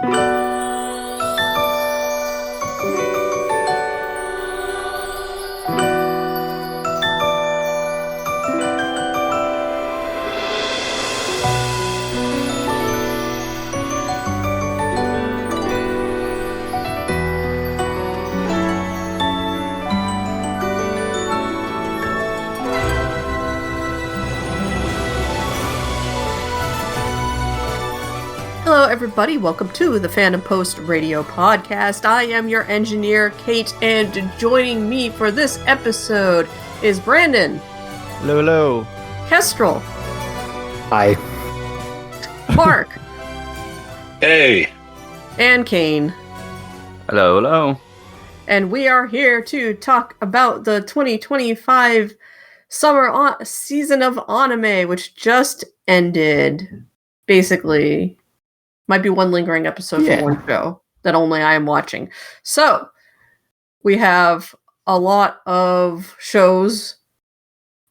Hello, everybody. Welcome to the Fandom Post Radio Podcast. I am your engineer, Kate, and joining me for this episode is Brandon. Hello, hello. Kestrel. Hi. Mark. Hey. And Kane. Hello, hello. And we are here to talk about the 2025 summer season of anime, which just ended. Basically, might be one lingering episode from one show that only I am watching. So, we have a lot of shows,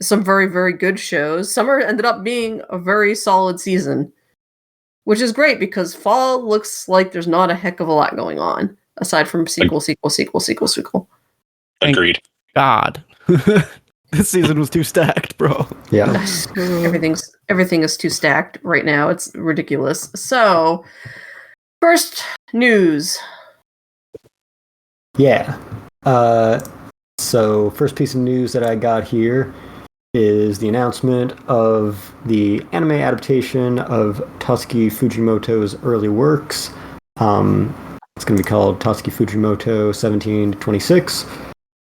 some very, very good shows. Summer ended up being a very solid season, which is great because fall looks like there's not a heck of a lot going on, aside from sequel. Agreed. God. This season was too stacked, bro. Yeah. Everything is too stacked right now. It's ridiculous. So, first news. Yeah. So first piece of news that I got here is the announcement of the anime adaptation of Tatsuki Fujimoto's early works. It's going to be called Tatsuki Fujimoto 1726.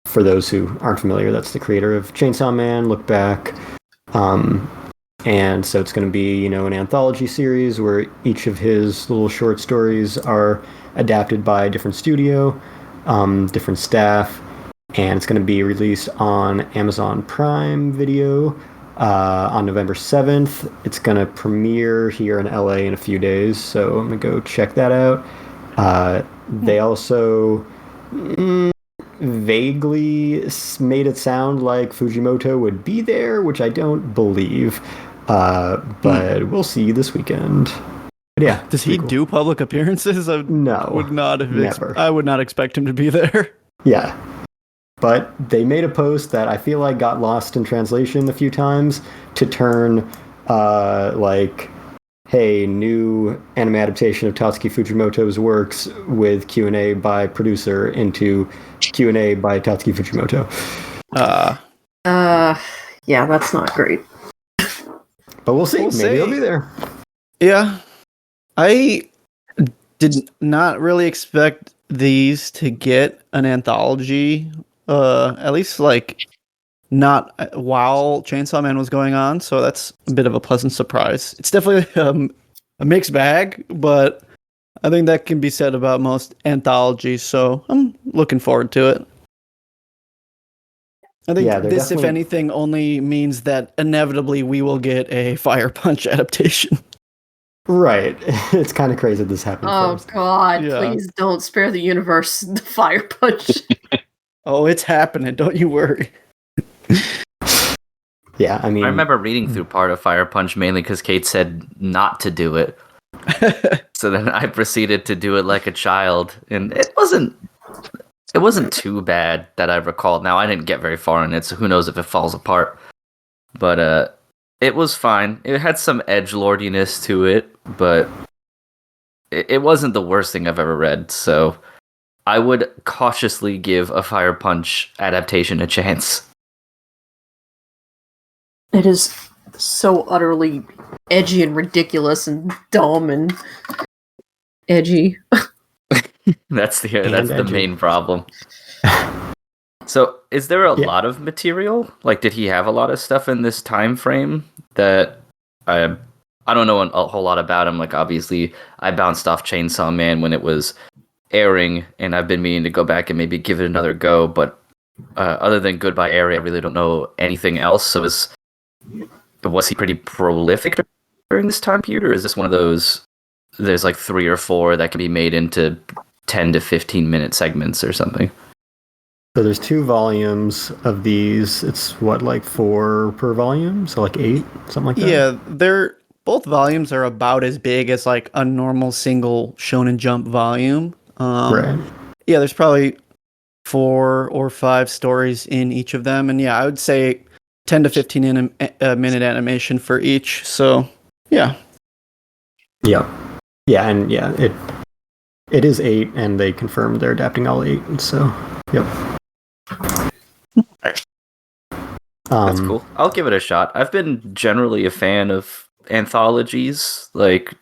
For those who aren't familiar, that's the creator of Chainsaw Man, Look Back. And so it's going to be, an anthology series where each of his little short stories are adapted by a different studio, different staff, and it's going to be released on Amazon Prime Video on November 7th. It's going to premiere here in LA in a few days, so I'm going to go check that out. They also vaguely made it sound like Fujimoto would be there, which I don't believe, but we'll see this weekend. But yeah, does he do public appearances? No, would not have never. I would not expect him to be there. Yeah, but they made a post that I feel like got lost in translation a few times to turn hey, new anime adaptation of Tatsuki Fujimoto's works with Q&A by producer into Q&A by Tatsuki Fujimoto. Yeah, that's not great. But we'll see. Maybe he'll be there. Yeah. I did not really expect these to get an anthology, at least not while Chainsaw Man was going on, so that's a bit of a pleasant surprise. It's definitely a mixed bag, but I think that can be said about most anthologies, so I'm looking forward to it. I think this, if anything, only means that inevitably we will get a Fire Punch adaptation. Right. It's kind of crazy this happened first. God, yeah. Please don't spare the universe the Fire Punch. Oh, it's happening, don't you worry. Yeah, I mean, I remember reading through part of Fire Punch mainly because Kate said not to do it. So then I proceeded to do it like a child, and it wasn't too bad that I recalled. Now I didn't get very far in it, so who knows if it falls apart. But it was fine. It had some edgelordiness to it, but it wasn't the worst thing I've ever read. So I would cautiously give a Fire Punch adaptation a chance. It is so utterly edgy and ridiculous and dumb and edgy. That's the main problem. So, is there a lot of material? Did he have a lot of stuff in this time frame that I don't know a whole lot about him? Obviously, I bounced off Chainsaw Man when it was airing, and I've been meaning to go back and maybe give it another go. But other than Goodbye Area, I really don't know anything else. So, was he pretty prolific during this time period, or is this one of those? There's 3 or 4 that can be made into 10 to 15 minute segments or something. So there's 2 volumes of these. It's 4 per volume, so 8, something like that. Yeah, they're both volumes are about as big as like a normal single Shonen Jump volume. Right. Yeah, there's probably 4 or 5 stories in each of them, and yeah, I would say 10 to 15 minute animation for each. So yeah. Yeah, and it is 8, and they confirmed they're adapting all 8. So yep. That's cool. I'll give it a shot. I've been generally a fan of anthologies, like,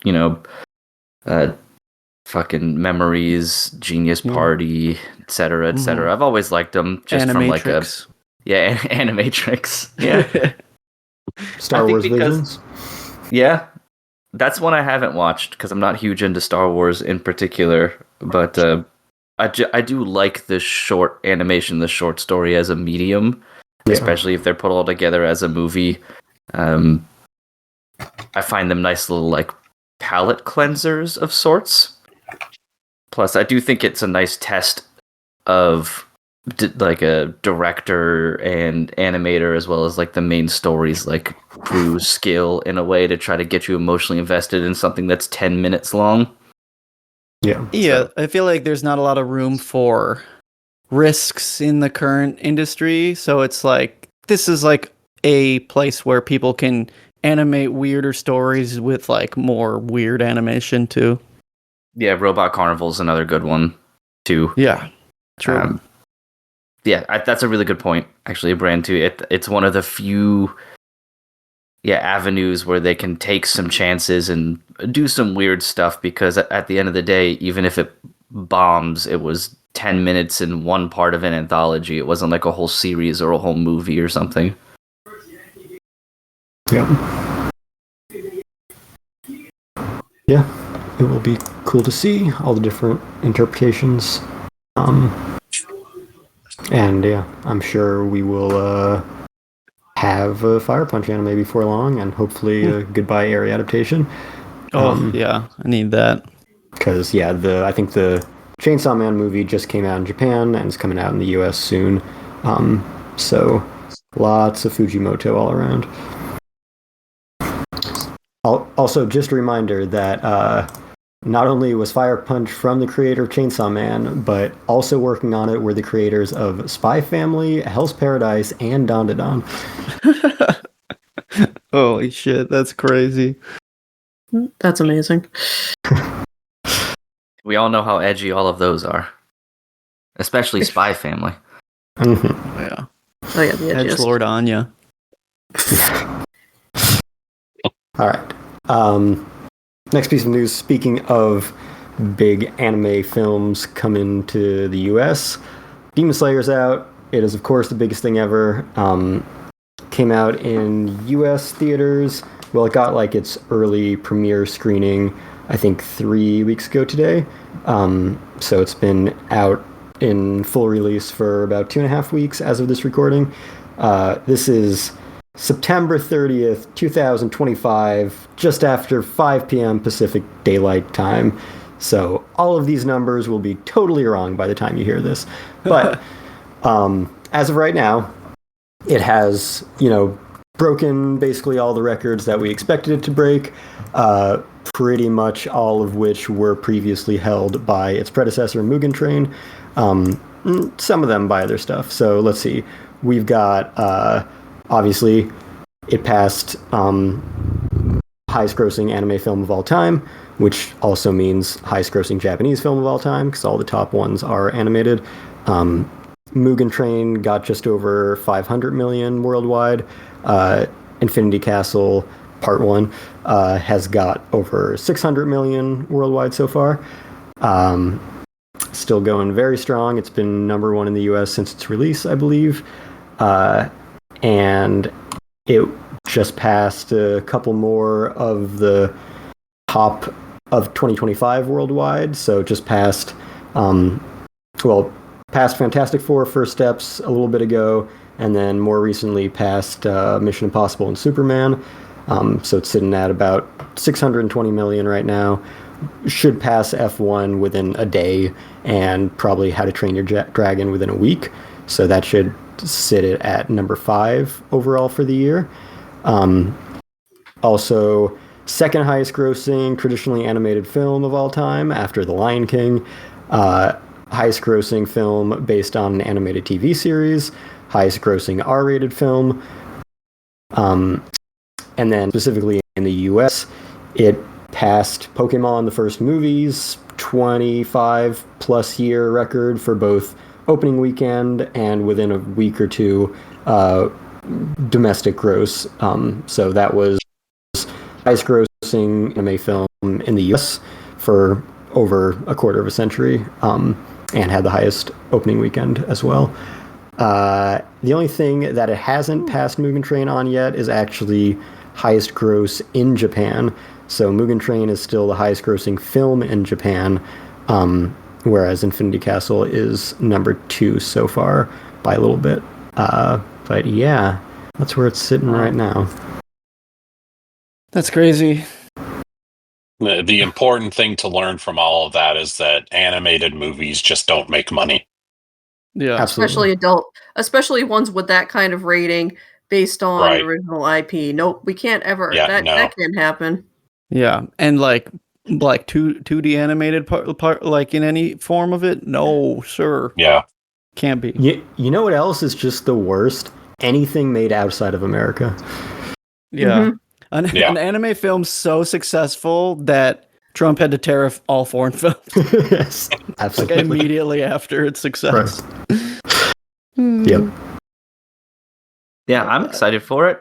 fucking Memories, Genius Party, etc., etc. I've always liked them, just Animatrix. from like Animatrix. Yeah. Star Wars Visions. Yeah, that's one I haven't watched because I'm not huge into Star Wars in particular, but I do like the short animation, the short story as a medium. Especially if they're put all together as a movie. I find them nice little like palette cleansers of sorts. Plus, I do think it's a nice test of like a director and animator, as well as like the main story's like crew's skill in a way to try to get you emotionally invested in something that's 10 minutes long. Yeah, so. I feel like there's not a lot of room for risks in the current industry, so it's like this is like a place where people can animate weirder stories with like more weird animation too. Yeah, Robot Carnival's another good one too. Yeah, true. That's a really good point. Actually, Brand too. It's one of the few avenues where they can take some chances and do some weird stuff, because at the end of the day, even if it bombs, it was 10 minutes in one part of an anthology. It wasn't like a whole series or a whole movie or something. Yeah. Yeah, it will be cool to see all the different interpretations. And yeah, I'm sure we will have a Fire Punch anime before long, and hopefully a Goodbye Eri adaptation. Yeah, I need that. Because I think the Chainsaw Man movie just came out in Japan and is coming out in the US soon. So lots of Fujimoto all around. Also, just a reminder that not only was Fire Punch from the creator of Chainsaw Man, but also working on it were the creators of Spy Family, Hell's Paradise, and Dandadan. Holy shit, that's crazy. That's amazing. We all know how edgy all of those are. Especially Spy Family. Mm-hmm. Yeah. Oh yeah, the edgiest. Edgelord Anya. Alright. Next piece of news, speaking of big anime films coming to the US, Demon Slayer's out. It is, of course, the biggest thing ever. Came out in US theaters. Well, it got like its early premiere screening, I think 3 weeks ago today. So it's been out in full release for about 2.5 weeks as of this recording. This is September 30th, 2025, just after 5 p.m. Pacific Daylight Time. So all of these numbers will be totally wrong by the time you hear this. But as of right now, it has, broken basically all the records that we expected it to break, pretty much all of which were previously held by its predecessor, Mugen Train. Some of them by other stuff. So let's see. We've got, obviously, it passed highest grossing anime film of all time, which also means highest grossing Japanese film of all time, because all the top ones are animated. Mugen Train got just over 500 million worldwide. Infinity Castle Part 1 has got over 600 million worldwide so far. Still going very strong. It's been number 1 in the US since its release, I believe. And it just passed a couple more of the top of 2025 worldwide. So just passed, past Fantastic Four First Steps a little bit ago, and then more recently passed Mission Impossible and Superman. So it's sitting at about 620 million right now. Should pass F1 within a day, and probably How to Train Your Dragon within a week. So that should sit it at number 5 overall for the year. Also, second highest grossing traditionally animated film of all time after The Lion King. Highest grossing film based on an animated TV series. Highest grossing R-rated film. And then specifically in the US, it passed Pokemon, the first movie's 25 plus year record for both opening weekend and within a week or two domestic gross. So that was highest grossing anime film in the US for over a quarter of a century, and had the highest opening weekend as well. The only thing that it hasn't passed Mugen Train on yet is actually highest gross in Japan. So Mugen Train is still the highest grossing film in Japan, whereas Infinity Castle is number 2 so far by a little bit. But yeah, that's where it's sitting right now. That's crazy. The important thing to learn from all of that is that animated movies just don't make money. Yeah, Absolutely. Especially ones with that kind of rating based on Right. original IP. Nope, we can't ever. Yeah, that no. can't happen. Yeah, and like 2D animated part like in any form of it, no sir, Yeah. can't be. You know what else is just the worst? Anything made outside of America. Yeah. Mhm. An anime film so successful that Trump had to tariff all foreign films Yes, like absolutely. immediately after its success. Yep. Yeah, I'm excited for it.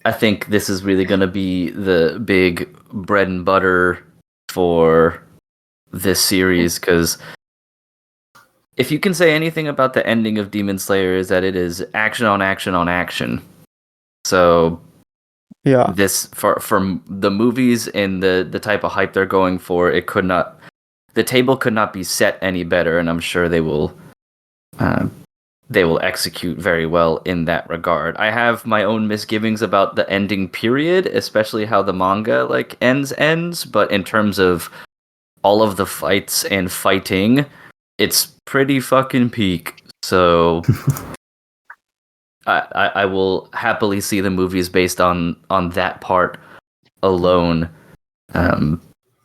I think this is really going to be the big bread and butter for this series, because if you can say anything about the ending of Demon Slayer is that it is action on action on action. So Yeah. this from the movies and the type of hype they're going for, the table could not be set any better, and I'm sure they will execute very well in that regard. I have my own misgivings about the ending period, especially how the manga like ends, but in terms of all of the fights and fighting, it's pretty fucking peak. So I will happily see the movies based on that part alone.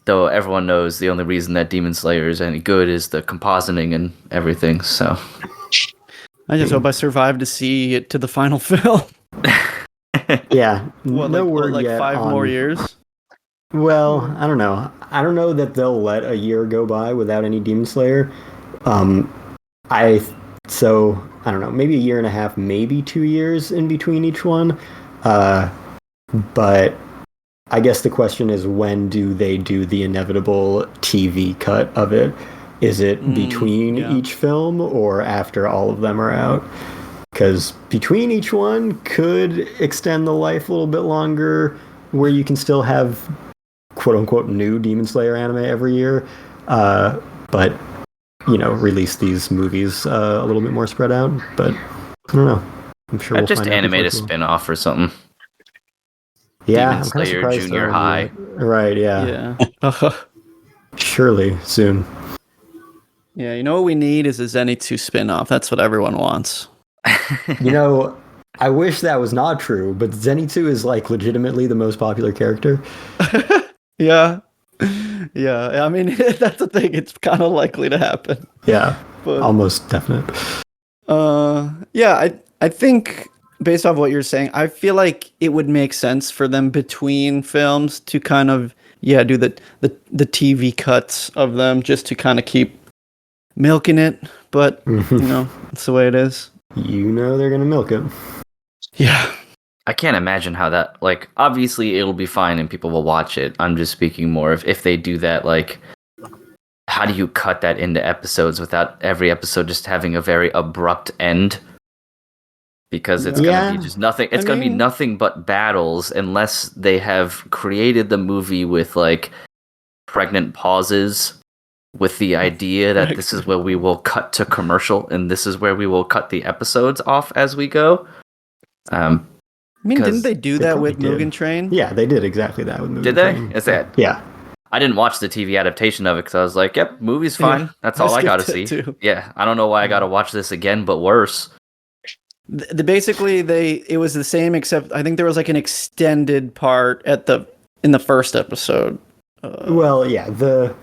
Though everyone knows the only reason that Demon Slayer is any good is the compositing and everything. So I just hope I survive to see it to the final film. Yeah. What, no like, word like yet 5 on... more years? Well, I don't know. I don't know that they'll let a year go by without any Demon Slayer. I don't know, maybe a year and a half, maybe 2 years in between each one. But I guess the question is, when do they do the inevitable TV cut of it? Is it between each film or after all of them are out? Because between each one could extend the life a little bit longer, where you can still have quote-unquote new Demon Slayer anime every year, but release these movies a little bit more spread out. But I don't know. I'm sure we'll just find out animate a before too long. spin-off or something. Yeah, Demon I'm kinda Slayer surprised Junior they'll High. do it. Right, yeah. Yeah. Surely soon. Yeah, you know what we need is a Zenitsu spin-off. That's what everyone wants. I wish that was not true, but Zenitsu is like legitimately the most popular character. Yeah. Yeah, I mean, that's the thing. It's kind of likely to happen. Yeah, But, almost definite. yeah, I think based off what you're saying, I feel like it would make sense for them between films to kind of do the TV cuts of them just to kind of keep milking it. But it's the way it is. They're gonna milk it. Yeah. I can't imagine how that, like, obviously it'll be fine and people will watch it. I'm just speaking more of if they do that, like, how do you cut that into episodes without every episode just having a very abrupt end? Because it's going to be just nothing. It's going to be nothing but battles unless they have created the movie with, like, pregnant pauses with the idea that this is where we will cut to commercial and this is where we will cut the episodes off as we go. I mean, didn't they do that with Mugen Train? Yeah, they did exactly that with Mugen Did Train. they? Is that? Yeah. I didn't watch the TV adaptation of it because I was like, yep, movie's fine. That's all I gotta see. Too. Yeah, I don't know why I gotta watch this again, but worse. Basically it was the same, except I think there was like an extended part in the first episode. Well, yeah, the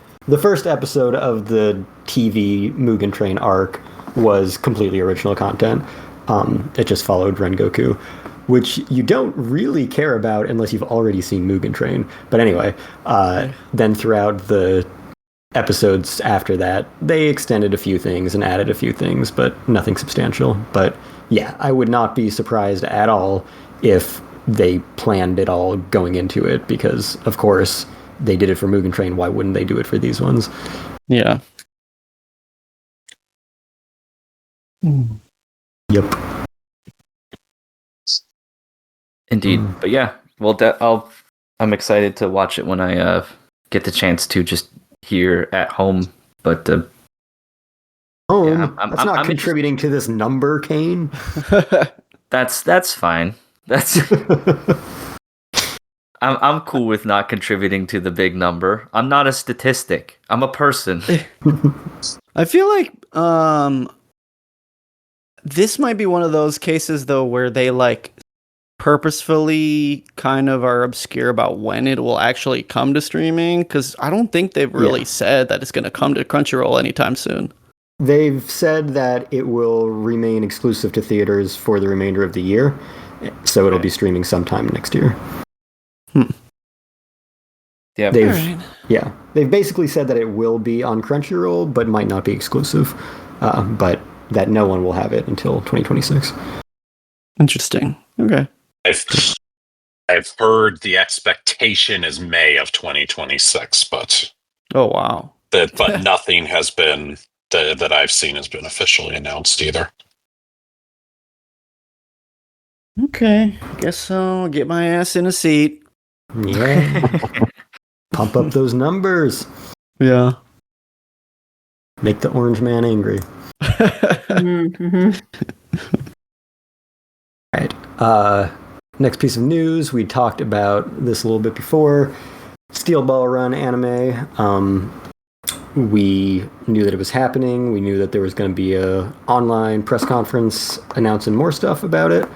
first episode of the TV Mugen Train arc was completely original content. It just followed Rengoku, which you don't really care about unless you've already seen Mugen Train. But anyway, then throughout the episodes after that, they extended a few things and added a few things, but nothing substantial. But yeah, I would not be surprised at all if they planned it all going into it, because of course they did it for Mugen Train. Why wouldn't they do it for these ones? Yeah. Yep. Indeed. But yeah, well, I'm excited to watch it when I get the chance to, just here at home. But yeah, I'm that's not contributing to this number, Kane. That's fine. I'm cool with not contributing to the big number. I'm not a statistic. I'm a person. I feel like this might be one of those cases though where they like purposefully kind of are obscure about when it will actually come to streaming, because I don't think they've really said that it's going to come to Crunchyroll anytime soon. They've said that it will remain exclusive to theaters for the remainder of the year, so it'll be streaming sometime next year. Yeah, they've basically said that it will be on Crunchyroll, but might not be exclusive. But that no one will have it until 2026. Interesting. Okay. I've heard the expectation is May of 2026, but oh wow, but nothing has been that I've seen has been officially announced either. Okay, guess I'll get my ass in a seat. Yeah. Pump up those numbers. Yeah. Make the orange man angry. Alright. Next piece of news. We talked about this a little bit before. Steel Ball Run anime. We knew that it was happening. We knew that there was going to be a online press conference announcing more stuff about it.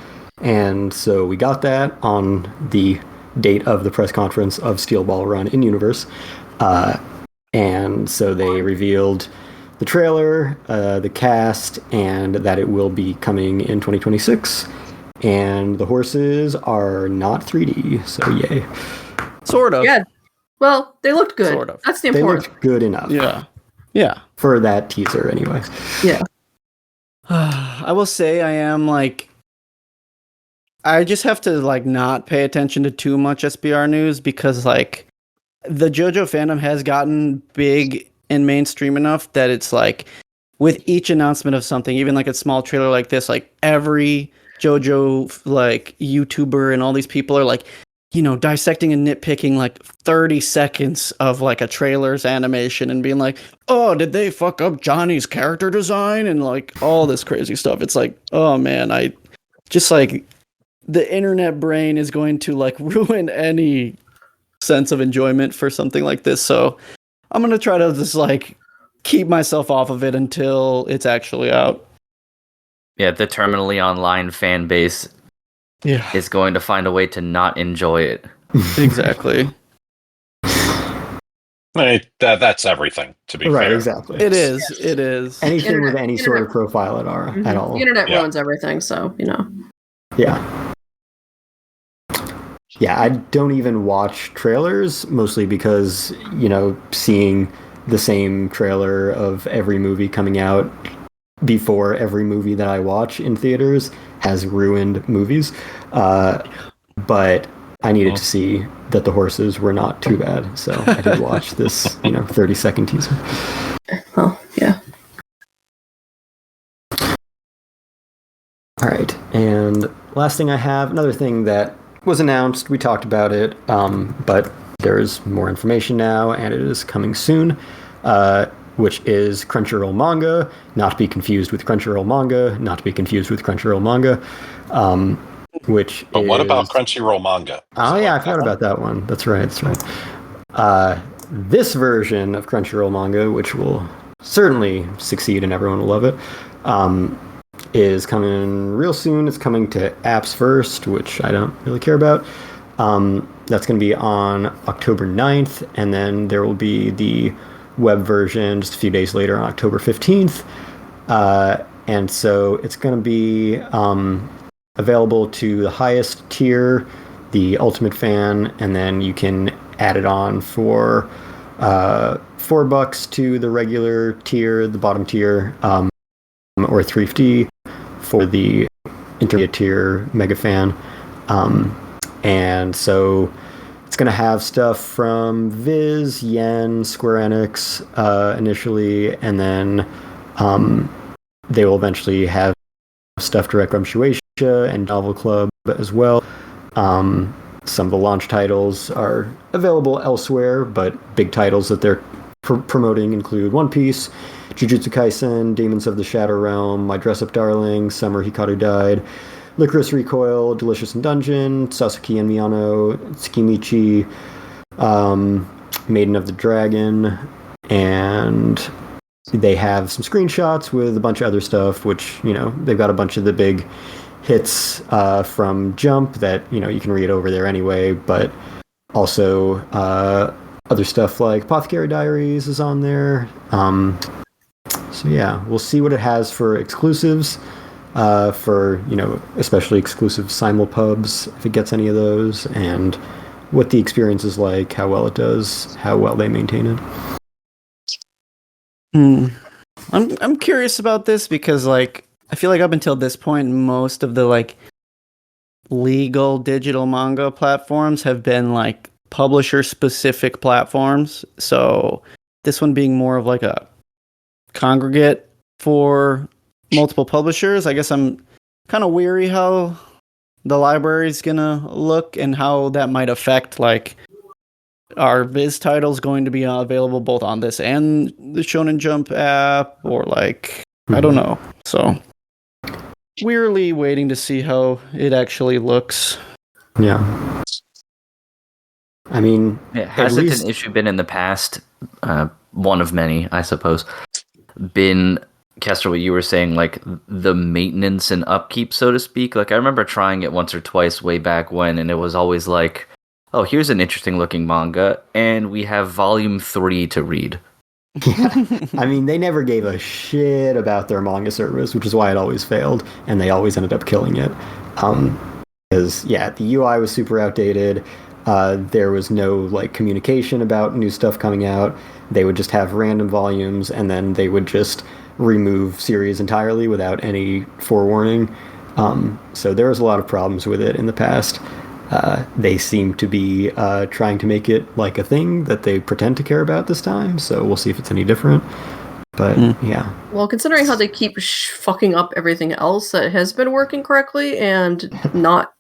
And so we got that on the date of the press conference of Steel Ball Run in Universe. And so they revealed the trailer, the cast, and that it will be coming in 2026. And the horses are not 3D, so yay. Sort of. Yeah. Well, they looked good. Sort of. That's the They important. looked good enough. Yeah. Yeah. For that teaser, anyway. Yeah. I will say I am like, I just have to like not pay attention to too much SBR news, because like the JoJo fandom has gotten big and mainstream enough that it's like with each announcement of something, even like a small trailer like this, like every JoJo like YouTuber and all these people are like, you know, dissecting and nitpicking like 30 seconds of like a trailer's animation and being like, oh, did they fuck up Johnny's character design and like all this crazy stuff. It's like, oh man, I just like the internet brain is going to like ruin any sense of enjoyment for something like this. So I'm going to try to just like keep myself off of it until it's actually out. Yeah, the terminally online fan base is going to find a way to not enjoy it. Exactly. That's everything, to be Right, fair. exactly. It is. It is. Anything with any sort of profile at all. The internet ruins everything, so, you know. Yeah. Yeah, I don't even watch trailers, mostly because, you know, seeing the same trailer of every movie coming out before every movie that I watch in theaters has ruined movies. But I needed to see that the horses were not too bad, so I did watch this, 30-second teaser. Oh, yeah. All right, and last thing I have, another thing that was announced, we talked about it, but there's more information now, and it is coming soon, which is Crunchyroll manga, not to be confused with Crunchyroll manga, not to be confused with Crunchyroll manga, But what about Crunchyroll manga? Oh yeah, I forgot about that one. That's right. This version of Crunchyroll manga, which will certainly succeed and everyone will love it, is coming real soon. It's coming to apps first, which I don't really care about. That's going to be on October 9th, and then there will be the web version just a few days later on October 15th. And so it's going to be available to the highest tier, the Ultimate Fan, and then you can add it on for $4 to the regular tier, the bottom tier, or $350 for the intermediate tier Mega Fan. And so it's going to have stuff from Viz, Yen, Square Enix initially, and then they will eventually have stuff direct from Shueisha and Novel Club as well. Some of the launch titles are available elsewhere, but big titles that they're promoting include One Piece, Jujutsu Kaisen, Demons of the Shadow Realm, My Dress Up Darling, Summer Hikaru Died, Licorice Recoil, Delicious in Dungeon, Sasuke and Miyano, Tsukimichi, Maiden of the Dragon, and they have some screenshots with a bunch of other stuff, which, they've got a bunch of the big hits from Jump that, you can read over there anyway, but also other stuff like Apothecary Diaries is on there. So yeah, we'll see what it has for exclusives. For especially exclusive simulpubs, if it gets any of those, and what the experience is like, how well it does, how well they maintain it. I'm curious about this because I feel like up until this point, most of the legal digital manga platforms have been publisher specific platforms. So this one being more of a congregate for multiple publishers, I guess I'm kind of weary how the library's gonna look and how that might affect are Viz titles going to be available both on this and the Shonen Jump app, or I don't know. So wearily waiting to see how it actually looks. Yeah. I mean, hasn't an issue been in the past? One of many, I suppose. Been Kester, what you were saying, the maintenance and upkeep, so to speak. I remember trying it once or twice way back when, and it was always oh, here's an interesting looking manga, and we have volume 3 to read. Yeah. I mean, they never gave a shit about their manga service, which is why it always failed, and they always ended up killing it. Because, the UI was super outdated. There was no communication about new stuff coming out. They would just have random volumes, and then they would just remove series entirely without any forewarning. So there was a lot of problems with it in the past. They seem to be trying to make it a thing that they pretend to care about this time, so we'll see if it's any different. But yeah. Well, considering how they keep fucking up everything else that has been working correctly and not,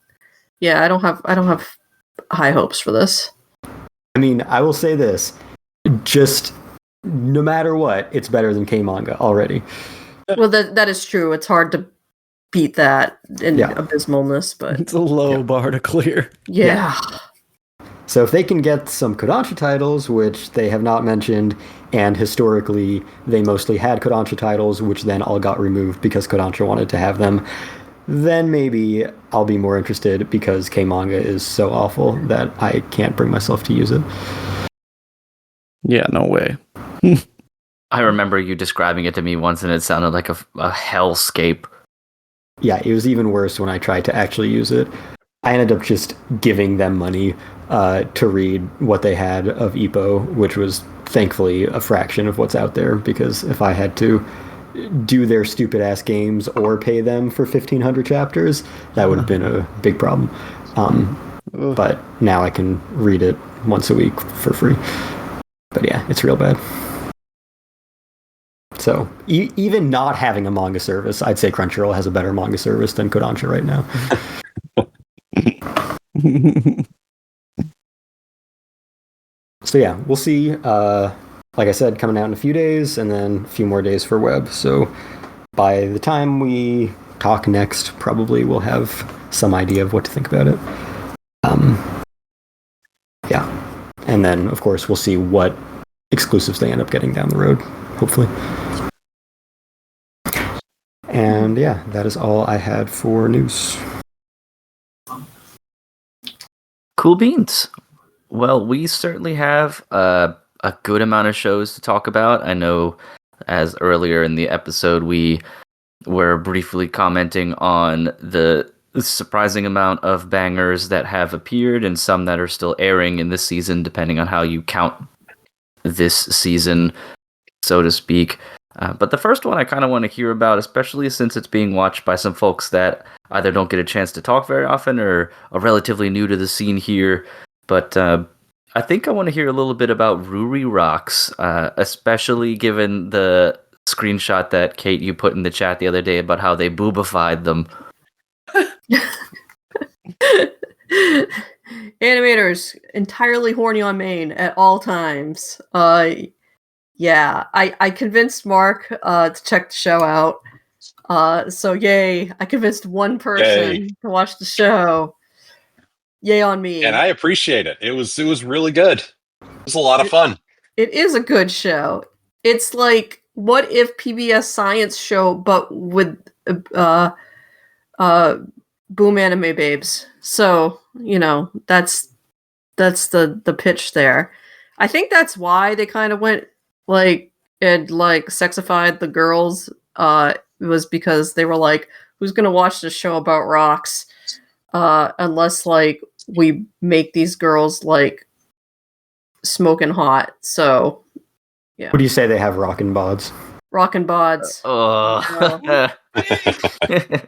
I don't have high hopes for this. I mean, I will say this: just no matter what, it's better than K-manga already. Well, that is true. It's hard to beat that in abysmalness, but it's a low bar to clear. Yeah. So if they can get some Kodansha titles, which they have not mentioned, and historically they mostly had Kodansha titles, which then all got removed because Kodansha wanted to have them, then maybe I'll be more interested, because K-manga is so awful that I can't bring myself to use it. Yeah, no way. I remember you describing it to me once, and it sounded like a hellscape. Yeah, it was even worse when I tried to actually use it. I ended up just giving them money to read what they had of Ippo, which was thankfully a fraction of what's out there, because if I had to do their stupid ass games or pay them for 1,500 chapters, that would have been a big problem. But now I can read it once a week for free. But yeah, it's real bad. So even not having a manga service, I'd say Crunchyroll has a better manga service than Kodansha right now. So yeah, we'll see. Like I said, coming out in a few days, and then a few more days for web. So by the time we talk next, probably we'll have some idea of what to think about it. Yeah. And then, of course, we'll see what exclusives they end up getting down the road, hopefully. And yeah, that is all I had for news. Cool beans. Well, we certainly have a good amount of shows to talk about. I know, as earlier in the episode, we were briefly commenting on the surprising amount of bangers that have appeared and some that are still airing in this season, depending on how you count this season, so to speak. But the first one I kind of want to hear about, especially since it's being watched by some folks that either don't get a chance to talk very often or are relatively new to the scene here. But I think I want to hear a little bit about Ruri Rocks, especially given the screenshot that Kate, you put in the chat the other day about how they boobified them. Animators entirely horny on main at all times. Yeah, I convinced Mark to check the show out. So yay, I convinced one person to watch the show. Yay on me. And I appreciate it. It was really good. It was a lot of fun. It is a good show. It's like, what if PBS Science show, but with boom anime babes. So, that's the pitch there. I think that's why they kind of went and sexified the girls. It was because they were like, who's gonna watch this show about rocks? Unless we make these girls smoking hot. So yeah. What do you say they have rockin' bods? Rockin' bods.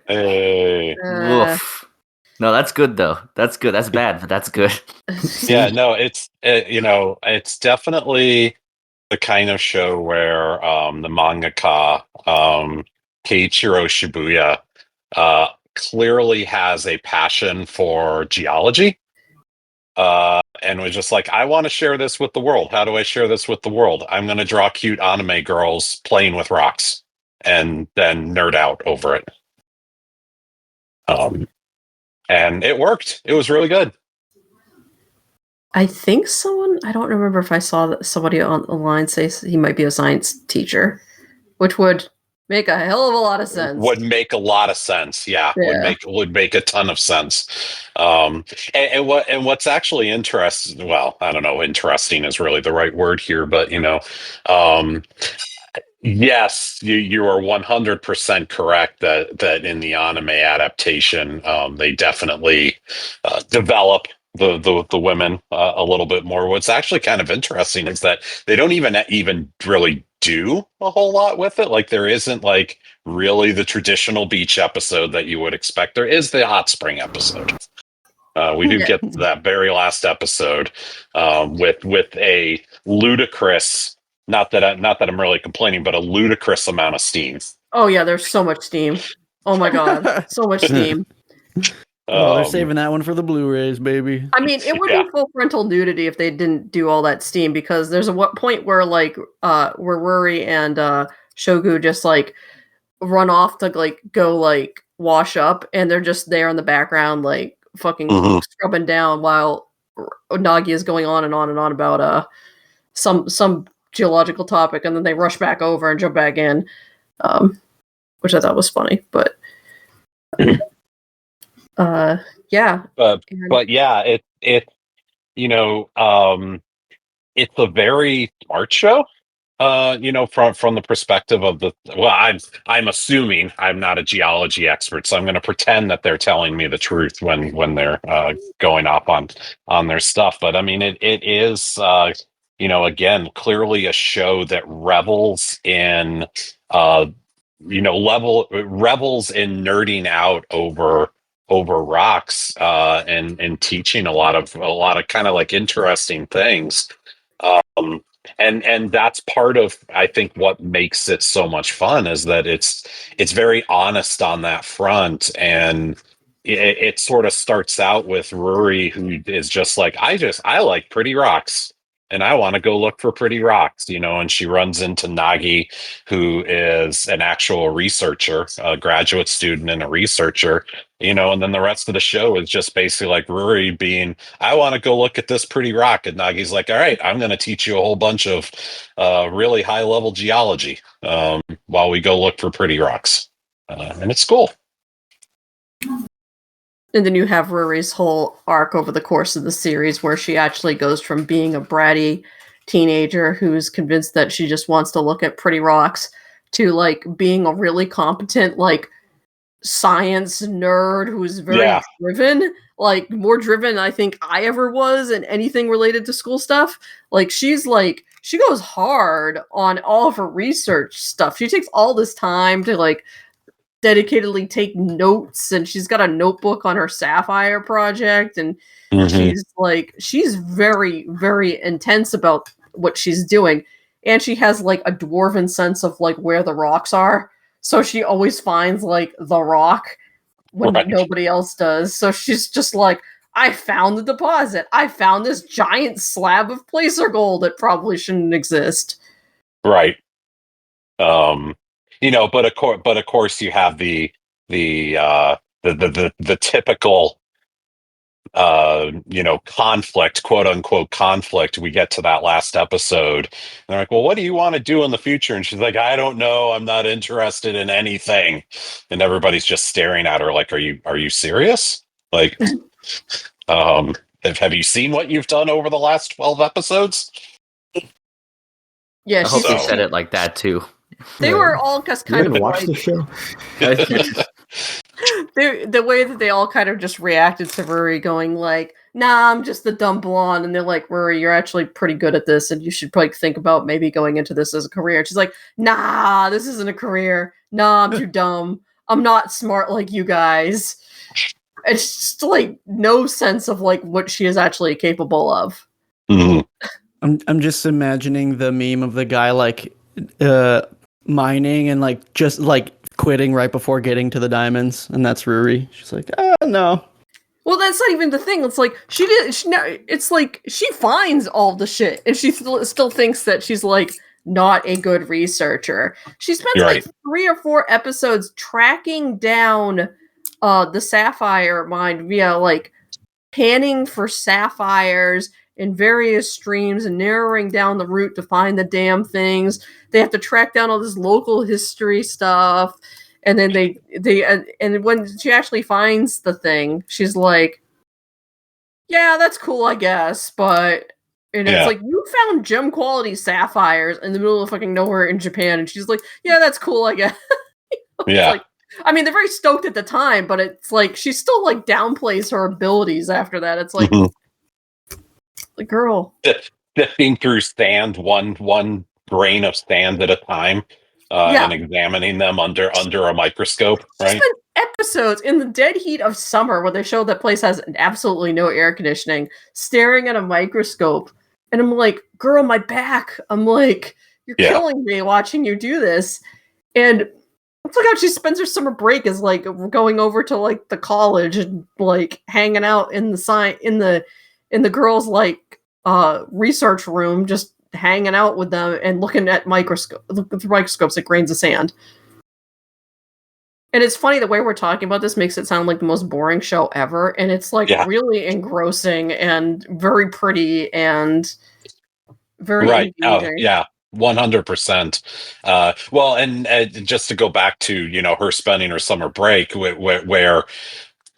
Hey. Woof. No, that's good though. That's good. That's bad, but that's good. Yeah, no, it's it's definitely the kind of show where the mangaka Keiichiro Shibuya clearly has a passion for geology. And was just like, I want to share this with the world. How do I share this with the world? I'm going to draw cute anime girls playing with rocks and then nerd out over it. And it worked. It was really good. I think I don't remember if I saw somebody on the line say he might be a science teacher, which would make a hell of a lot of sense. Would make a lot of sense. Yeah. Would make a ton of sense. And what's actually interesting, well, I don't know, interesting is really the right word here, but yes, you are 100% correct that in the anime adaptation, they definitely develop the women a little bit more. What's actually kind of interesting is that they don't even really do a whole lot with it. Like, there isn't really the traditional beach episode that you would expect. There is the hot spring episode. We do get that very last episode with a ludicrous, not that I'm really complaining, but a ludicrous amount of steam. Oh yeah, there's so much steam. Oh my god, so much steam. Oh, they're saving that one for the Blu-rays, baby. I mean, it would be full frontal nudity if they didn't do all that steam, because there's a point where where Ruri and Shogu just run off to go wash up, and they're just there in the background fucking scrubbing down while Nagi is going on and on and on about some geological topic, and then they rush back over and jump back in, which I thought was funny, but yeah. But yeah, it's a very smart show. From the perspective of I'm assuming, I'm not a geology expert, so I'm going to pretend that they're telling me the truth when they're going off on their stuff. But I mean, it is again, clearly a show that revels in nerding out over rocks and teaching a lot of kind of interesting things. And that's part of, I think, what makes it so much fun, is that it's very honest on that front. And it sort of starts out with Ruri, who is just like, I like pretty rocks, and I want to go look for pretty rocks, and she runs into Nagi, who is an actual researcher, a graduate student and a researcher, and then the rest of the show is just basically Ruri being, I want to go look at this pretty rock. And Nagi's like, all right, I'm going to teach you a whole bunch of really high level geology while we go look for pretty rocks. and it's cool. And then you have Ruri's whole arc over the course of the series where she actually goes from being a bratty teenager who's convinced that she just wants to look at pretty rocks to like being a really competent like science nerd who's very driven, like more driven I think I ever was in anything related to school stuff. Like she goes hard on all of her research stuff. She takes all this time to like dedicatedly take notes, and she's got a notebook on her Sapphire project, and she's very, very intense about what she's doing. And she has like a dwarven sense of like where the rocks are. So she always finds like the rock when nobody else does. So she's just like, I found the deposit. I found this giant slab of placer gold that probably shouldn't exist. Right. But of course you have the typical conflict, quote unquote conflict. We get to that last episode, and they're like, well, what do you want to do in the future? And she's like, I don't know, I'm not interested in anything. And everybody's just staring at her like, are you serious? Like, have you seen what you've done over the last 12 episodes? Yeah, I hope you said it like that too. They were all just kind of watch like, the show. The way that they all kind of just reacted to Ruri going like, nah, I'm just the dumb blonde. And they're like, Ruri, you're actually pretty good at this, and you should probably think about maybe going into this as a career. And she's like, nah, this isn't a career. Nah, I'm too dumb. I'm not smart like you guys. It's just like no sense of like what she is actually capable of. Mm-hmm. I'm just imagining the meme of the guy like mining and like just like quitting right before getting to the diamonds, and that's Ruri. She's like, no. Well, that's not even the thing. It's like it's like she finds all the shit, and she still thinks that she's like not a good researcher. She spends like 3 or 4 episodes tracking down the sapphire mine via like panning for sapphires in various streams and narrowing down the route to find the damn things. They have to track down all this local history stuff, and then and when she actually finds the thing, she's like, yeah, that's cool, I guess, but it's like, you found gem quality sapphires in the middle of fucking nowhere in Japan, and she's like, yeah, that's cool, I guess. Like, I mean, they're very stoked at the time, but it's like she still like downplays her abilities after that. It's like, the girl sifting through sand, one grain of sand at a time, and examining them under a microscope. Right? Spent episodes in the dead heat of summer where they show that place has absolutely no air conditioning, staring at a microscope, and I'm like, girl, my back. I'm like, you're killing me watching you do this. And look how she spends her summer break is like going over to like the college and like hanging out in the girls' like research room, just hanging out with them and looking through microscopes at grains of sand. And it's funny, the way we're talking about this makes it sound like the most boring show ever, and it's like really engrossing and very pretty and very engaging. 100%. Well, and just to go back to her spending her summer break, where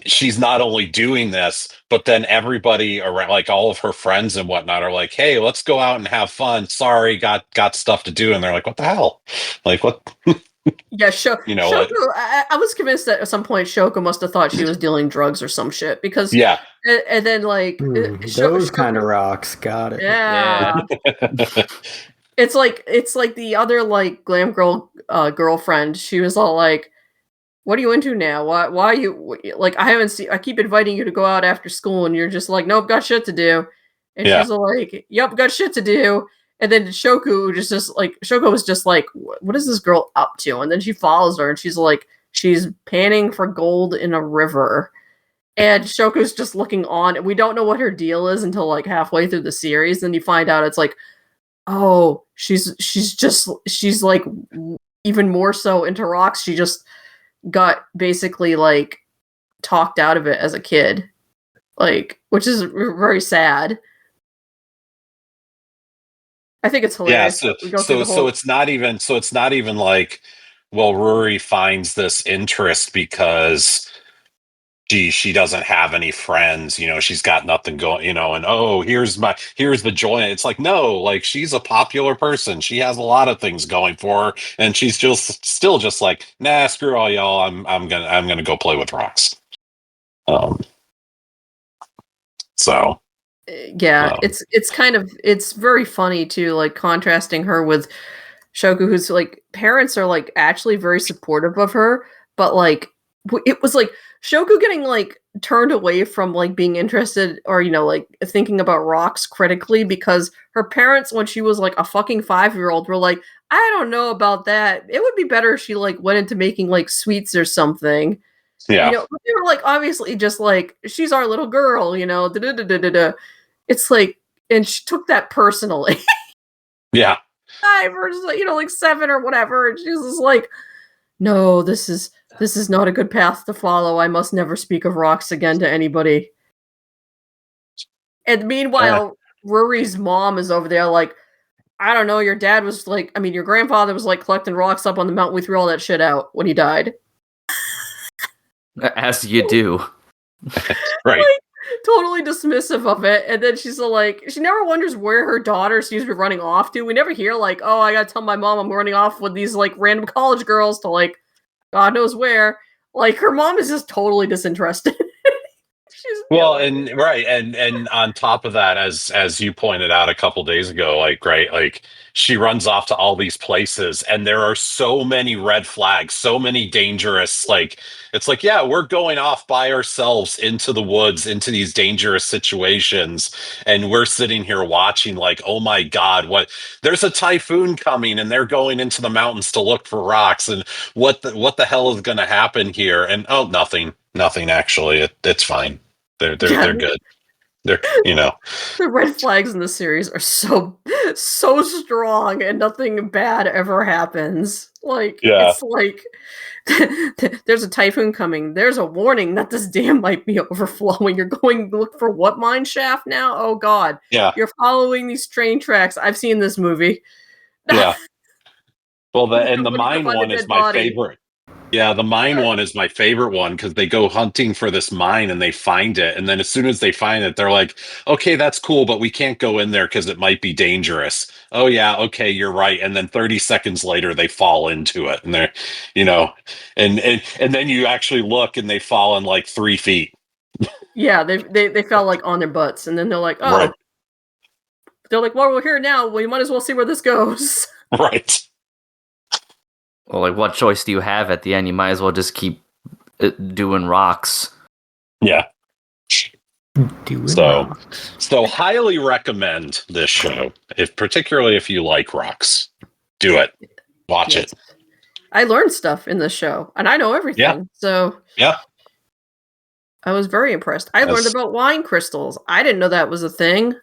she's not only doing this, but then everybody around, like all of her friends and whatnot, are like, hey, let's go out and have fun. Sorry, got stuff to do. And they're like, what the hell? Like, what? Yeah, Shoko, I was convinced that at some point Shoko must have thought she was dealing drugs or some shit, because and then like those kind of rocks, got it. Yeah. It's like the other like glam girl girlfriend. She was all like, what are you into now? Why are you like, I keep inviting you to go out after school, and you're just like, nope, got shit to do. And she's like, yep, got shit to do. And then Shoko was just like, what is this girl up to? And then she follows her, and she's like, she's panning for gold in a river. And Shoko's just looking on, and we don't know what her deal is until like halfway through the series. Then you find out it's like, oh, she's like even more so into rocks. She just got basically like talked out of it as a kid, like, which is very sad. I think it's hilarious. So it's not even like Rory finds this interest because she doesn't have any friends, she's got nothing going, and here's the joy. It's like, no, like, she's a popular person, she has a lot of things going for her, and she's still just like, nah, screw all y'all, I'm gonna go play with rocks. So yeah, it's very funny too, like contrasting her with Shoku, whose like parents are like actually very supportive of her, but like it was like Shoku getting like turned away from like being interested or like thinking about rocks critically because her parents, when she was like a fucking 5-year-old, were like, I don't know about that. It would be better if she like went into making like sweets or something. yeah, But they were like obviously just like, she's our little girl, da-da-da-da-da-da. It's like, and she took that personally. yeah, 5 or like 7 or whatever, and she's just like, no, this is not a good path to follow. I must never speak of rocks again to anybody. And meanwhile, Ruri's mom is over there like, I don't know, your dad was like, I mean, your grandfather was like collecting rocks up on the mountain. We threw all that shit out when he died. As you do. right. Like, totally dismissive of it. And then she's like, she never wonders where her daughter seems to be running off to. We never hear like, oh, I gotta tell my mom I'm running off with these like random college girls to like God knows where. Like, her mom is just totally disinterested. And on top of that, as you pointed out a couple days ago, like she runs off to all these places, and there are so many red flags, so many dangerous, like, it's like, yeah, we're going off by ourselves into the woods, into these dangerous situations, and we're sitting here watching like, oh my God, there's a typhoon coming, and they're going into the mountains to look for rocks, and what the hell is going to happen here? And nothing actually, it's fine. They're good. They're The red flags in the series are so strong, and nothing bad ever happens. Like, yeah, it's like there's a typhoon coming. There's a warning that this dam might be overflowing. You're going to look for what mine shaft now? Oh God! yeah, You're following these train tracks. I've seen this movie. yeah. Well, the You're looking to mine find a one is dead my body. favorite. Yeah, the mine one is my favorite one because they go hunting for this mine and they find it, and then as soon as they find it, they're like, "Okay, that's cool, but we can't go in there because it might be dangerous." Oh yeah, okay, you're right. And then 30 seconds later, they fall into it, and they're, and then you actually look, and they fall in like 3 feet. Yeah, they fell like on their butts, and then they're like, oh, Right, they're like, well, we're here now. We might as well see where this goes. right. Well, like, what choice do you have at the end? You might as well just keep doing rocks. Yeah. Doing So rocks. highly recommend this show, particularly if you like rocks. Do it. Watch it. I learned stuff in this show, and I know everything. Yeah. So yeah, I was very impressed. I learned about wine crystals. I didn't know that was a thing.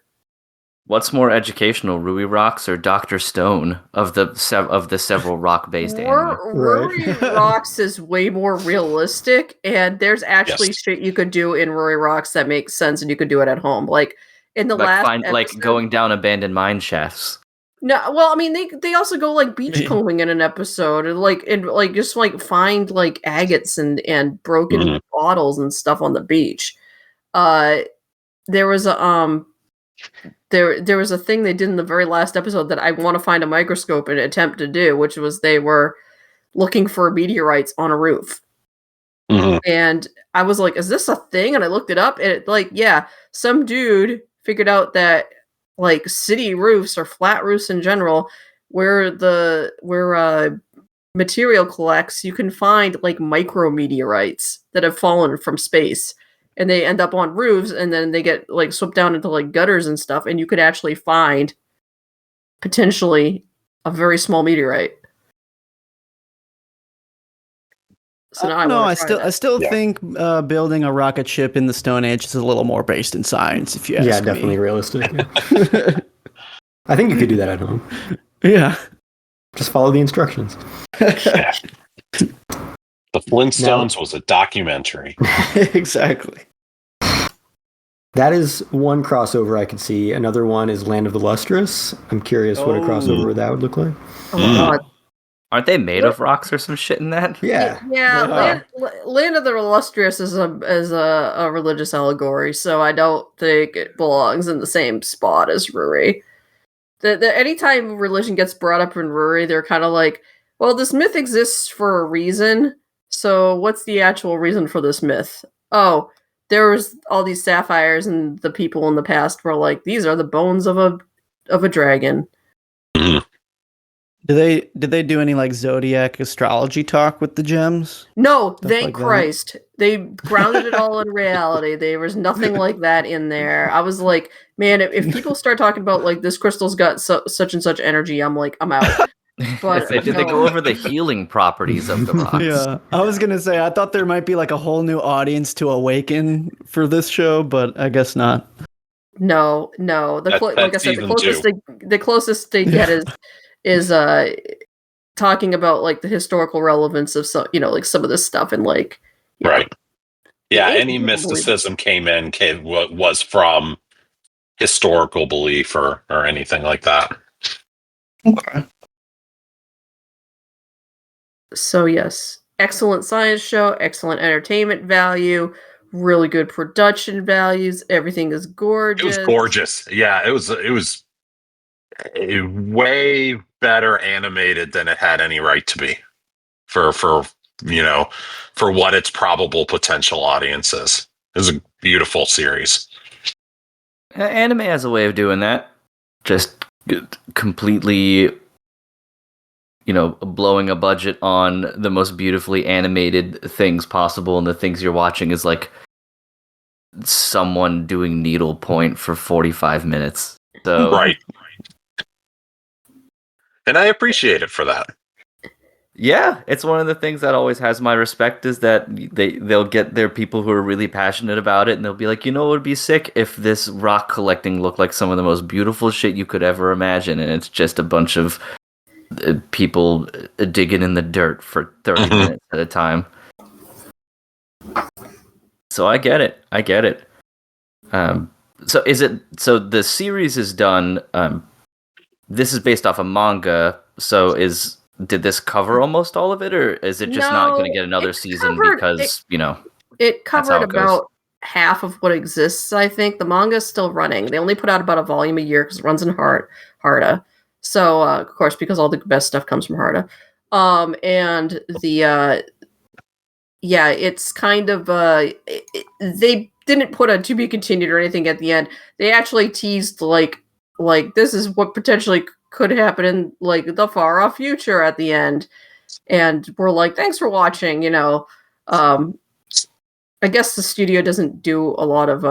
What's more educational, Ruri Rocks or Dr. Stone of the several rock-based anime? Ruri Rocks is way more realistic, and there's actually shit you could do in Ruri Rocks that makes sense, and you could do it at home. Like in the last episode, like going down abandoned mine shafts. No, well, I mean they also go like beachcombing in an episode, and just like find like agates and broken bottles and stuff on the beach. There was a there was a thing they did in the very last episode that I want to find a microscope and attempt to do, which was they were looking for meteorites on a roof. And I was like, is this a thing? And I looked it up, and some dude figured out that like city roofs or flat roofs in general, where material collects, you can find like micrometeorites that have fallen from space, and they end up on roofs, and then they get like swept down into like gutters and stuff, and you could actually find potentially a very small meteorite. So now I still think building a rocket ship in the Stone Age is a little more based in science. If you ask me. Yeah, definitely realistic. I think you could do that at home. Yeah, just follow the instructions. The Flintstones was a documentary. Exactly. That is one crossover I could see. Another one is Land of the Lustrous. I'm curious what a crossover that would look like. Oh my God. Aren't they made of rocks or some shit in that? Yeah. Land of the Illustrious is a religious allegory, so I don't think it belongs in the same spot as Ruri. Anytime religion gets brought up in Ruri, they're kind of like, well, this myth exists for a reason, so what's the actual reason for this myth? Oh, there was all these sapphires, and the people in the past were like, these are the bones of a dragon. Did they do any like zodiac astrology talk with the gems? No, Stuff thank like that? Christ. They grounded it all in reality. There was nothing like that in there. I was like, man, if people start talking about like this crystal's got such and such energy, I'm like, I'm out. But Did they go over the healing properties of the rocks? Yeah, I was gonna say I thought there might be like a whole new audience to awaken for this show, but I guess not. No. Like I said, the closest they get is talking about like the historical relevance of some, like some of this stuff and like right. Yeah, any mysticism was from historical belief or anything like that. Okay. So yes, excellent science show, excellent entertainment value, really good production values. Everything is gorgeous. It was gorgeous. Yeah, it was way better animated than it had any right to be for what its probable potential audience is. It was a beautiful series. Anime has a way of doing that. Just completely, blowing a budget on the most beautifully animated things possible, and the things you're watching is like someone doing needlepoint for 45 minutes. So right. And I appreciate it for that. Yeah, it's one of the things that always has my respect is that they'll get their people who are really passionate about it, and they'll be like, it would be sick if this rock collecting looked like some of the most beautiful shit you could ever imagine, and it's just a bunch of people digging in the dirt for 30 minutes at a time. So I get it. So the series is done. This is based off a manga. So did this cover almost all of it, or is it just not going to get another season because it covered about half of what exists? I think the manga is still running. They only put out about a volume a year because it runs in Harda. So of course, because all the best stuff comes from Harda. And the it's kind of they didn't put a to be continued or anything at the end. They actually teased like this is what potentially could happen in like the far off future at the end, and we're like, thanks for watching. I guess the studio doesn't do a lot of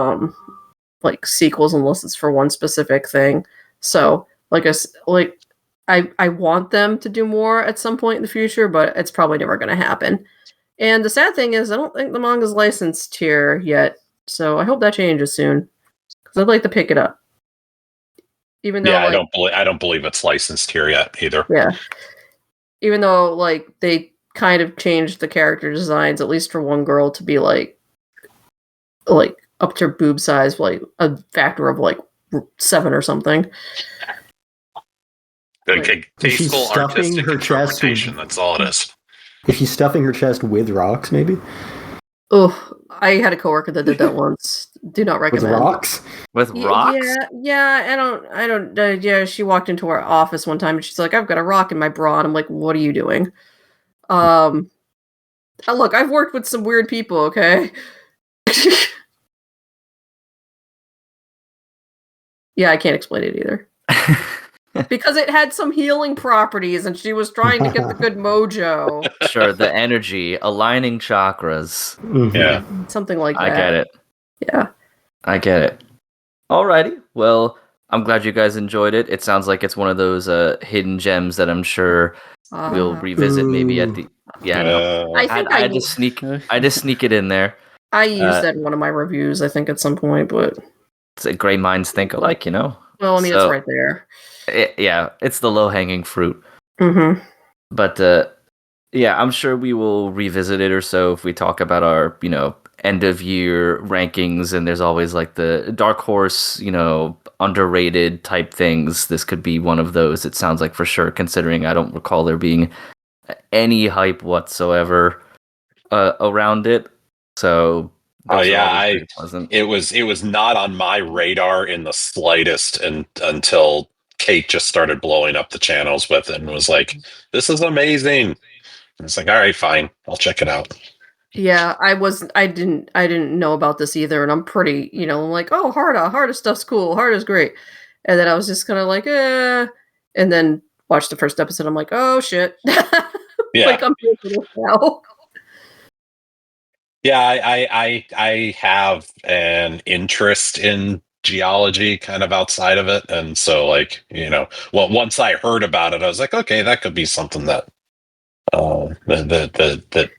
like sequels unless it's for one specific thing. So I want them to do more at some point in the future, but it's probably never going to happen. And the sad thing is, I don't think the manga's licensed here yet, so I hope that changes soon because I'd like to pick it up. Even though, I don't believe it's licensed here yet either. Yeah, even though like they kind of changed the character designs, at least for one girl, to be like up to boob size, like a factor of like 7 or something. Tasteful artistic interpretation. That's all it is. Is she stuffing her chest with rocks? Maybe. Oh, I had a coworker that did that once. Do not recommend. With rocks? With rocks? Yeah. I don't. Yeah, she walked into our office one time and she's like, "I've got a rock in my bra." And I'm like, "What are you doing?" Look, I've worked with some weird people. Okay. Yeah, I can't explain it either. Because it had some healing properties and she was trying to get the good mojo. Sure, the energy, aligning chakras. Mm-hmm. Yeah. Something like that. I get it. Yeah. I get it. Alrighty. Well, I'm glad you guys enjoyed it. It sounds like it's one of those hidden gems that I'm sure we'll revisit maybe at the... Yeah, no. I just sneak it in there. I used that in one of my reviews, I think, at some point, but... It's great minds think alike, Well, I mean, it's right there. It's the low-hanging fruit. Mm-hmm. But I'm sure we will revisit it or so if we talk about our end-of-year rankings, and there's always like the dark horse underrated type things. This could be one of those. It sounds like for sure, considering I don't recall there being any hype whatsoever around it. So those are always pretty pleasant. It was not on my radar in the slightest until Kate just started blowing up the channels with it and was like, "This is amazing." And it's like, all right, fine, I'll check it out. Yeah, I didn't know about this either, and I'm pretty, I'm like, oh, Harda stuff's cool, Harda's great. And then I was just kind of like, and then watched the first episode, I'm like, oh shit. Yeah. Like, I'm here for this now. Yeah, I have an interest in geology kind of outside of it. And so once I heard about it, I was like, okay, that could be something that that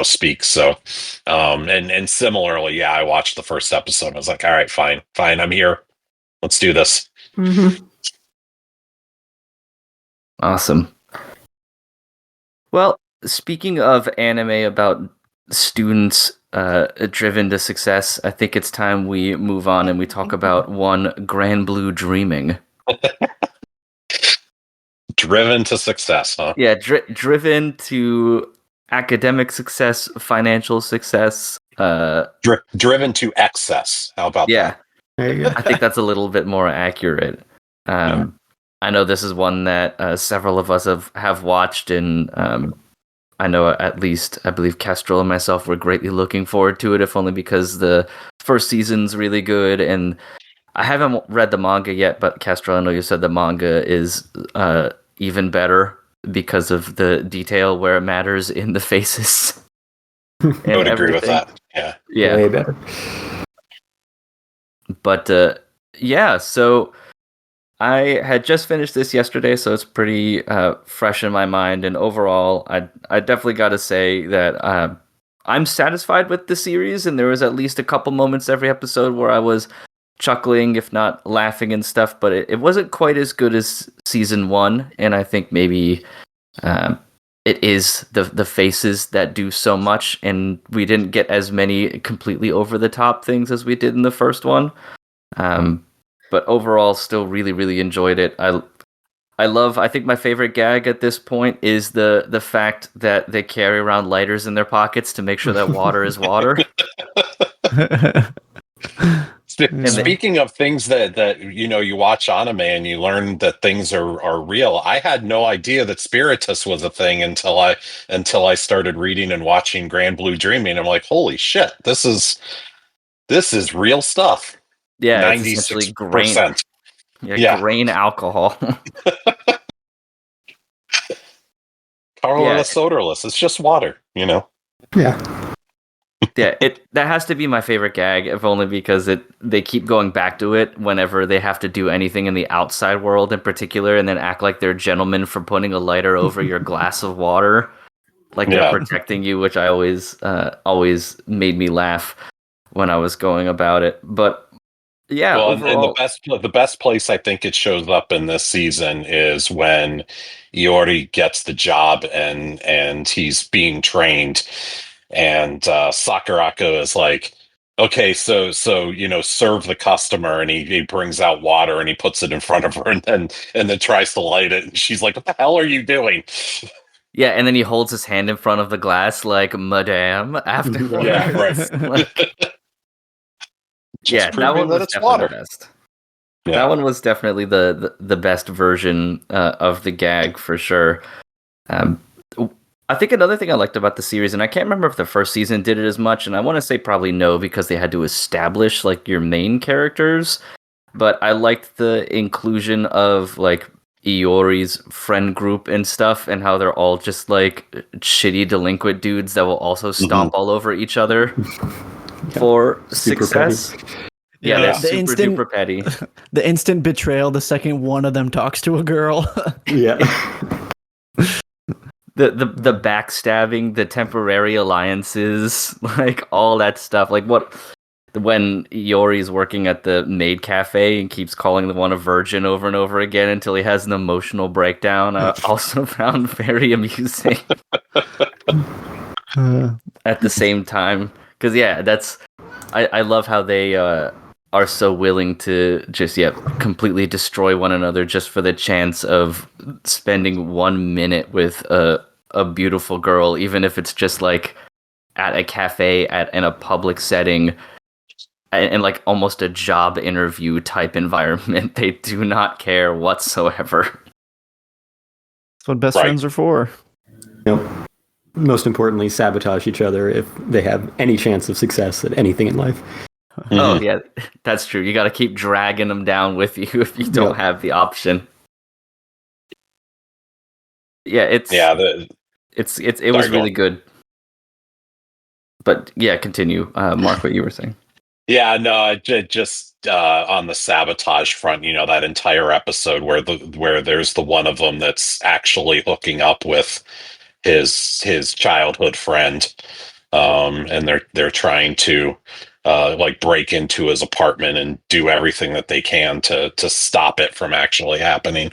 speaks. So and similarly, yeah, I watched the first episode. I was like, all right, fine, I'm here. Let's do this. Mm-hmm. Awesome. Well, speaking of anime about students driven to success, I think it's time we move on and we talk about one Grand Blue Dreaming. Driven to success, huh? Yeah, driven to academic success, financial success. Driven to excess. How about that? There you go. I think that's a little bit more accurate. I know this is one that several of us have watched, and I know at least I believe Kestrel and myself were greatly looking forward to it, if only because the first season's really good. And I haven't read the manga yet, but Kestrel, I know you said the manga is even better because of the detail where it matters in the faces. I would agree with that. Yeah. Way better. But so I had just finished this yesterday, so it's pretty fresh in my mind. And overall, I definitely got to say that I'm satisfied with the series. And there was at least a couple moments every episode where I was chuckling, if not laughing and stuff. But it wasn't quite as good as season 1. And I think maybe it is the faces that do so much. And we didn't get as many completely over the top things as we did in the first one. But overall, still really, really enjoyed it. I think my favorite gag at this point is the fact that they carry around lighters in their pockets to make sure that water is water. Speaking of things that you watch anime and you learn that things are real, I had no idea that Spiritus was a thing until I started reading and watching Grand Blue Dreaming. I'm like, holy shit, this is real stuff. Yeah, 96%. Grain. Grain alcohol. Colorless, odorless. It's just water, Yeah. Yeah, that has to be my favorite gag, if only because they keep going back to it whenever they have to do anything in the outside world in particular, and then act like they're gentlemen for putting a lighter over your glass of water, like they're protecting you, which I always made me laugh when I was going about it. But yeah, well, overall, and the best place I think it shows up in this season is when Iori gets the job and he's being trained, and Sakurako is like, okay, so serve the customer, and he brings out water and he puts it in front of her and then tries to light it, and she's like, what the hell are you doing? Yeah, and then he holds his hand in front of the glass like, Madame, afterwards. Yeah, right. That one was definitely the best. Yeah. That one was definitely the best version of the gag for sure. I think another thing I liked about the series, and I can't remember if the first season did it as much, and I want to say probably no, because they had to establish like your main characters. But I liked the inclusion of like Iori's friend group and stuff, and how they're all just like shitty delinquent dudes that will also stomp all over each other for success. Petty. Yeah, they're super duper petty. The instant betrayal the second one of them talks to a girl. Yeah. The backstabbing, the temporary alliances, like all that stuff. Like when Iori's working at the maid cafe and keeps calling the one a virgin over and over again until he has an emotional breakdown, I also found very amusing. At the same time, because I love how they are so willing to just completely destroy one another just for the chance of spending 1 minute with a beautiful girl, even if it's just like at a cafe in a public setting and like almost a job interview type environment. They do not care whatsoever. That's what best friends are for. Yep. Most importantly, sabotage each other if they have any chance of success at anything in life. Oh yeah, that's true. You got to keep dragging them down with you if you don't have the option. Yeah, it was really good. But yeah, continue, Mark. What you were saying? Yeah, no, just on the sabotage front, that entire episode where there's the one of them that's actually hooking up with his childhood friend, and they're trying to like break into his apartment and do everything that they can to stop it from actually happening.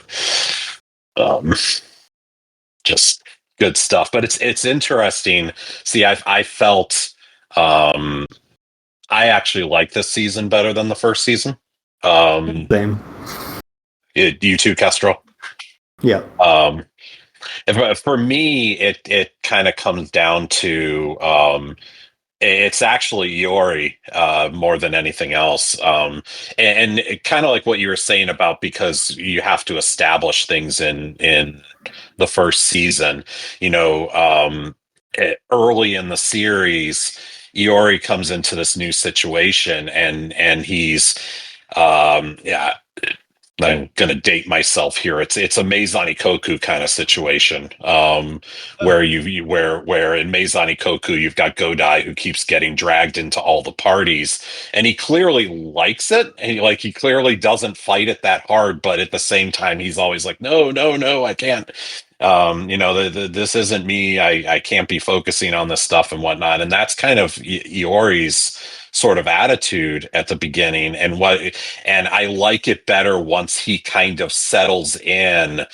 Just good stuff, but it's interesting. See, I felt I actually like this season better than the first season. Same. You too, Kestrel? Yeah. For me, it kind of comes down to it's actually Iori more than anything else, and kind of like what you were saying about, because you have to establish things in the first season. Early in the series, Iori comes into this new situation, and he's yeah. I'm gonna date myself here. It's a Meizani Koku kind of situation, where where in Meizani Koku you've got Godai who keeps getting dragged into all the parties, and he clearly likes it, and he clearly doesn't fight it that hard, but at the same time he's always like, no, no, no, I can't. This isn't me. I can't be focusing on this stuff and whatnot, and that's kind of Iori's sort of attitude at the beginning, and I like it better once he kind of settles in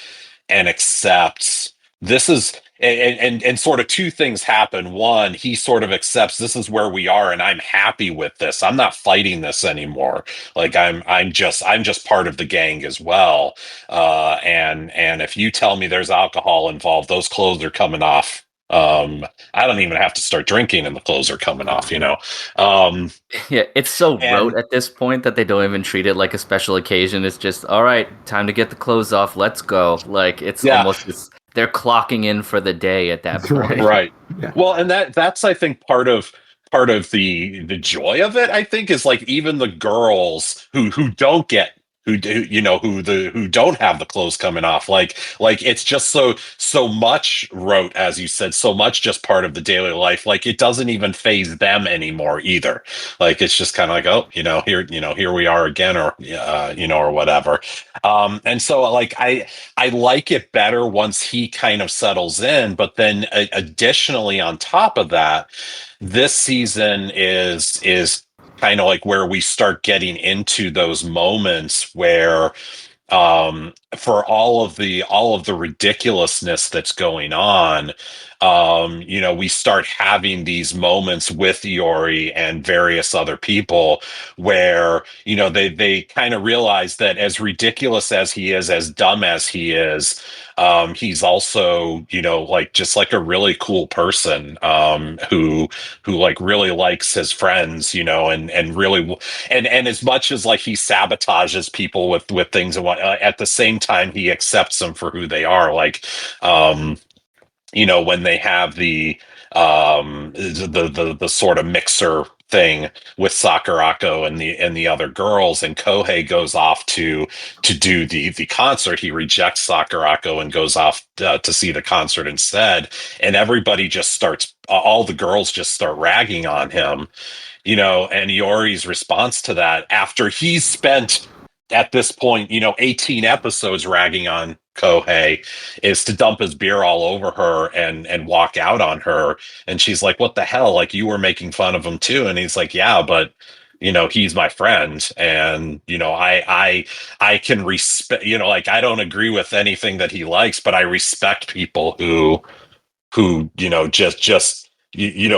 and accepts this is and sort of two things happen. One, he sort of accepts this is where we are and I'm happy with this. I'm not fighting this anymore. Like I'm just part of the gang as well. And if you tell me there's alcohol involved, those clothes are coming off. I don't even have to start drinking and the clothes are coming off, Yeah, it's so rote at this point that they don't even treat it like a special occasion. It's just, all right, time to get the clothes off. Let's go. Like almost they're clocking in for the day at that point. Right. Yeah. Well, and that's I think part of the joy of it, I think, is like even the girls who don't get who don't have the clothes coming off, like it's just so much rote, as you said, so much just part of the daily life. Like it doesn't even phase them anymore either. Like it's just kind of like, oh, here we are again, or or whatever. And so like I like it better once he kind of settles in. But then additionally on top of that, this season is kind of like where we start getting into those moments where for all of the ridiculousness that's going on, we start having these moments with Iori and various other people where they kind of realize that as ridiculous as he is, as dumb as he is, he's also like just like a really cool person, who like really likes his friends, and really, and as much as like he sabotages people with things and what, at the same time he accepts them for who they are. Like when they have the sort of mixer thing with Sakurako and the other girls, and Kohei goes off to do the concert. He rejects Sakurako and goes off to see the concert instead, and everybody just starts, all the girls just start ragging on him, and Iori's response to that, after he's spent at this point 18 episodes ragging on Kohei, is to dump his beer all over her and walk out on her. And she's like, what the hell? Like, you were making fun of him too. And he's like, yeah, but he's my friend, and I can respect, like, I don't agree with anything that he likes, but I respect people who just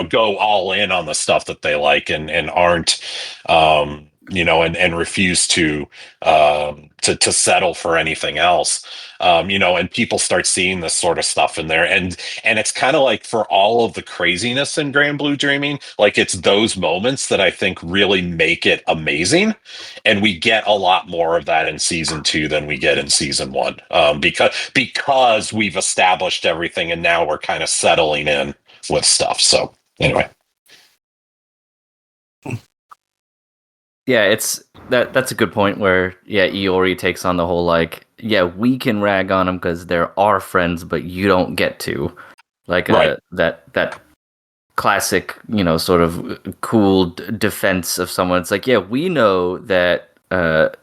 go all in on the stuff that they like, and aren't and refuse to settle for anything else. And people start seeing this sort of stuff in there, and it's kind of like, for all of the craziness in Grand Blue Dreaming, like, it's those moments that I think really make it amazing, and we get a lot more of that in season 2 than we get in season 1, because we've established everything, and now we're kind of settling in with stuff. So anyway. Yeah, that's a good point where, Iori takes on the whole, like, we can rag on them because they're our friends, but you don't get to. Like, right. that classic, sort of cool defense of someone. It's like, we know that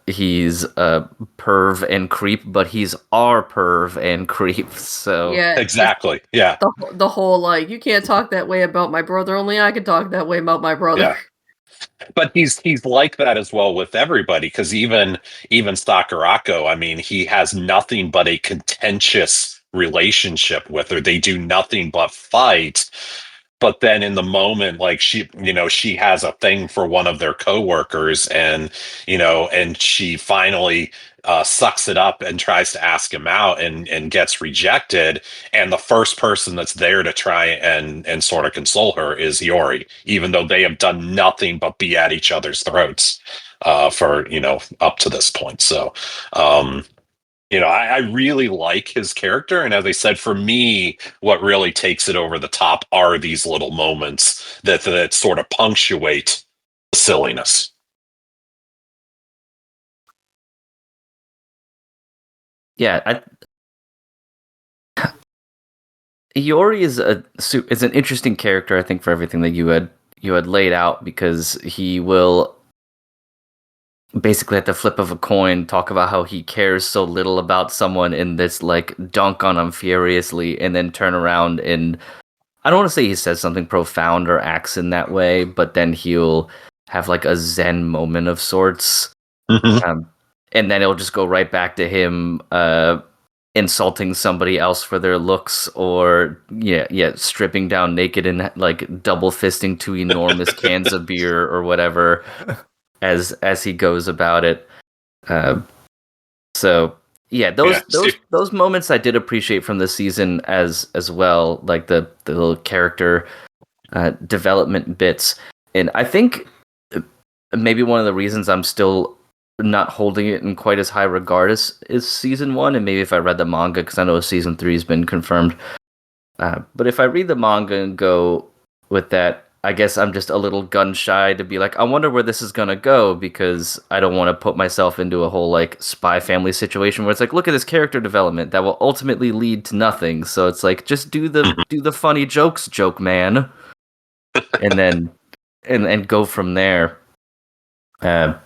he's a perv and creep, but he's our perv and creep, so... Yeah, exactly, yeah. The whole, like, you can't talk that way about my brother, only I can talk that way about my brother. Yeah. But he's like that as well with everybody, because even Sakurako, I mean, he has nothing but a contentious relationship with her. They do nothing but fight. But then in the moment, like, she has a thing for one of their coworkers, and she finally sucks it up and tries to ask him out, and gets rejected. And the first person that's there to try and sort of console her is Iori, even though they have done nothing but be at each other's throats for up to this point. So I really like his character. And as I said, for me, what really takes it over the top are these little moments that sort of punctuate the silliness. Yeah, Iori is an interesting character, I think, for everything that you had laid out, because he will basically, at the flip of a coin, talk about how he cares so little about someone in this, like, dunk on him furiously, and then turn around and, I don't want to say he says something profound or acts in that way, but then he'll have, like, a zen moment of sorts. Mm-hmm. And then it'll just go right back to him insulting somebody else for their looks, or stripping down naked and, like, double fisting 2 enormous cans of beer or whatever as he goes about it. Those moments I did appreciate from this season as well, like the little character development bits. And I think maybe one of the reasons I'm still not holding it in quite as high regard as season 1, and maybe if I read the manga, because I know season 3 has been confirmed. But if I read the manga and go with that, I guess I'm just a little gun shy to be like, I wonder where this is gonna go, because I don't want to put myself into a whole, like, Spy Family situation where it's like, look at this character development that will ultimately lead to nothing. So it's like, just do the funny jokes, joke man, and then and go from there. But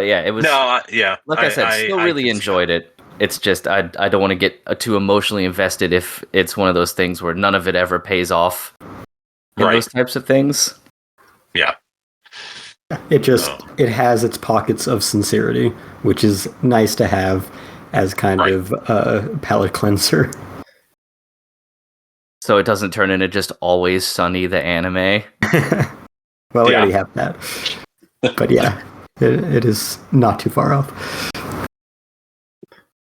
yeah, it was like I said, still really enjoyed it. It's just I don't want to get too emotionally invested if it's one of those things where none of it ever pays off. Those types of things. Yeah. It has its pockets of sincerity, which is nice to have as kind of a palate cleanser. So it doesn't turn into just Always Sunny the anime. Well, we already have that. But yeah, it is not too far off.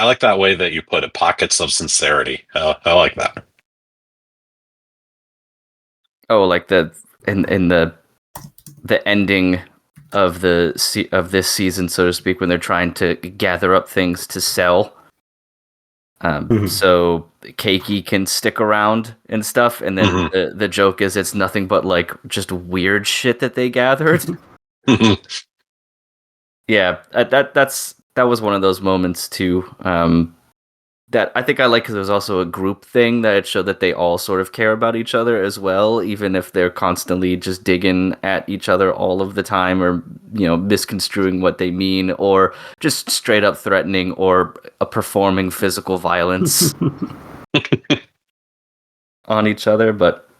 I like that way that you put it, pockets of sincerity. I like that. Oh, like in the ending of this season, so to speak, when they're trying to gather up things to sell. So Keiki can stick around and stuff, and then the joke is it's nothing but, like, just weird shit that they gathered. Yeah, that was one of those moments too. That I think I like, because there's also a group thing that it showed that they all sort of care about each other as well, even if they're constantly just digging at each other all of the time, or misconstruing what they mean, or just straight up threatening or performing physical violence on each other. But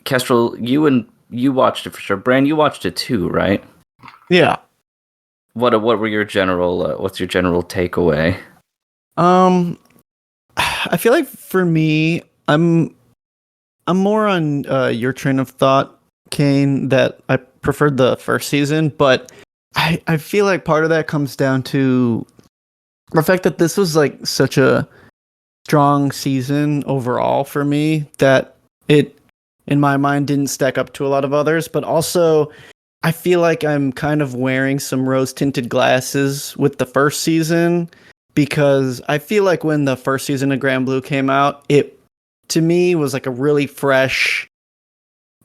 Kestrel, you watched it for sure. Bran, you watched it too, right? Yeah. What were your general what's your general takeaway? I feel like for me, I'm more on your train of thought Kane, that I preferred the first season, but I feel like part of that comes down to the fact that this was like such a strong season overall for me that it, in my mind, didn't stack up to a lot of others. But also, I feel like I'm kind of wearing some rose-tinted glasses with the first season, because I feel like when the first season of Grand Blue came out, it, to me, was like a really fresh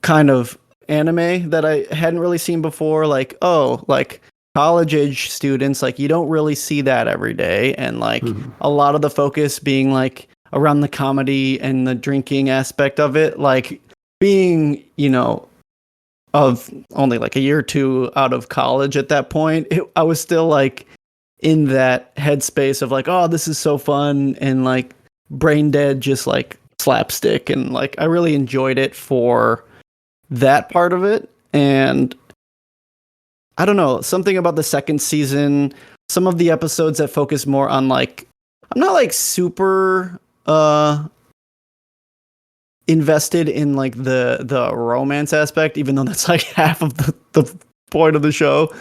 kind of anime that I hadn't really seen before. Like, oh, like college age students, like you don't really see that every day. And like a lot of the focus being like around the comedy and the drinking aspect of it, like being, you know, of only like a year or two out of college at that point, I was still like in that headspace of like, oh, this is so fun, and like brain dead, just like slapstick. And like, I really enjoyed it for that part of it. And I don't know, something about the second season, some of the episodes that focus more on like, I'm not like super invested in like the romance aspect, even though that's like half of the point of the show.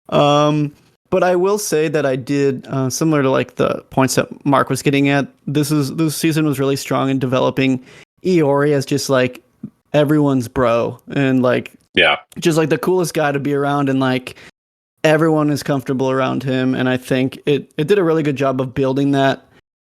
But I will say that I did, similar to like the points that Mark was getting at, this season was really strong in developing Iori as just like everyone's bro, and like, yeah, just like the coolest guy to be around, and like everyone is comfortable around him. And I think it did a really good job of building that,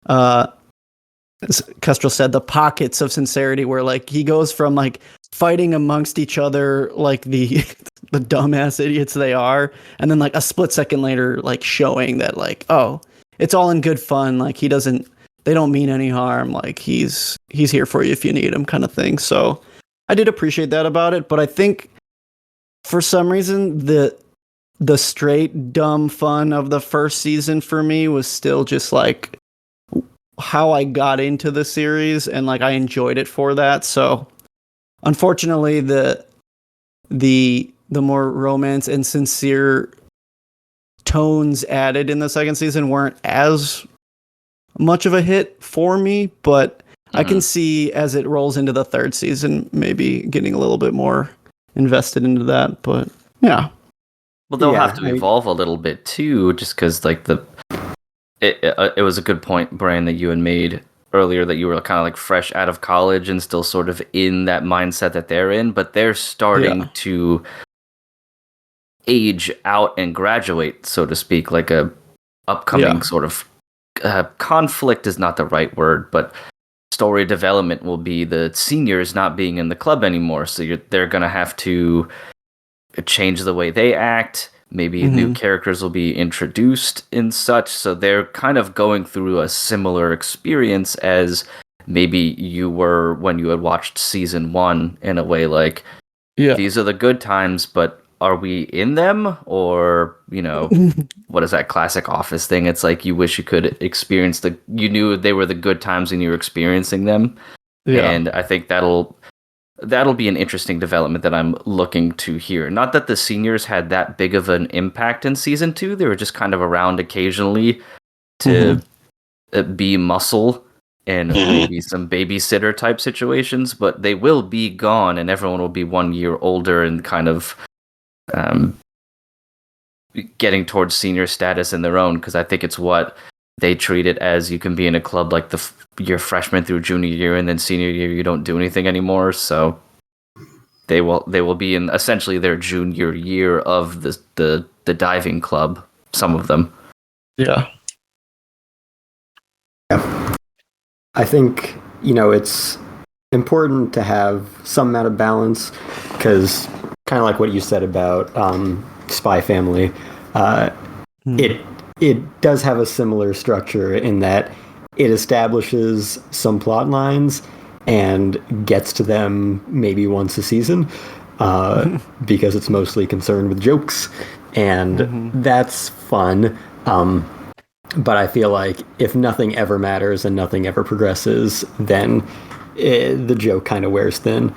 as Kestrel said, the pockets of sincerity, where like he goes from like fighting amongst each other like the the dumbass idiots they are, and then like a split second later like showing that like, oh, it's all in good fun, like they don't mean any harm, like he's here for you if you need him, kind of thing. So I did appreciate that about it. But I think for some reason the straight dumb fun of the first season for me was still just like how I got into the series, and like I enjoyed it for that. So unfortunately the more romance and sincere tones added in the second season weren't as much of a hit for me, but I can see as it rolls into the third season maybe getting a little bit more invested into that. But yeah. Well, they'll have to evolve a little bit too, just because like it was a good point, Brian, that you had made earlier, that you were kind of like fresh out of college and still sort of in that mindset that they're in, but they're starting to age out and graduate, so to speak, like a upcoming sort of conflict is not the right word, but story development will be the seniors not being in the club anymore. So they're going to have to change the way they act. Maybe new characters will be introduced and such. So they're kind of going through a similar experience as maybe you were when you had watched season 1, in a way, like, these are the good times, but are we in them? Or, you know, what is that classic Office thing? It's like you wish you could experience you knew they were the good times and you were experiencing them. Yeah. And I think that'll be an interesting development that I'm looking to hear. Not that the seniors had that big of an impact in season 2. They were just kind of around occasionally to be muscle and maybe some babysitter type situations, but they will be gone and everyone will be 1 year older and kind of getting towards senior status in their own, because I think it's what they treat it as. You can be in a club like your freshman through junior year, and then senior year you don't do anything anymore. So they will be in essentially their junior year of the diving club, some of them. Yeah. I think, you know, it's important to have some amount of balance, because kind of like what you said about Spy Family, it does have a similar structure in that it establishes some plot lines and gets to them maybe once a season, because it's mostly concerned with jokes, and that's fun. But I feel like if nothing ever matters and nothing ever progresses, then the joke kind of wears thin.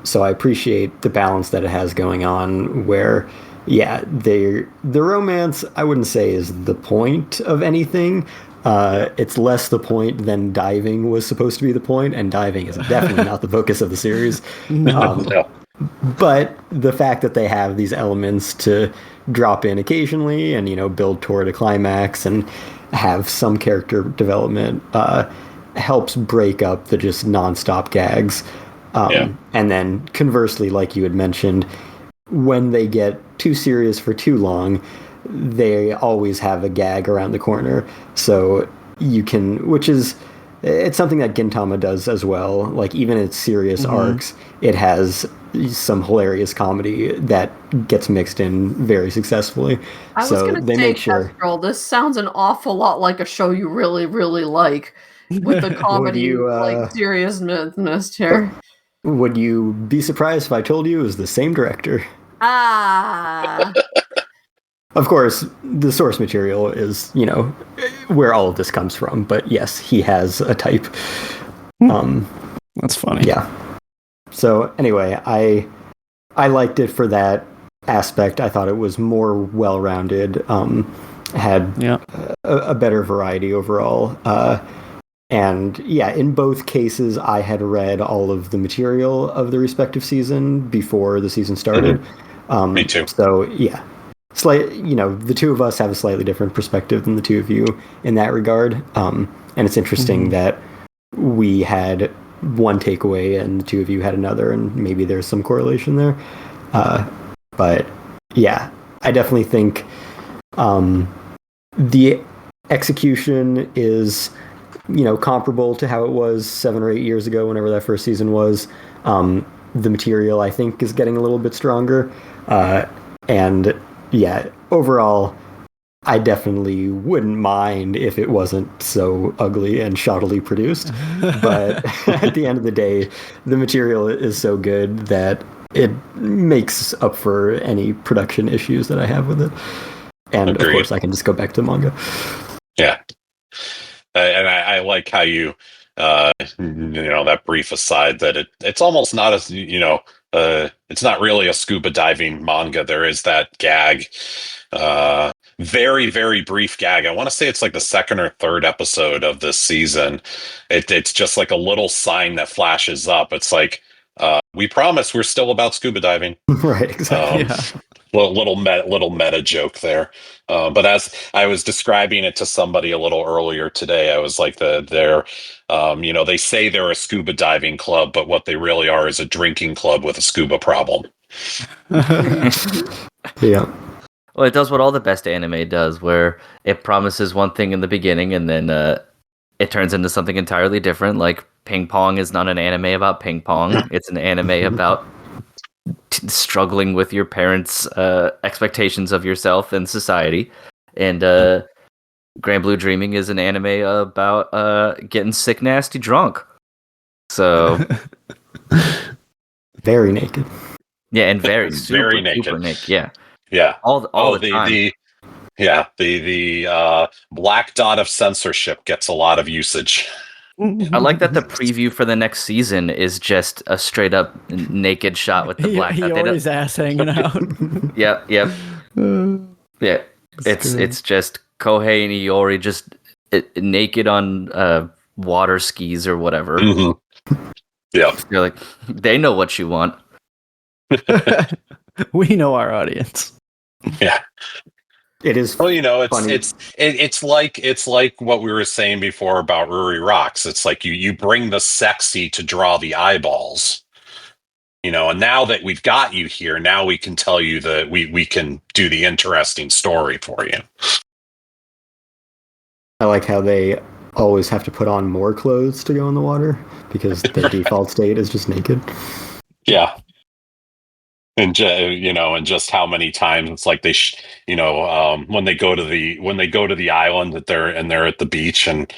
So I appreciate the balance that it has going on, where, the romance, I wouldn't say is the point of anything. It's less the point than diving was supposed to be the point, and diving is definitely not the focus of the series. But the fact that they have these elements to drop in occasionally and, build toward a climax and have some character development helps break up the just nonstop gags. And then conversely, like you had mentioned, when they get too serious for too long, they always have a gag around the corner. So you can, it's something that Gintama does as well. Like, even its serious arcs, it has some hilarious comedy that gets mixed in very successful. I was going to say, Kestrel, this sounds an awful lot like a show you really, really like, with the comedy, seriousness here. Would you be surprised if I told you it was the same director? Of course, the source material is, where all of this comes from. But yes, he has a type. That's funny. Yeah. So anyway, I liked it for that aspect. I thought it was more well-rounded, had a better variety overall. And yeah, in both cases, I had read all of the material of the respective season before the season started. Me too. So yeah, the two of us have a slightly different perspective than the two of you in that regard. And it's interesting that we had one takeaway and the two of you had another, and maybe there's some correlation there. But yeah, I definitely think the execution is, comparable to how it was 7 or 8 years ago, whenever that first season was. The material, I think, is getting a little bit stronger. And yeah, overall, I definitely wouldn't mind if it wasn't so ugly and shoddily produced. But at the end of the day, the material is so good that it makes up for any production issues that I have with it. And Agreed. Of course, I can just go back to manga. Yeah. And I like how you, that brief aside that it's almost not as, it's not really a scuba diving manga. There is that gag, very, very brief gag. I want to say it's like the second or third episode of this season. It's just like a little sign that flashes up. It's like, we promise we're still about scuba diving. Right, exactly. Little meta joke there. But as I was describing it to somebody a little earlier today, I was like, they say they're a scuba diving club, but what they really are is a drinking club with a scuba problem. Yeah. Well, it does what all the best anime does, where it promises one thing in the beginning and then it turns into something entirely different. Like, Ping Pong is not an anime about ping pong. It's an anime about struggling with your parents' expectations of yourself and society. And Grand Blue Dreaming is an anime about getting sick, nasty drunk. So very naked. Yeah, and very very naked. Super naked. Yeah. Yeah. All the time. The black dot of censorship gets a lot of usage. I like that the preview for the next season is just a straight up naked shot with the black dot. His ass hanging out. Yep. Yeah. It's just Kohei and Iori just naked on water skis or whatever. Mm-hmm. Yeah. You're like, they know what you want. We know our audience. Yeah. It is. Well, it's like what we were saying before about Ruri Rocks. It's like you bring the sexy to draw the eyeballs, and now that we've got you here, now we can tell you that we can do the interesting story for you. I like how they always have to put on more clothes to go in the water because their default state is just naked. Yeah. And just how many times it's like they, when they go to the island that they're at the beach and,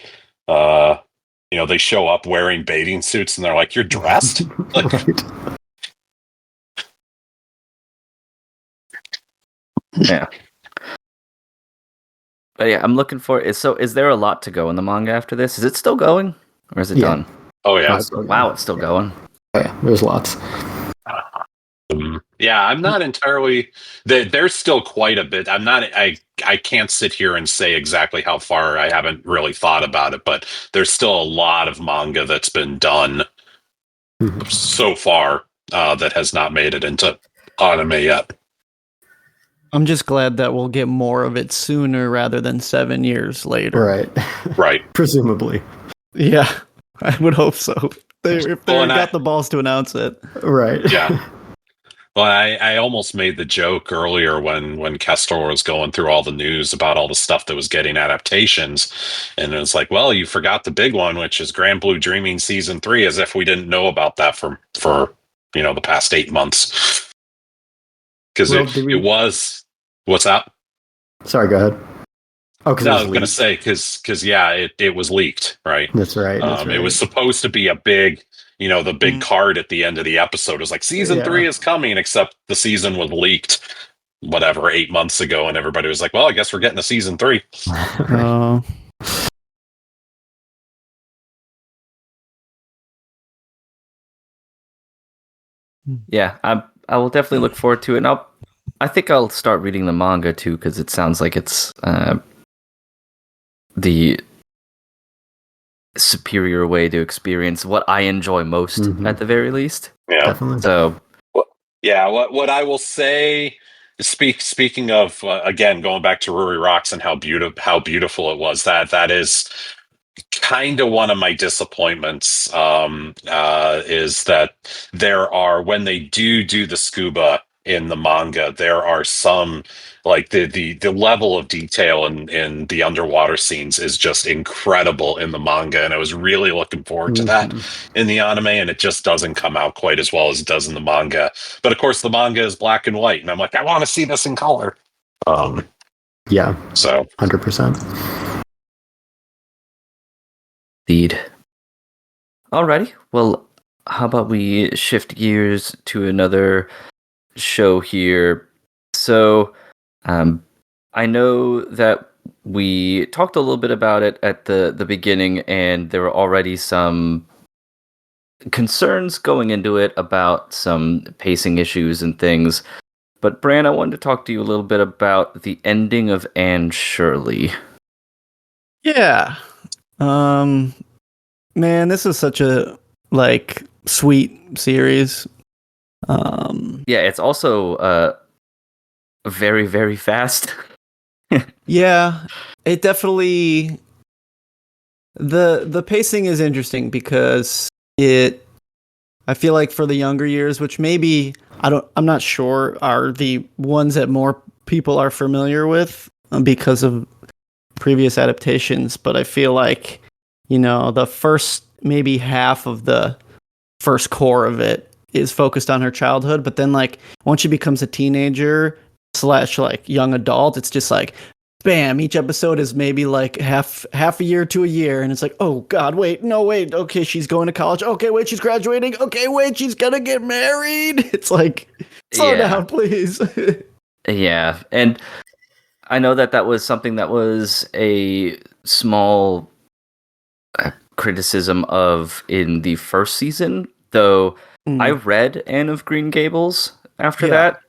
they show up wearing bathing suits and they're like, "You're dressed." Right. Yeah. But yeah, I'm looking for it. So, is there a lot to go in the manga after this? Is it still going, or is it done? Oh yeah! Wow, it's still going. Oh yeah, there's lots. Yeah, I'm not entirely. There's still quite a bit. I'm not. I can't sit here and say exactly how far. I haven't really thought about it, but there's still a lot of manga that's been done so far. that has not made it into anime yet. I'm just glad that we'll get more of it sooner rather than 7 years later. Right. Right. Presumably. Yeah, I would hope so. If they got the balls to announce it. Right. Yeah. Well, I almost made the joke earlier when Kester was going through all the news about all the stuff that was getting adaptations. And it was like, well, you forgot the big one, which is Grand Blue Dreaming Season 3, as if we didn't know about that for the past 8 months. Because it was... What's that? Sorry, go ahead. Oh, because I was going to say, because it was leaked, right? That's right. It was supposed to be a big... the big card at the end of the episode was like, season 3 is coming, except the season was leaked, 8 months ago, and everybody was like, well, I guess we're getting a season 3. Oh. Yeah, I will definitely look forward to it. And I think I'll start reading the manga too, because it sounds like it's the superior way to experience what I enjoy most, at the very least. Yeah, definitely. So, what I will say, speaking of again going back to Ruri Rocks and how beautiful it was, that is kind of one of my disappointments. Is that there are, when they do the scuba in the manga, there are some, like the level of detail in the underwater scenes is just incredible in the manga, and I was really looking forward to that in the anime, and it just doesn't come out quite as well as it does in the manga. But of course, the manga is black and white, and I'm like, I want to see this in color. Yeah. So 100%. indeed. Alrighty. Well, how about we shift gears to another show here? So, I know that we talked a little bit about it at the beginning, and there were already some concerns going into it about some pacing issues and things. But Bran, I wanted to talk to you a little bit about the ending of Anne Shirley. Yeah. Man, this is such a sweet series. Yeah, it's also very, very fast. Yeah, it definitely, the pacing is interesting because I feel like for the younger years, which maybe I'm not sure are the ones that more people are familiar with because of previous adaptations, but I feel like, the first maybe half of the first core of it is focused on her childhood, but then once she becomes a teenager / young adult, it's just bam, each episode is maybe half a year to a year, and it's oh god, wait, okay, she's going to college, okay, wait, she's graduating, okay, wait, she's gonna get married. It's slow down, please. Yeah, and I know that was something that was a small criticism of in the first season, though. I read Anne of Green Gables after that,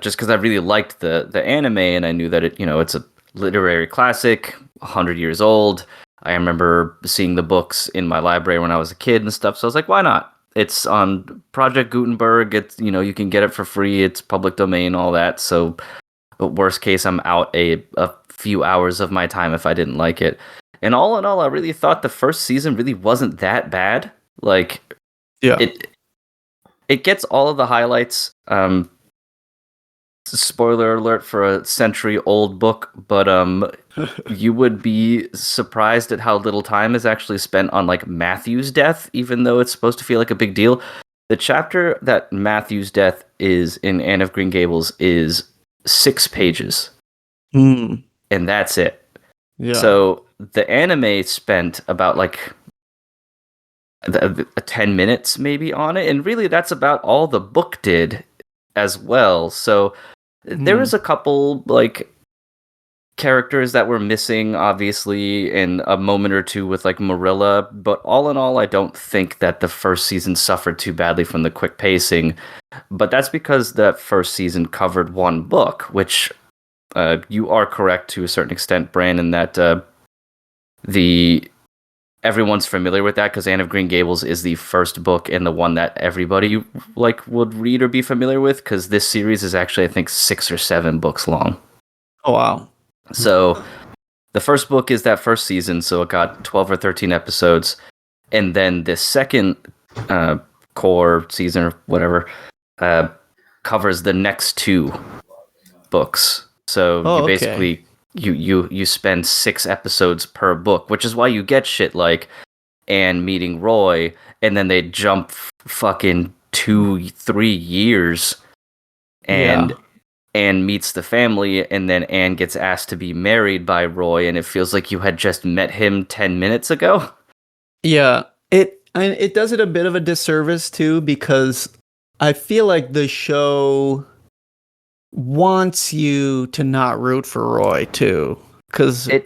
just because I really liked the anime, and I knew that it's a literary classic, 100 years old. I remember seeing the books in my library when I was a kid and stuff, so I was like, why not? It's on Project Gutenberg. It's, you can get it for free. It's public domain, all that. So, worst case, I'm out a few hours of my time if I didn't like it. And all in all, I really thought the first season really wasn't that bad. It gets all of the highlights. Spoiler alert for a century-old book, but you would be surprised at how little time is actually spent on Matthew's death, even though it's supposed to feel like a big deal. The chapter that Matthew's death is in Anne of Green Gables is 6 pages, and that's it. Yeah. So the anime spent about 10 minutes maybe on it, and really that's about all the book did as well. So there was a couple characters that were missing, obviously, and a moment or two with Marilla, but all in all, I don't think that the first season suffered too badly from the quick pacing. But that's because that first season covered one book, which you are correct to a certain extent, Brandon, that the everyone's familiar with that because Anne of Green Gables is the first book and the one that everybody like would read or be familiar with, because this series is actually, I think, 6 or 7 books long. Oh, wow. So the first book is that first season, so it got 12 or 13 episodes. And then the second core season or whatever covers the next 2 books. So you basically you spend 6 episodes per book, which is why you get shit like Anne meeting Roy, and then they jump fucking 2-3 years, and Anne meets the family, and then Anne gets asked to be married by Roy, and it feels like you had just met him 10 minutes ago. Yeah, it does it a bit of a disservice too, because I feel like the show wants you to not root for Roy too, because of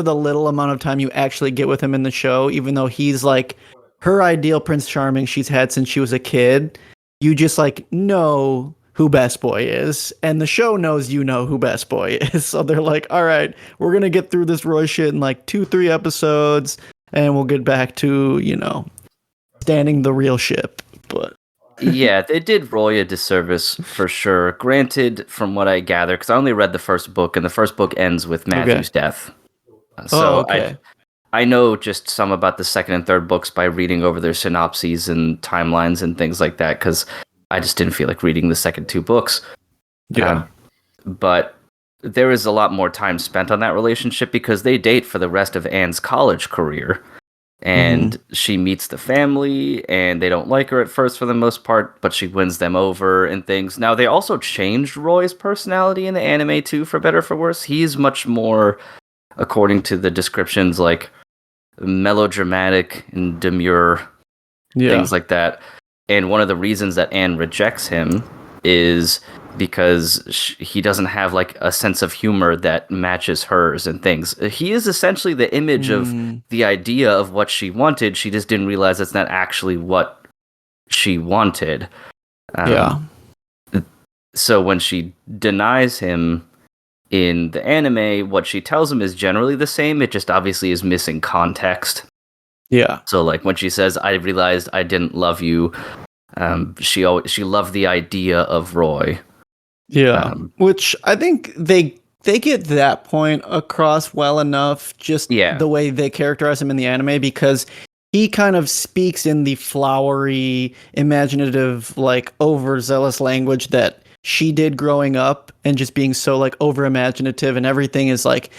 the little amount of time you actually get with him in the show, even though he's like her ideal Prince Charming she's had since she was a kid, you just like know who Best Boy is, and the show knows you know who Best Boy is, so they're like, all right, we're gonna get through this Roy shit in like 2-3 episodes, and we'll get back to, you know, standing the real ship. But yeah, they did Roy a disservice for sure. Granted, from what I gather, because I only read the first book, and the first book ends with Matthew's death. So I know just some about the second and third books by reading over their synopses and timelines and things like that, because I just didn't feel like reading the second 2 books. Yeah. But there is a lot more time spent on that relationship because they date for the rest of Anne's college career. And she meets the family, and they don't like her at first for the most part, but she wins them over and things. Now, they also changed Roy's personality in the anime too, for better or for worse. He's much more, according to the descriptions, like melodramatic and demure, things like that. And one of the reasons that Anne rejects him is because he doesn't have like a sense of humor that matches hers and things. He is essentially the image of the idea of what she wanted. She just didn't realize that's not actually what she wanted. So when she denies him in the anime, what she tells him is generally the same. It just obviously is missing context. Yeah. So like when she says, "I realized I didn't love you," she loved the idea of Roy. Yeah, which I think they get that point across well enough, just the way they characterize him in the anime, because he kind of speaks in the flowery, imaginative, like overzealous language that she did growing up, and just being so like over imaginative, and everything is like,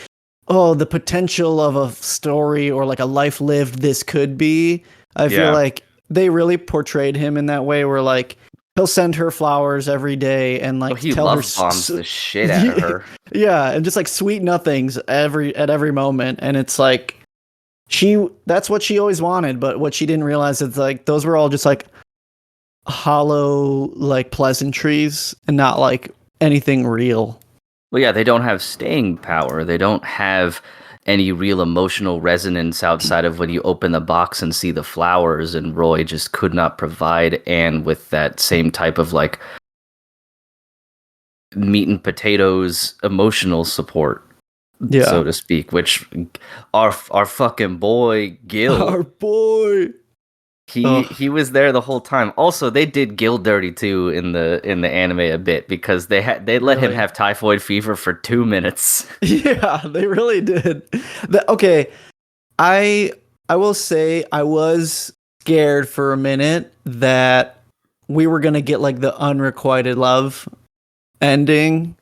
oh, the potential of a story or like a life lived this could be. I feel like they really portrayed him in that way, where like he'll send her flowers every day and like he tell love her bombs the shit out of her. Yeah, and just like sweet nothings at every moment, and it's like that's what she always wanted, but what she didn't realize is like those were all just like hollow like pleasantries and not like anything real. Well, yeah, they don't have staying power. They don't have any real emotional resonance outside of when you open the box and see the flowers, and Roy just could not provide Anne with that same type of like meat and potatoes emotional support, so to speak, which our fucking boy Gil, our boy, he was there the whole time. Also, they did Gil dirty too in the anime a bit, because they let him have typhoid fever for 2 minutes. Yeah, they really did. I will say I was scared for a minute that we were gonna get like the unrequited love ending,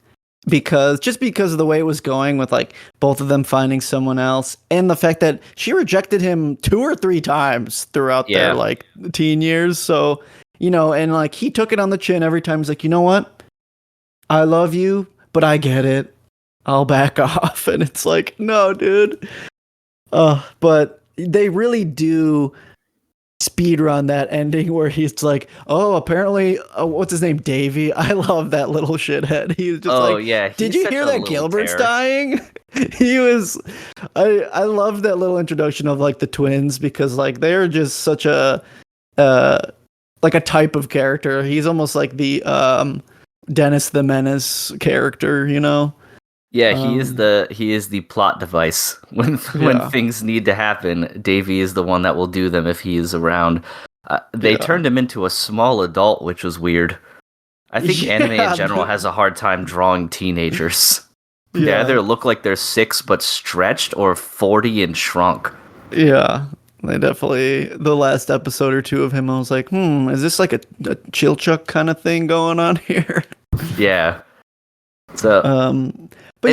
because of the way it was going with like both of them finding someone else, and the fact that she rejected him 2 or 3 times throughout their like teen years. So, you know, and like he took it on the chin every time. He's like, you know what? I love you, but I get it. I'll back off. And it's like, no, dude. But they really do speed run that ending where he's like, oh, apparently, what's his name, Davey? I love that little shithead. He's just did you hear that Gilbert's dying? He was, I love that little introduction of like the twins, because like they're just such a like a type of character. He's almost like the Dennis the Menace character, you know. Yeah, he is the plot device when Yeah. things need to happen. Davy is the one that will do them if he is around. They turned him into a small adult, which was weird. I think anime in general has a hard time drawing teenagers. They either look like they're 6 but stretched, or 40 and shrunk. Yeah, they definitely. The last episode or two of him, I was like, is this like a Chilchuck kind of thing going on here? Yeah. So, but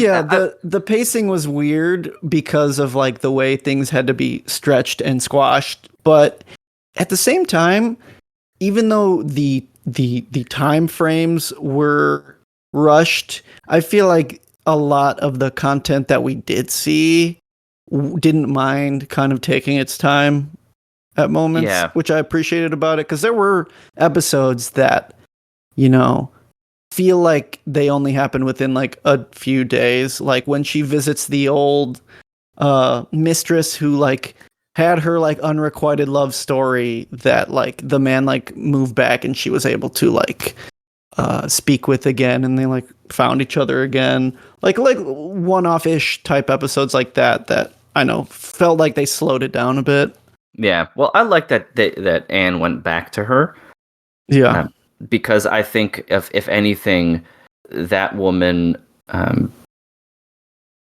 the pacing was weird because of like the way things had to be stretched and squashed. But at the same time, even though the time frames were rushed, I feel like a lot of the content that we did see didn't mind kind of taking its time at moments, which I appreciated about it, because there were episodes that, feel like they only happen within like a few days, like when she visits the old mistress who like had her like unrequited love story that like the man like moved back and she was able to like speak with again, and they like found each other again, like one-off-ish type episodes like that I know felt like they slowed it down a bit. Yeah, well, I like that Anne went back to her. Yeah. Because I think if anything, that woman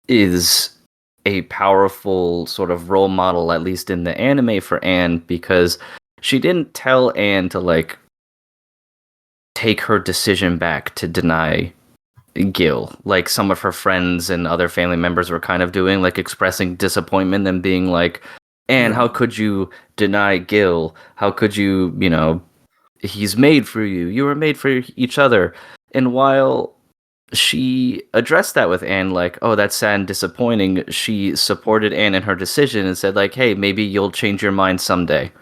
is a powerful sort of role model, at least in the anime, for Anne, because she didn't tell Anne to like take her decision back to deny Gil, like some of her friends and other family members were kind of doing, like expressing disappointment and being like, Anne, how could you deny Gil? How could you, he's made for you. You were made for each other. And while she addressed that with Anne, like, oh, that's sad and disappointing, she supported Anne in her decision and said, like, hey, maybe you'll change your mind someday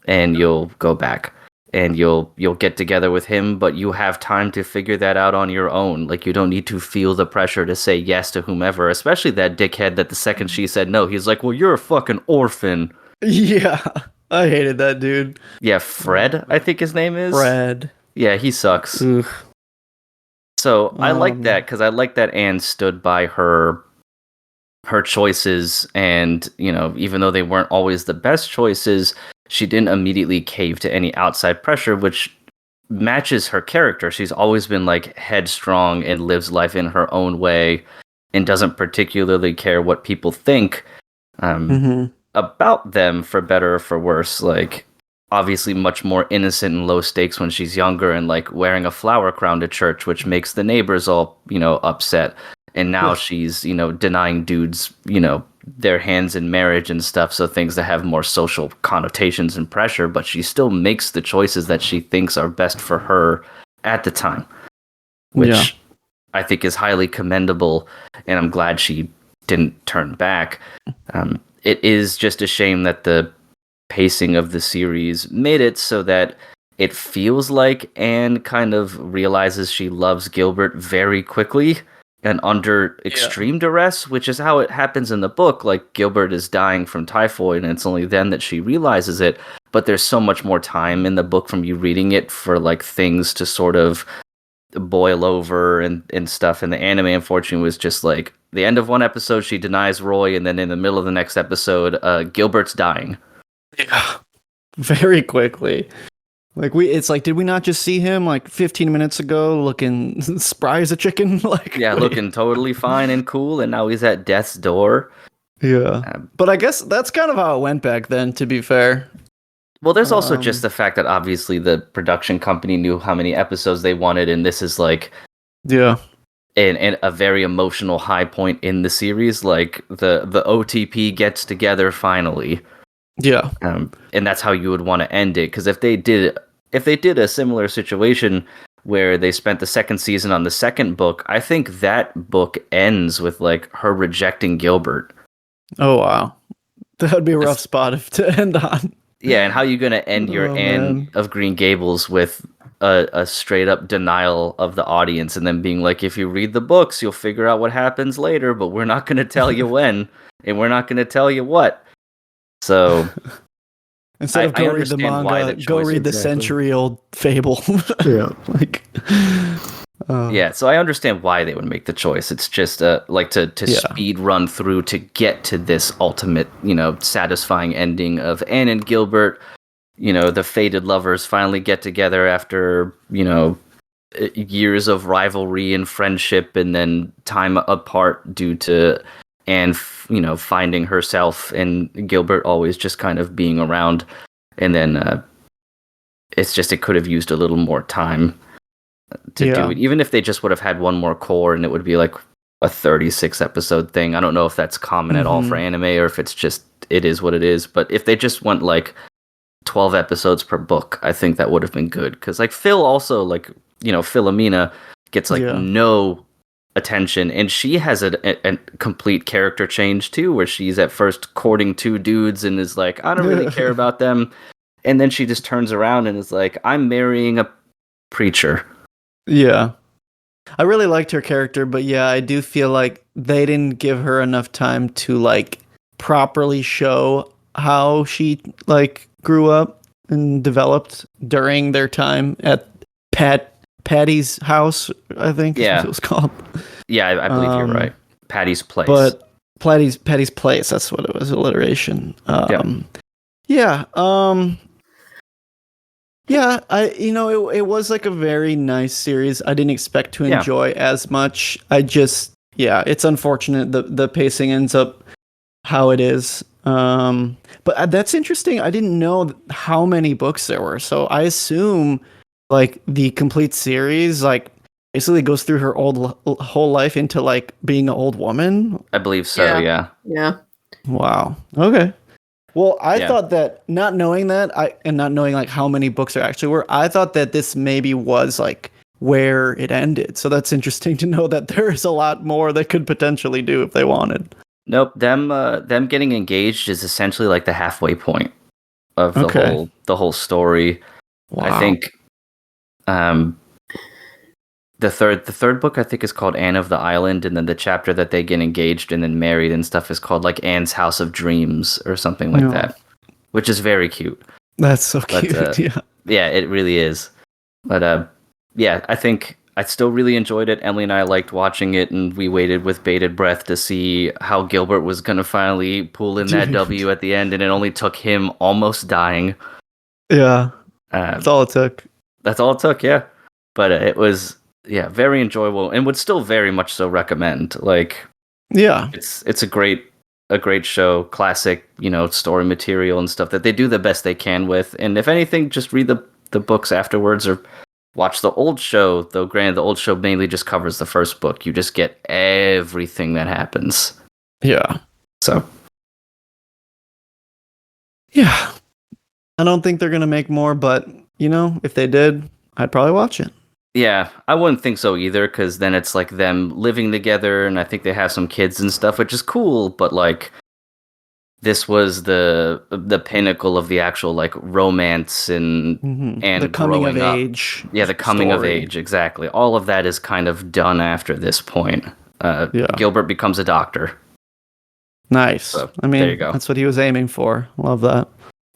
and you'll go back and you'll get together with him, but you have time to figure that out on your own. Like, you don't need to feel the pressure to say yes to whomever, especially that dickhead that the second she said no, he's like, well, you're a fucking orphan. Yeah. I hated that dude. Yeah, Fred, I think his name is. Fred. Yeah, he sucks. Oof. So I like that, because I like that Anne stood by her choices, and, even though they weren't always the best choices, she didn't immediately cave to any outside pressure, which matches her character. She's always been, like, headstrong and lives life in her own way and doesn't particularly care what people think. About them, for better or for worse. Like, obviously much more innocent and low stakes when she's younger, and like wearing a flower crown to church, which makes the neighbors all upset. And now she's denying dudes their hands in marriage and stuff, so things that have more social connotations and pressure, but she still makes the choices that she thinks are best for her at the time, which I think is highly commendable, and I'm glad she didn't turn back. It is just a shame that the pacing of the series made it so that it feels like Anne kind of realizes she loves Gilbert very quickly and under extreme duress, which is how it happens in the book. Like, Gilbert is dying from typhoid, and it's only then that she realizes it. But there's so much more time in the book from you reading it for like things to sort of boil over and stuff. And the anime, unfortunately, was just like, the end of one episode, she denies Roy, and then in the middle of the next episode, Gilbert's dying. Yeah, very quickly. Like, it's like, did we not just see him like 15 minutes ago looking spry as a chicken? Like, yeah, looking totally fine and cool, and now he's at death's door. Yeah, but I guess that's kind of how it went back then, to be fair. Well, there's also just the fact that obviously the production company knew how many episodes they wanted, and this is like, and a very emotional high point in the series. Like, the OTP gets together finally. Yeah. And that's how you would want to end it, because if they did a similar situation where they spent the second season on the second book, I think that book ends with like her rejecting Gilbert. Oh wow, that would be a rough spot to end on. Yeah, and how are you going to end your Anne of Green Gables with a straight up denial of the audience, and then being like, if you read the books, you'll figure out what happens later, but we're not going to tell you when, and we're not going to tell you what. So instead of go read the manga, go read the century-old fable. Yeah, like, Yeah, so I understand why they would make the choice. It's just like to speed run through to get to this ultimate, satisfying ending of Anne and Gilbert. The fated lovers finally get together after years of rivalry and friendship, and then time apart due to Anne, finding herself and Gilbert always just kind of being around, and then it's just it could have used a little more time to do it. Even if they just would have had one more core and it would be like a 36 episode thing. I don't know if that's common at all for anime or if it's just it is what it is. But if they just went like 12 episodes per book, I think that would have been good. Because like Phil also like Philomena gets like no attention, and she has a complete character change too, where she's at first courting two dudes and is like, I don't really care about them, and then she just turns around and is like, I'm marrying a preacher. Yeah. I really liked her character, but yeah, I do feel like they didn't give her enough time to like properly show how she like grew up and developed during their time at Patty's house, I think is what it was called. Yeah, I believe you're right. Patty's Place. But Patty's Place, that's what it was, alliteration. Yeah, it was like a very nice series. I didn't expect to enjoy as much. It's unfortunate the pacing ends up how it is. But that's interesting. I didn't know how many books there were. So I assume like the complete series like basically goes through her whole life into like being an old woman. I believe so, yeah. Yeah. Wow. Okay. Well, I thought that not knowing that and not knowing like how many books there actually were, I thought that this maybe was like where it ended. So that's interesting to know that there is a lot more they could potentially do if they wanted. Nope, them getting engaged is essentially like the halfway point of the whole story. Wow. I think the third book I think is called Anne of the Island, and then the chapter that they get engaged and then married and stuff is called like Anne's House of Dreams or something like that, which is very cute. That's so cute. Yeah, it really is. But I think I still really enjoyed it. Emily and I liked watching it, and we waited with bated breath to see how Gilbert was going to finally pull in that W at the end, and it only took him almost dying. Yeah, that's all it took. That's all it took, yeah. But it was, very enjoyable, and would still very much so recommend. Like, it's a great show, classic, story material and stuff that they do the best they can with. And if anything, just read the books afterwards or watch the old show. Though, granted, the old show mainly just covers the first book. You just get everything that happens. Yeah. So. Yeah. I don't think they're gonna make more, but if they did, I'd probably watch it. Yeah, I wouldn't think so either, because then it's like them living together, and I think they have some kids and stuff, which is cool, but like this was the pinnacle of the actual like romance and the coming of age. Yeah, the coming of age, exactly. All of that is kind of done after this point. Gilbert becomes a doctor. Nice. So, I mean, there you go. That's what he was aiming for. Love that.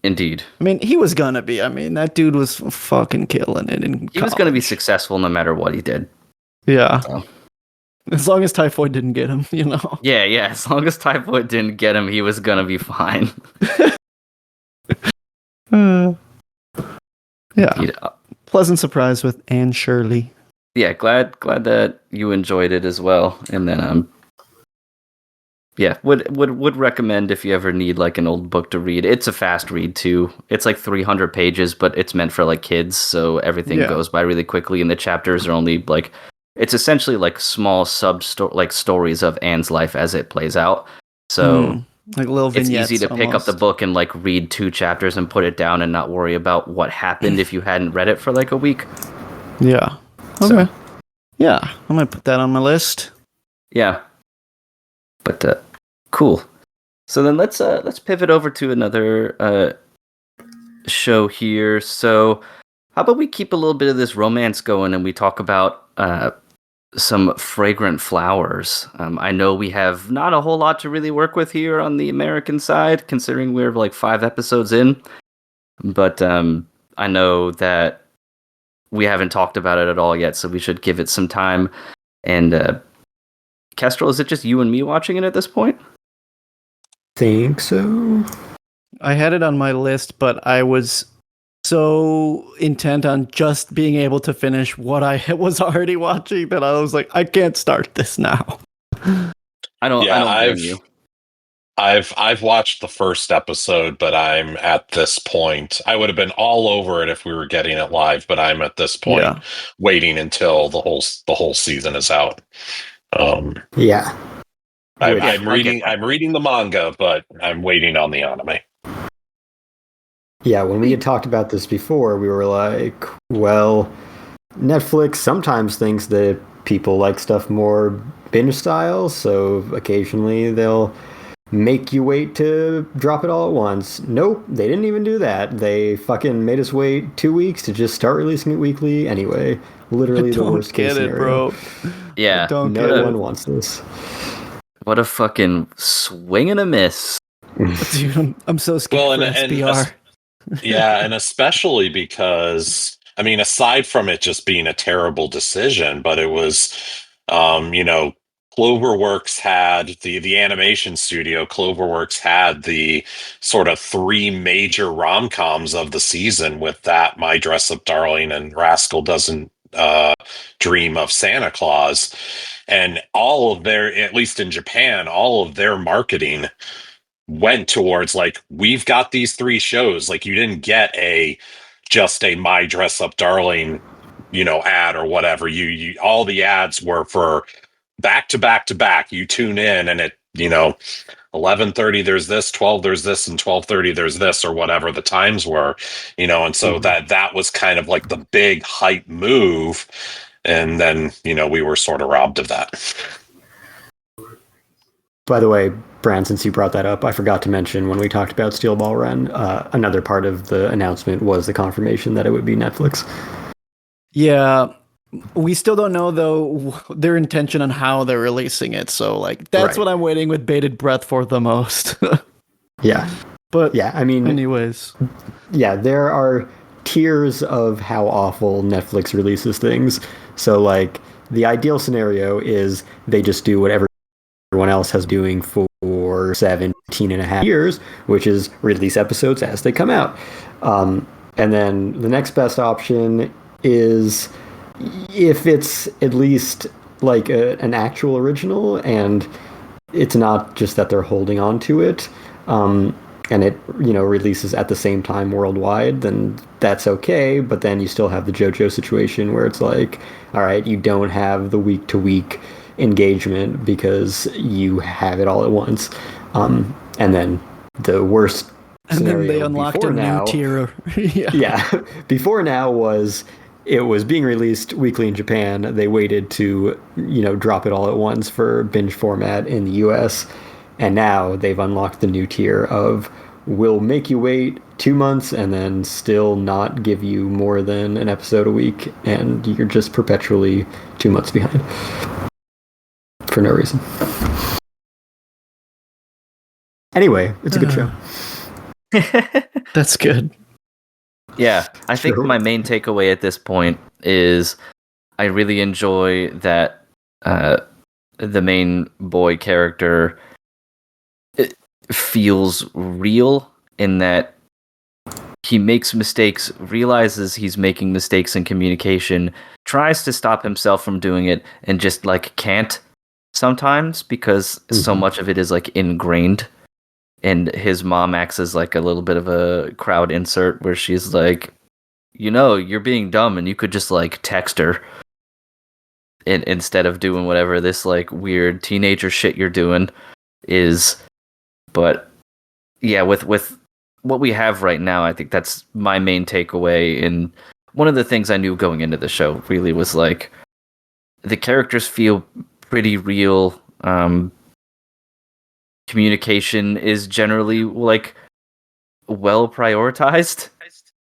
Indeed. I mean, he was gonna be. I mean, that dude was fucking killing it in college. He was gonna be successful no matter what he did. Yeah. So. As long as typhoid didn't get him, Yeah, as long as typhoid didn't get him, he was gonna be fine. Yeah. Pleasant surprise with Anne Shirley. Yeah, glad that you enjoyed it as well. And then would recommend if you ever need like an old book to read. It's a fast read too. It's like 300 pages, but it's meant for like kids, so everything goes by really quickly, and the chapters are only like, it's essentially like small stories of Anne's life as it plays out. So like little vignettes. It's easy to pick up the book and like read 2 chapters and put it down and not worry about what happened if you hadn't read it for like a week. Yeah. Okay. So, yeah, I'm gonna put that on my list. Yeah. But cool. So then let's pivot over to another show here. So how about we keep a little bit of this romance going and we talk about some fragrant flowers. I know we have not a whole lot to really work with here on the American side, considering we're like 5 episodes in. But I know that we haven't talked about it at all yet, so we should give it some time. And Kestrel, is it just you and me watching it at this point? Think so. I had it on my list, but I was so intent on just being able to finish what I was already watching that I was like, I can't start this now. I don't blame you. I've watched the first episode, but I'm at this point. I would have been all over it if we were getting it live, but I'm at this point waiting until the whole season is out. Yeah. I'm reading the manga, but I'm waiting on the anime. Yeah, when we had talked about this before, we were like, well, Netflix sometimes thinks that people like stuff more binge style, so occasionally they'll make you wait to drop it all at once. Nope, they didn't even do that. They fucking made us wait 2 weeks to just start releasing it weekly anyway. Literally the worst case scenario. Bro. Yeah. No one wants this. What a fucking swing and a miss. Dude, I'm so scared for SBR. Yeah, and especially because, I mean, aside from it just being a terrible decision, but it was, Cloverworks had the animation studio. Cloverworks had the sort of 3 major rom-coms of the season with that My Dress Up Darling and Rascal Doesn't Dream of Santa Claus. And all of their, at least in Japan, all of their marketing went towards like, we've got these 3 shows. Like, you didn't get just a My Dress Up Darling, ad or whatever. You all the ads were for back to back to back. You tune in and it, 11:30 there's this, 12 there's this, and 12:30 there's this, or whatever the times were, and so that was kind of like the big hype move. And then, we were sort of robbed of that. By the way, Bran, since you brought that up, I forgot to mention when we talked about Steel Ball Run, another part of the announcement was the confirmation that it would be Netflix. Yeah, we still don't know, though, their intention on how they're releasing it. So, like, that's what I'm waiting with bated breath for the most. Yeah. But, yeah, I mean... anyways. Yeah, there are tiers of how awful Netflix releases things. So, like, the ideal scenario is they just do whatever everyone else has doing for 17 and a half years, which is release episodes as they come out. And then the next best option is if it's at least like an actual original and it's not just that they're holding on to it, and it releases at the same time worldwide, then that's okay. But then you still have the JoJo situation where it's like, all right, you don't have the week to week engagement because you have it all at once. And then the worst scenario, and then they unlocked a new tier. Yeah. Before now was it was being released weekly in Japan. They waited to drop it all at once for binge format in the US, and now they've unlocked the new tier of we'll make you wait 2 months and then still not give you more than an episode a week, and you're just perpetually 2 months behind for no reason. Anyway, it's a good show. That's good. Yeah, I think my main takeaway at this point is I really enjoy that the main boy character feels real in that he makes mistakes, realizes he's making mistakes in communication, tries to stop himself from doing it, and just like can't sometimes because so much of it is like ingrained. And his mom acts as like a little bit of a crowd insert where she's like, you're being dumb and you could just like text her instead of doing whatever this like weird teenager shit you're doing is. But yeah, with what we have right now, I think that's my main takeaway. And one of the things I knew going into the show really was like the characters feel pretty real. Communication is generally like well prioritized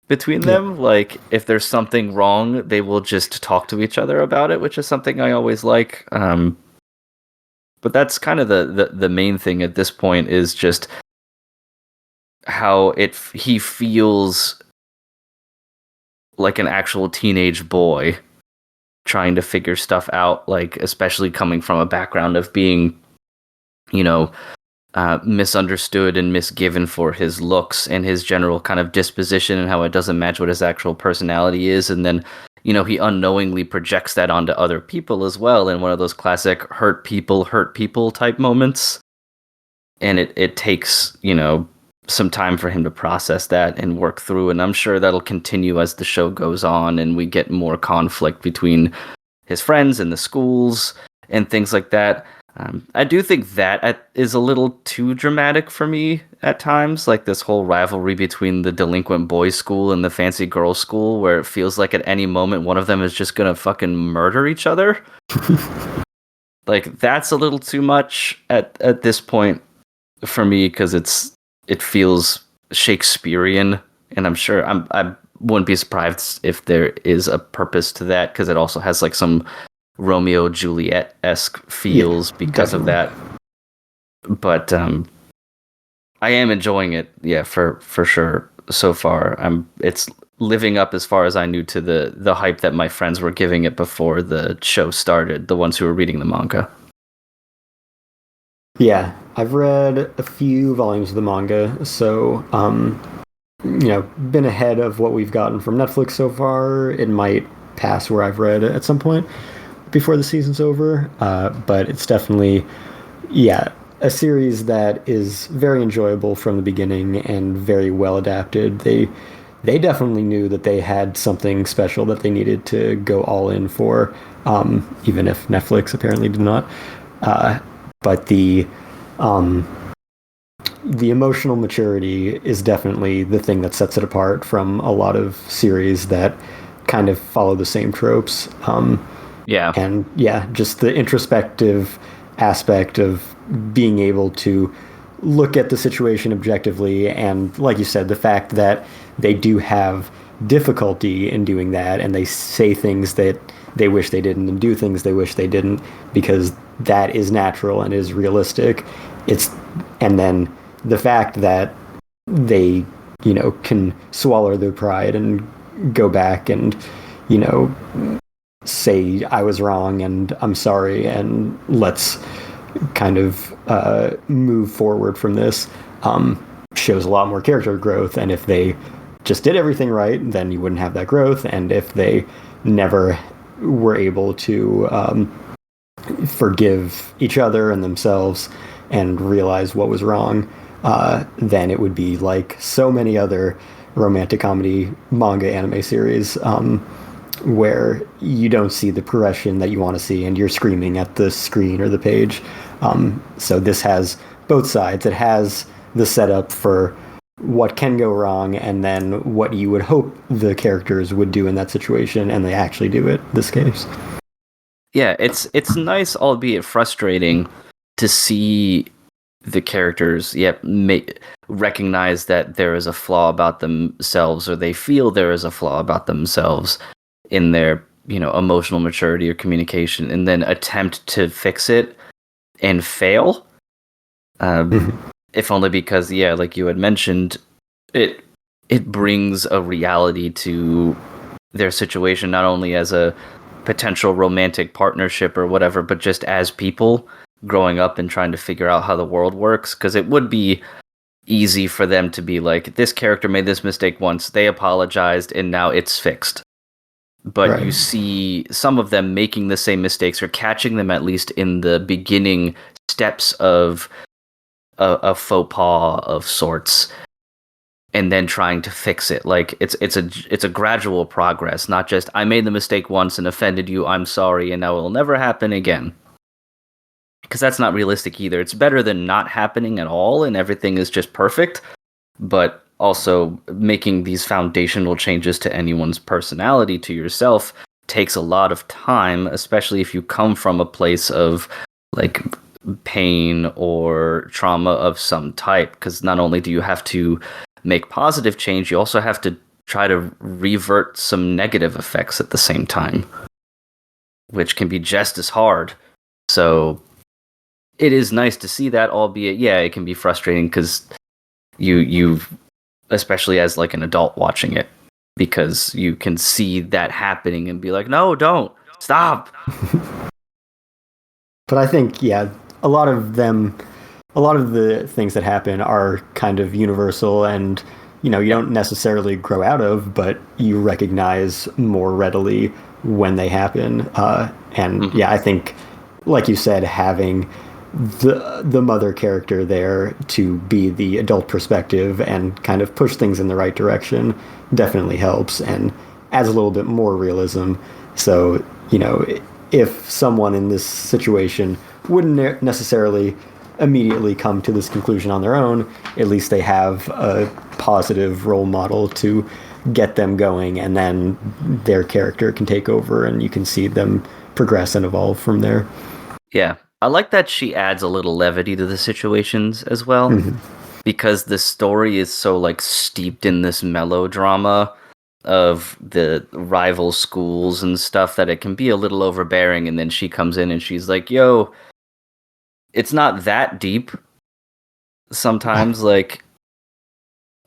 between them. Like if there's something wrong, they will just talk to each other about it, which is something I always like. But that's kind of the main thing at this point is just how he feels like an actual teenage boy trying to figure stuff out, like especially coming from a background of being, misunderstood and misgiven for his looks and his general kind of disposition and how it doesn't match what his actual personality is. And then, he unknowingly projects that onto other people as well in one of those classic hurt people type moments. And it takes, some time for him to process that and work through. And I'm sure that'll continue as the show goes on and we get more conflict between his friends and the schools and things like that. I do think that is a little too dramatic for me at times, like this whole rivalry between the delinquent boys' school and the fancy girls' school, where it feels like at any moment one of them is just gonna fucking murder each other. Like, that's a little too much at this point for me, because it feels Shakespearean, and I'm sure I wouldn't be surprised if there is a purpose to that, because it also has like some Romeo Juliet-esque feels because of that. But I am enjoying it, for sure so far. It's living up as far as I knew to the hype that my friends were giving it before the show started, the ones who were reading the manga. Yeah, I've read a few volumes of the manga, so been ahead of what we've gotten from Netflix so far. It might pass where I've read at some point before the season's over, but it's definitely, a series that is very enjoyable from the beginning and very well adapted. They definitely knew that they had something special that they needed to go all in for, even if Netflix apparently did not. But the emotional maturity is definitely the thing that sets it apart from a lot of series that kind of follow the same tropes. And just the introspective aspect of being able to look at the situation objectively, and like you said, the fact that they do have difficulty in doing that, and they say things that they wish they didn't and do things they wish they didn't, because that is natural and is realistic. And then the fact that they, can swallow their pride and go back and, say, I was wrong and I'm sorry and let's kind of move forward from this, shows a lot more character growth. And if they just did everything right, then you wouldn't have that growth. And if they never were able to forgive each other and themselves and realize what was wrong, then it would be like so many other romantic comedy manga anime series, where you don't see the progression that you want to see and you're screaming at the screen or the page. So this has both sides. It has the setup for what can go wrong and then what you would hope the characters would do in that situation, and they actually do it in this case. Yeah, it's nice, albeit frustrating, to see the characters recognize that there is a flaw about themselves, or they feel there is a flaw about themselves in their emotional maturity or communication, and then attempt to fix it and fail. If only because, like you had mentioned, it brings a reality to their situation, not only as a potential romantic partnership or whatever, but just as people growing up and trying to figure out how the world works. Because it would be easy for them to be like, this character made this mistake once, they apologized, and now it's fixed. But right. You see some of them making the same mistakes, or catching them at least in the beginning steps of a faux pas of sorts, and then trying to fix it. Like it's a gradual progress, not just I made the mistake once and offended you, I'm sorry, and now it will never happen again. Because that's not realistic either. It's better than not happening at all and everything is just perfect, but also making these foundational changes to anyone's personality, to yourself, takes a lot of time, especially if you come from a place of like pain or trauma of some type. Because not only do you have to make positive change, you also have to try to revert some negative effects at the same time, which can be just as hard. So it is nice to see that, albeit, it can be frustrating because you've, especially as like an adult watching it, because you can see that happening and be like, no, don't stop. But I think, yeah, a lot of the things that happen are kind of universal, and you don't necessarily grow out of, but you recognize more readily when they happen. And yeah, I think, like you said, having the mother character there to be the adult perspective and kind of push things in the right direction definitely helps and adds a little bit more realism. So, if someone in this situation wouldn't necessarily immediately come to this conclusion on their own, at least they have a positive role model to get them going, and then their character can take over and you can see them progress and evolve from there. Yeah. I like that she adds a little levity to the situations as well, because the story is so like steeped in this melodrama of the rival schools and stuff that it can be a little overbearing. And then she comes in and she's like, yo, it's not that deep. Sometimes like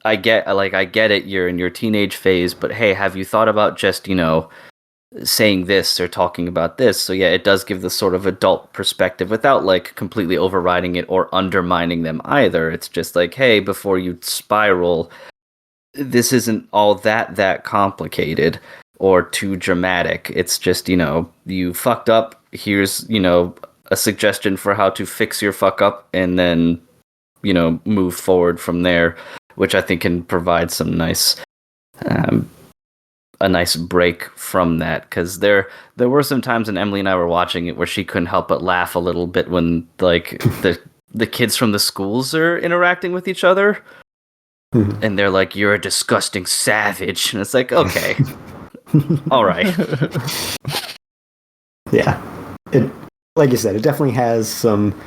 I get it, you're in your teenage phase, but hey, have you thought about just, saying this or talking about this? So yeah, it does give the sort of adult perspective without like completely overriding it or undermining them either. It's just like, hey, before you spiral, this isn't all that complicated or too dramatic. It's just, you fucked up. Here's, a suggestion for how to fix your fuck up and then, move forward from there, which I think can provide some nice a nice break from that, because there were some times when Emily and I were watching it where she couldn't help but laugh a little bit when like the kids from the schools are interacting with each other, and they're like, "You're a disgusting savage," and it's like, okay, all right, yeah. It, like you said, it definitely has some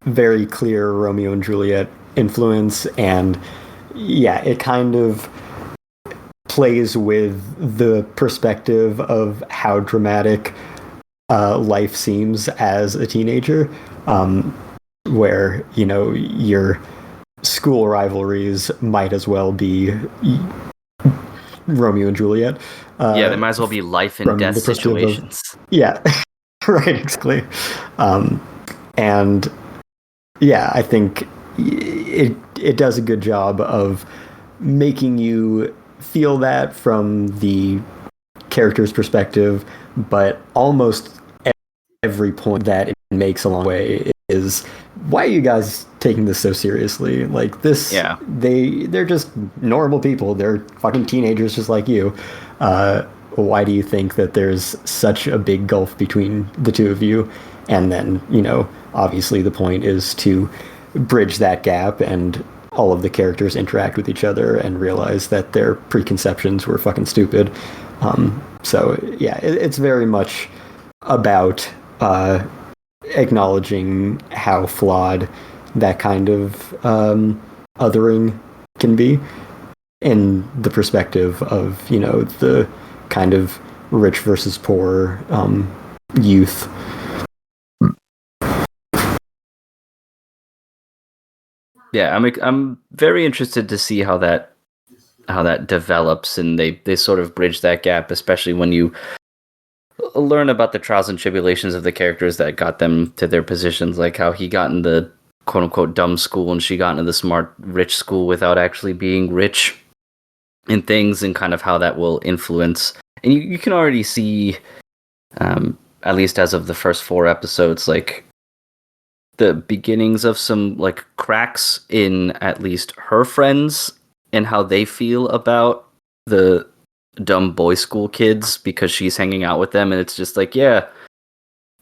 very clear Romeo and Juliet influence, and yeah, it kind of plays with the perspective of how dramatic life seems as a teenager, where your school rivalries might as well be Romeo and Juliet. Yeah, they might as well be life and death situations. Yeah, right, exactly. And yeah, I think it does a good job of making you feel that from the character's perspective, but almost every point that it makes along the way is, why are you guys taking this so seriously? Like this, yeah. They're just normal people. They're fucking teenagers just like you. Why do you think that there's such a big gulf between the two of you? And then, obviously the point is to bridge that gap, and all of the characters interact with each other and realize that their preconceptions were fucking stupid. So yeah, it's very much about acknowledging how flawed that kind of othering can be, in the perspective of the kind of rich versus poor youth. Yeah, I'm very interested to see how that develops, and they sort of bridge that gap, especially when you learn about the trials and tribulations of the characters that got them to their positions, like how he got in the quote unquote dumb school and she got into the smart rich school without actually being rich in things, and kind of how that will influence. And you can already see, at least as of the first 4 episodes, like the beginnings of some like cracks in at least her friends and how they feel about the dumb boy school kids, because she's hanging out with them, and it's just like, yeah,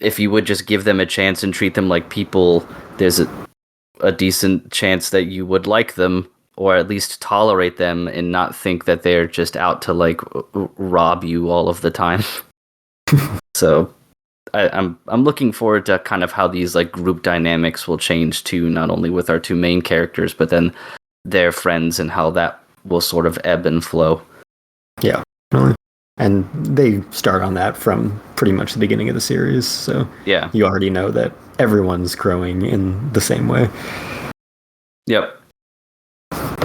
if you would just give them a chance and treat them like people, there's a decent chance that you would like them, or at least tolerate them and not think that they're just out to like rob you all of the time. So I'm looking forward to kind of how these like group dynamics will change too, not only with our 2 main characters, but then their friends, and how that will sort of ebb and flow. Yeah, really. And they start on that from pretty much the beginning of the series, so yeah, you already know that everyone's growing in the same way. Yep.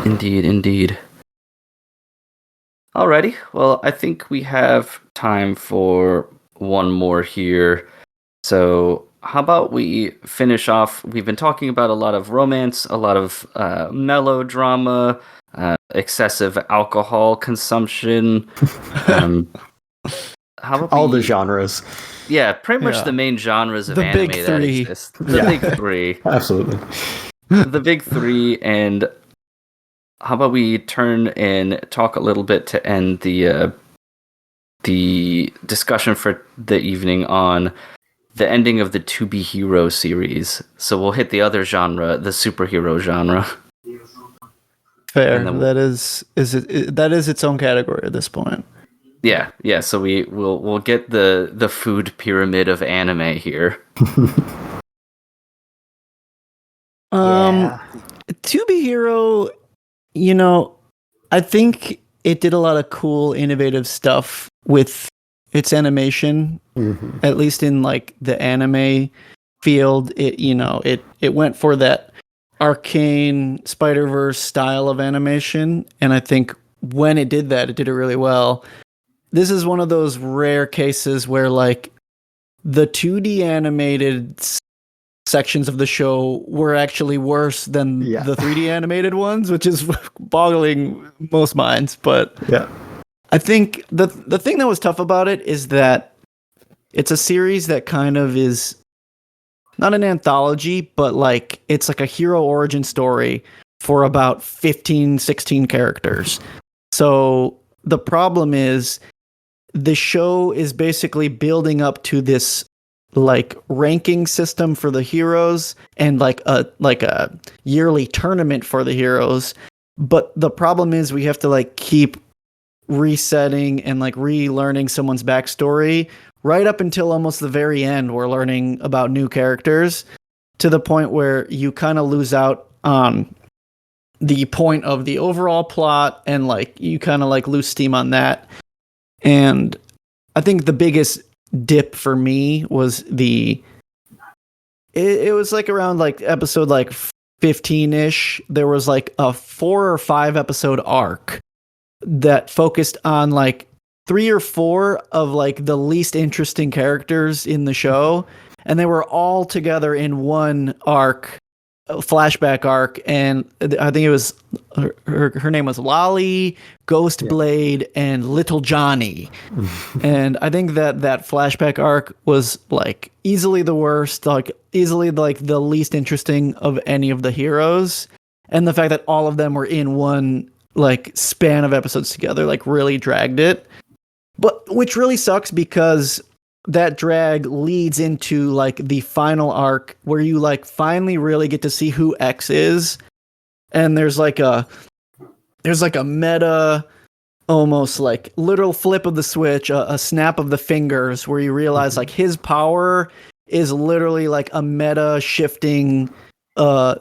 Indeed. Alrighty. Well, I think we have time for one more here. So, how about we finish off? We've been talking about a lot of romance, a lot of melodrama, excessive alcohol consumption. How about all the genres? Yeah, pretty much the main genres of the anime big that three. exist. The big three. Absolutely. The big three, and how about we turn and talk a little bit to end the discussion for the evening on the ending of the To Be Hero series. So we'll hit the other genre, the superhero genre. Fair. That is its own category at this point. Yeah. So we'll get the food pyramid of anime here. To Be Hero, I think it did a lot of cool, innovative stuff with its animation. Mm-hmm. At least in like the anime field, it went for that arcane Spider-Verse style of animation, and I think when it did that, it did it really well. This is one of those rare cases where like the 2D animated sections of the show were actually worse than the 3D animated ones, which is boggling most minds. But I think the thing that was tough about it is that it's a series that kind of is not an anthology, but like it's like a hero origin story for about 15, 16 characters. So the problem is the show is basically building up to this like ranking system for the heroes and like a yearly tournament for the heroes. But the problem is we have to like keep resetting and like relearning someone's backstory right up until almost the very end. We're learning about new characters to the point where you kind of lose out on the point of the overall plot, and like you kind of like lose steam on that. And I think the biggest dip for me was it was like around like episode like 15-ish. There was like a 4 or 5 episode arc that focused on like 3 or 4 of like the least interesting characters in the show, and they were all together in one arc, flashback arc. And I think it was her name was Lolly, Ghost Blade, and Little Johnny. And I think that flashback arc was like easily the worst, like easily like the least interesting of any of the heroes. And the fact that all of them were in one like span of episodes together like really dragged it. But which really sucks because that drag leads into like the final arc where you like finally really get to see who X is. And there's like a meta, almost like literal flip of the switch, a snap of the fingers where you realize like his power is literally like a meta shifting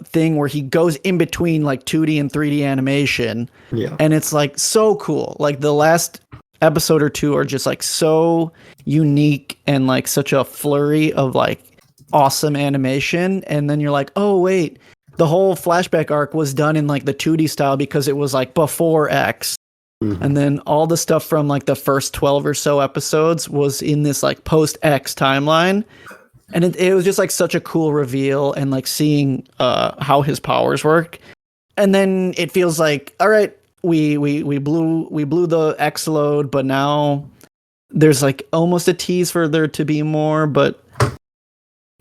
thing where he goes in between like 2D and 3D animation. Yeah. And it's like so cool. Like the last episode or 2 are just like so unique and like such a flurry of like awesome animation. And then you're like, oh wait, the whole flashback arc was done in like the 2D style because it was like before X. Mm-hmm. And then all the stuff from like the first 12 or so episodes was in this like post X timeline. And it was just like such a cool reveal, and like seeing how his powers work. And then it feels like, all right, we blew the X load, but now there's like almost a tease for there to be more, but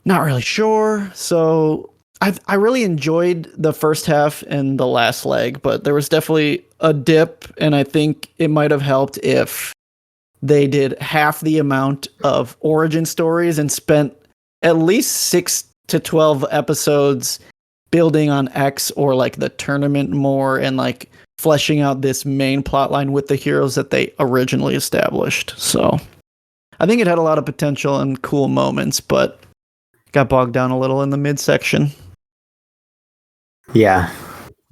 not really sure. So I really enjoyed the first half and the last leg, but there was definitely a dip, and I think it might have helped if they did half the amount of origin stories and spent at least 6 to 12 episodes building on X or like the tournament more, and like fleshing out this main plot line with the heroes that they originally established. So I think it had a lot of potential and cool moments, but got bogged down a little in the midsection. Yeah,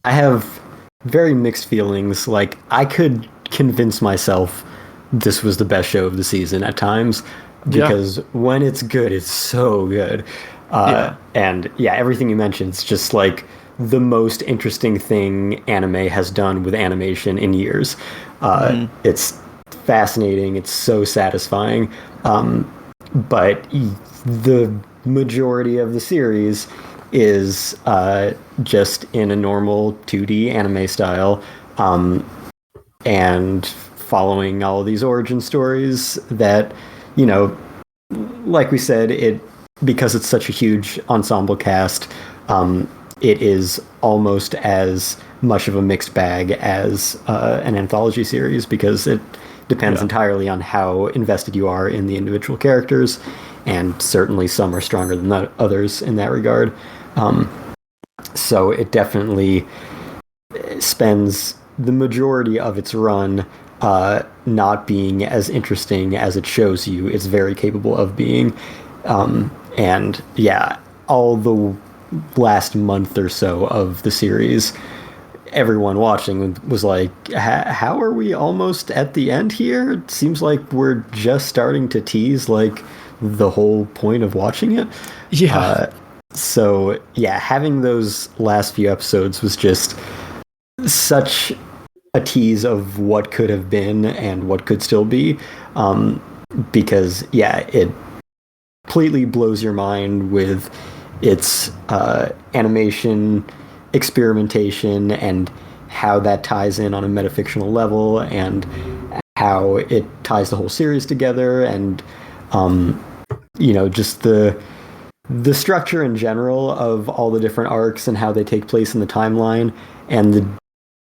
I have very mixed feelings. Like, I could convince myself this was the best show of the season at times, because when it's good, it's so good. And yeah, everything you mentioned is just like the most interesting thing anime has done with animation in years. It's fascinating. It's so satisfying. But the majority of the series is just in a normal 2D anime style, and following all of these origin stories that, like we said, because it's such a huge ensemble cast, it is almost as much of a mixed bag as an anthology series, because it depends entirely on how invested you are in the individual characters, and certainly some are stronger than others in that regard. So it definitely spends the majority of its run not being as interesting as it shows you it's very capable of being. And yeah, all the last month or so of the series, everyone watching was like, how are we almost at the end here? It seems like we're just starting to tease like the whole point of watching it. So yeah, having those last few episodes was just such a tease of what could have been and what could still be, because yeah, it completely blows your mind with its animation experimentation and how that ties in on a metafictional level, and how it ties the whole series together, and just the structure in general of all the different arcs and how they take place in the timeline, and the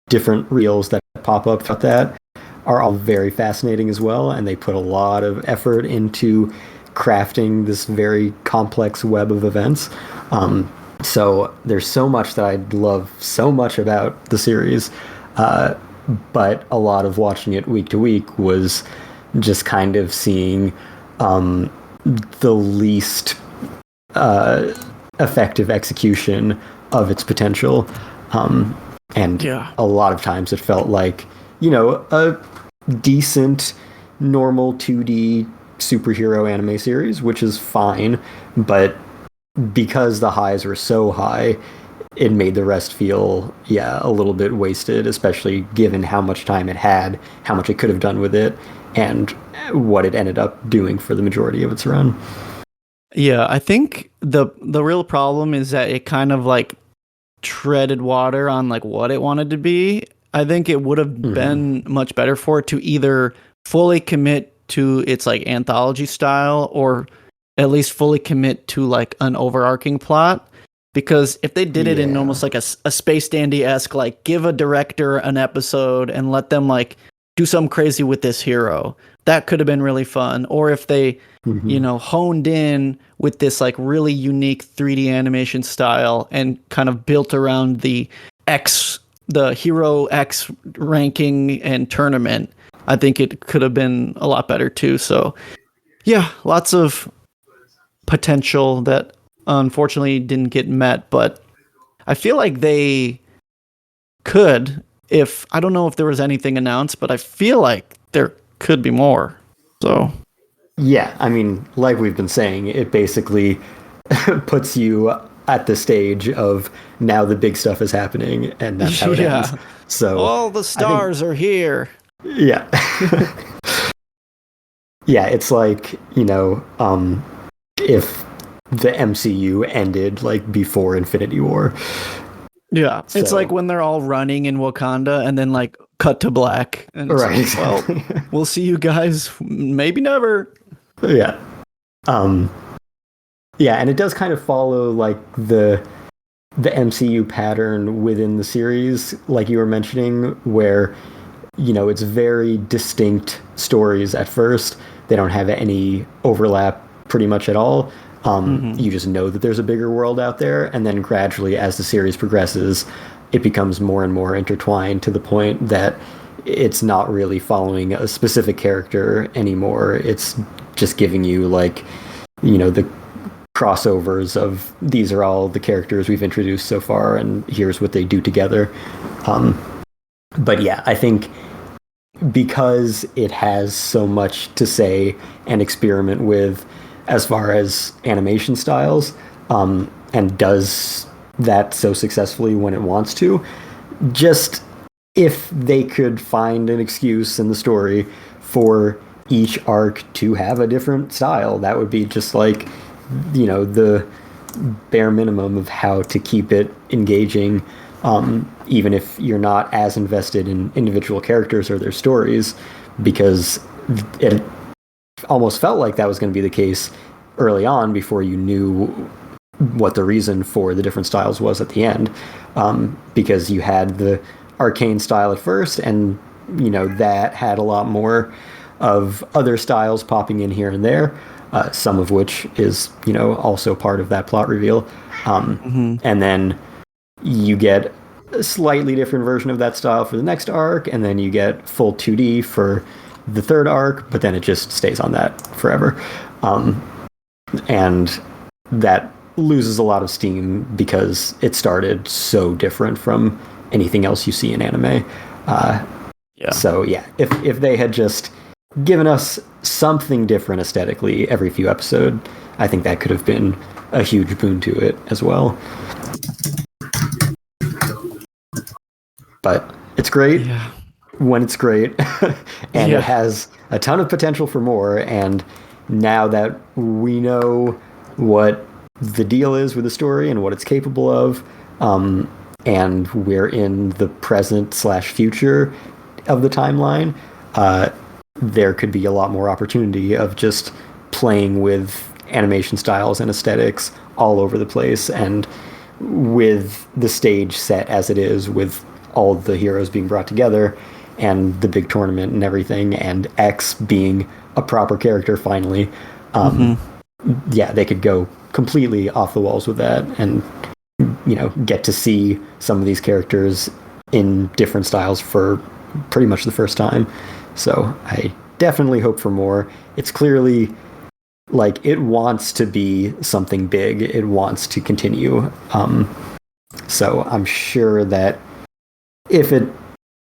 different reels that pop up throughout that are all very fascinating as well, and they put a lot of effort into crafting this very complex web of events. So there's so much that I love so much about the series, but a lot of watching it week to week was just kind of seeing the least effective execution of its potential. And a lot of times it felt like, a decent, normal 2D superhero anime series, which is fine, but because the highs were so high, it made the rest feel, a little bit wasted, especially given how much time it had, how much it could have done with it, and what it ended up doing for the majority of its run. Yeah, I think the real problem is that it kind of like treaded water on like what it wanted to be. I think it would have been much better for it to either fully commit to its like anthology style, or at least fully commit to like an overarching plot. Because if they did it in almost like a Space Dandy-esque, like give a director an episode and let them like do something crazy with this hero, that could have been really fun. Or if they honed in with this like really unique 3D animation style and kind of built around the Hero X ranking and tournament, I think it could have been a lot better too. So yeah, lots of potential that unfortunately didn't get met, but I feel like they could, I don't know if there was anything announced, but I feel like there could be more. So yeah, I mean, like we've been saying, it basically puts you at the stage of now the big stuff is happening, and that's how it ends. So all the stars are here. Yeah. Yeah, it's like, if the MCU ended like before Infinity War. Yeah, so it's like when they're all running in Wakanda and then like cut to black. And it's right. Like, well, we'll see you guys maybe never. Yeah. Yeah, and it does kind of follow like the MCU pattern within the series, like you were mentioning, where it's very distinct stories at first. They don't have any overlap pretty much at all. You just know that there's a bigger world out there, and then gradually as the series progresses, it becomes more and more intertwined to the point that it's not really following a specific character anymore. It's just giving you like, the crossovers of these are all the characters we've introduced so far, and here's what they do together. But yeah, I think because it has so much to say and experiment with as far as animation styles, and does that so successfully when it wants to. Just if they could find an excuse in the story for each arc to have a different style, that would be just like, the bare minimum of how to keep it engaging, even if you're not as invested in individual characters or their stories, because it almost felt like that was going to be the case early on before you knew what the reason for the different styles was at the end, because you had the arcane style at first, and that had a lot more of other styles popping in here and there, some of which is also part of that plot reveal, and then you get a slightly different version of that style for the next arc, and then you get full 2D for the third arc, but then it just stays on that forever, and that loses a lot of steam because it started so different from anything else you see in anime. So yeah, if they had just given us something different aesthetically every few episodes, I think that could have been a huge boon to it as well. But it's great when it's great, and it has a ton of potential for more, and now that we know what the deal is with the story and what it's capable of, and we're in the present/future of the timeline, there could be a lot more opportunity of just playing with animation styles and aesthetics all over the place, and with the stage set as it is, with all the heroes being brought together and the big tournament and everything, and X being a proper character finally, they could go completely off the walls with that, and get to see some of these characters in different styles for pretty much the first time. So I definitely hope for more. It's clearly like it wants to be something big. It wants to continue. So I'm sure that if it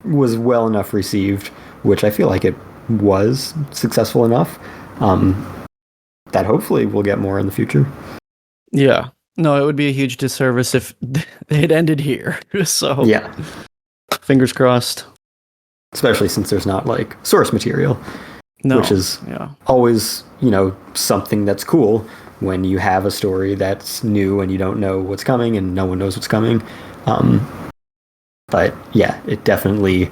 was well enough received, which I feel like it was successful enough, that hopefully we'll get more in the future. Yeah. No, it would be a huge disservice if it ended here. So yeah, fingers crossed. Especially since there's not like source material, which is always, something that's cool when you have a story that's new and you don't know what's coming and no one knows what's coming. But yeah, it definitely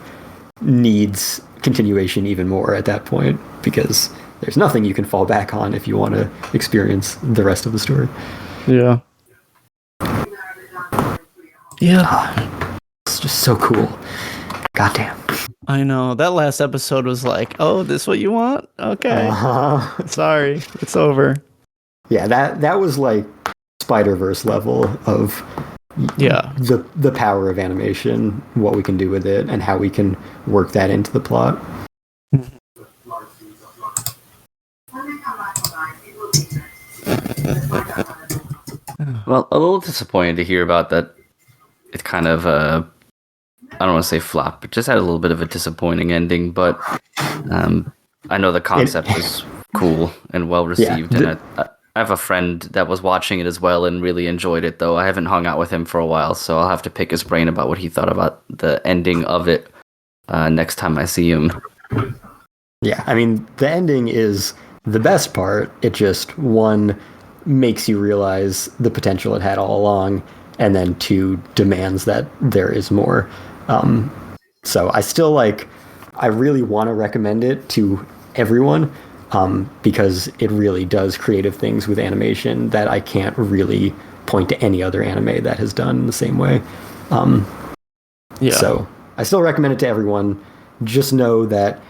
needs continuation even more at that point, because there's nothing you can fall back on if you want to experience the rest of the story. Yeah. Yeah. It's just so cool. Goddamn. I know. That last episode was like, oh, this what you want? Okay. Sorry. It's over. Yeah, that was like Spider-Verse level of the power of animation, what we can do with it, and how we can work that into the plot. Well, a little disappointed to hear about that. It kind of, I don't want to say flop, but just had a little bit of a disappointing ending. But I know the concept was cool and well received, and I have a friend that was watching it as well and really enjoyed it, though. I haven't hung out with him for a while, so I'll have to pick his brain about what he thought about the ending of it next time I see him. Yeah, I mean, the ending is the best part. It just, one, makes you realize the potential it had all along, and then two, demands that there is more. So I really want to recommend it to everyone, because it really does creative things with animation that I can't really point to any other anime that has done in the same way. So I still recommend it to everyone. Just know that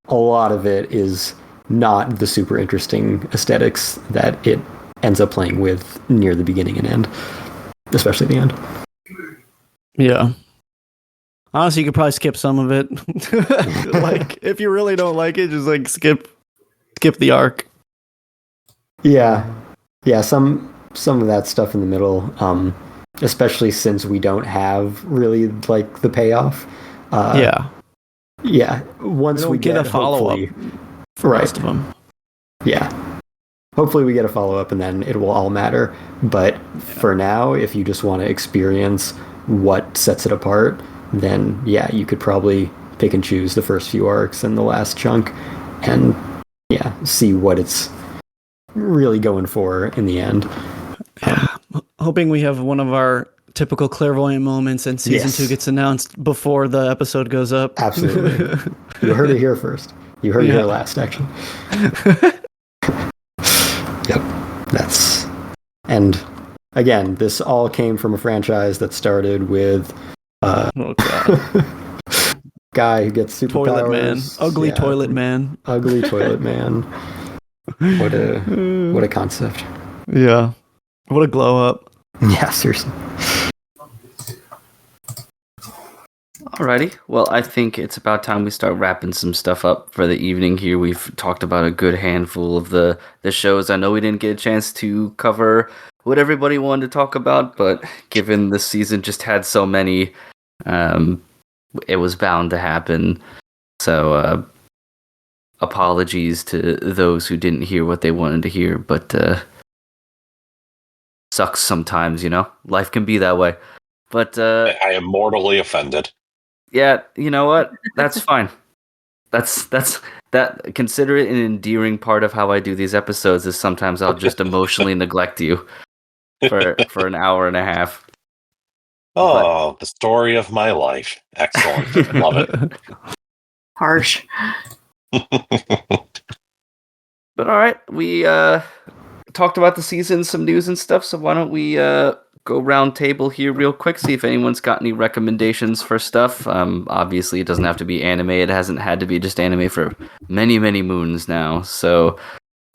a lot of it is not the super interesting aesthetics that it ends up playing with near the beginning and end, especially the end. Yeah. Honestly, you could probably skip some of it. Like, if you really don't like it, just like skip the arc. Yeah. Some of that stuff in the middle, especially since we don't have really like the payoff. Yeah. Once we get a follow up for most of them. Yeah. hopefully we get a follow-up and then it will all matter. But for now, if you just want to experience what sets it apart, then yeah, you could probably pick and choose the first few arcs and the last chunk and yeah, see what it's really going for in the end. Hoping we have one of our typical clairvoyant moments and season 2 gets announced before the episode goes up. Absolutely. You heard it here first. You heard it here last, actually. Yep. And again, this all came from a franchise that started with guy who gets superpowers. Toilet man. Ugly toilet man. Ugly toilet man. What a concept. Yeah. What a glow up. Yeah, seriously. Alrighty. Well, I think it's about time we start wrapping some stuff up for the evening here. We've talked about a good handful of the shows. I know we didn't get a chance to cover what everybody wanted to talk about, but given the season just had so many, it was bound to happen. So, apologies to those who didn't hear what they wanted to hear, but sucks sometimes, Life can be that way. But I am mortally offended. Yeah, you know what? That's fine. That's that. Consider it an endearing part of how I do these episodes. Is sometimes I'll just emotionally neglect you for an hour and a half. Oh, the story of my life. Excellent. Love it. Harsh. But all right, we talked about the season, some news and stuff. So why don't we go round table here real quick, see if anyone's got any recommendations for stuff. Obviously, it doesn't have to be anime. It hasn't had to be just anime for many, many moons now. So,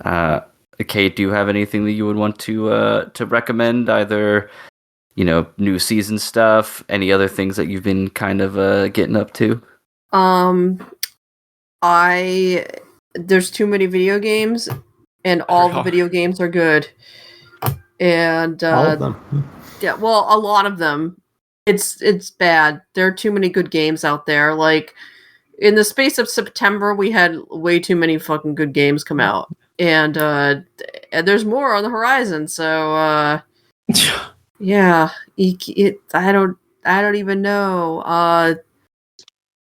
Kate, do you have anything that you would want to recommend? Either, new season stuff, any other things that you've been kind of getting up to? There's too many video games, and all the video games are good. And all of them. Yeah, well, a lot of them. It's bad. There are too many good games out there. Like, in the space of September, we had way too many fucking good games come out. And there's more on the horizon, so yeah. I don't even know.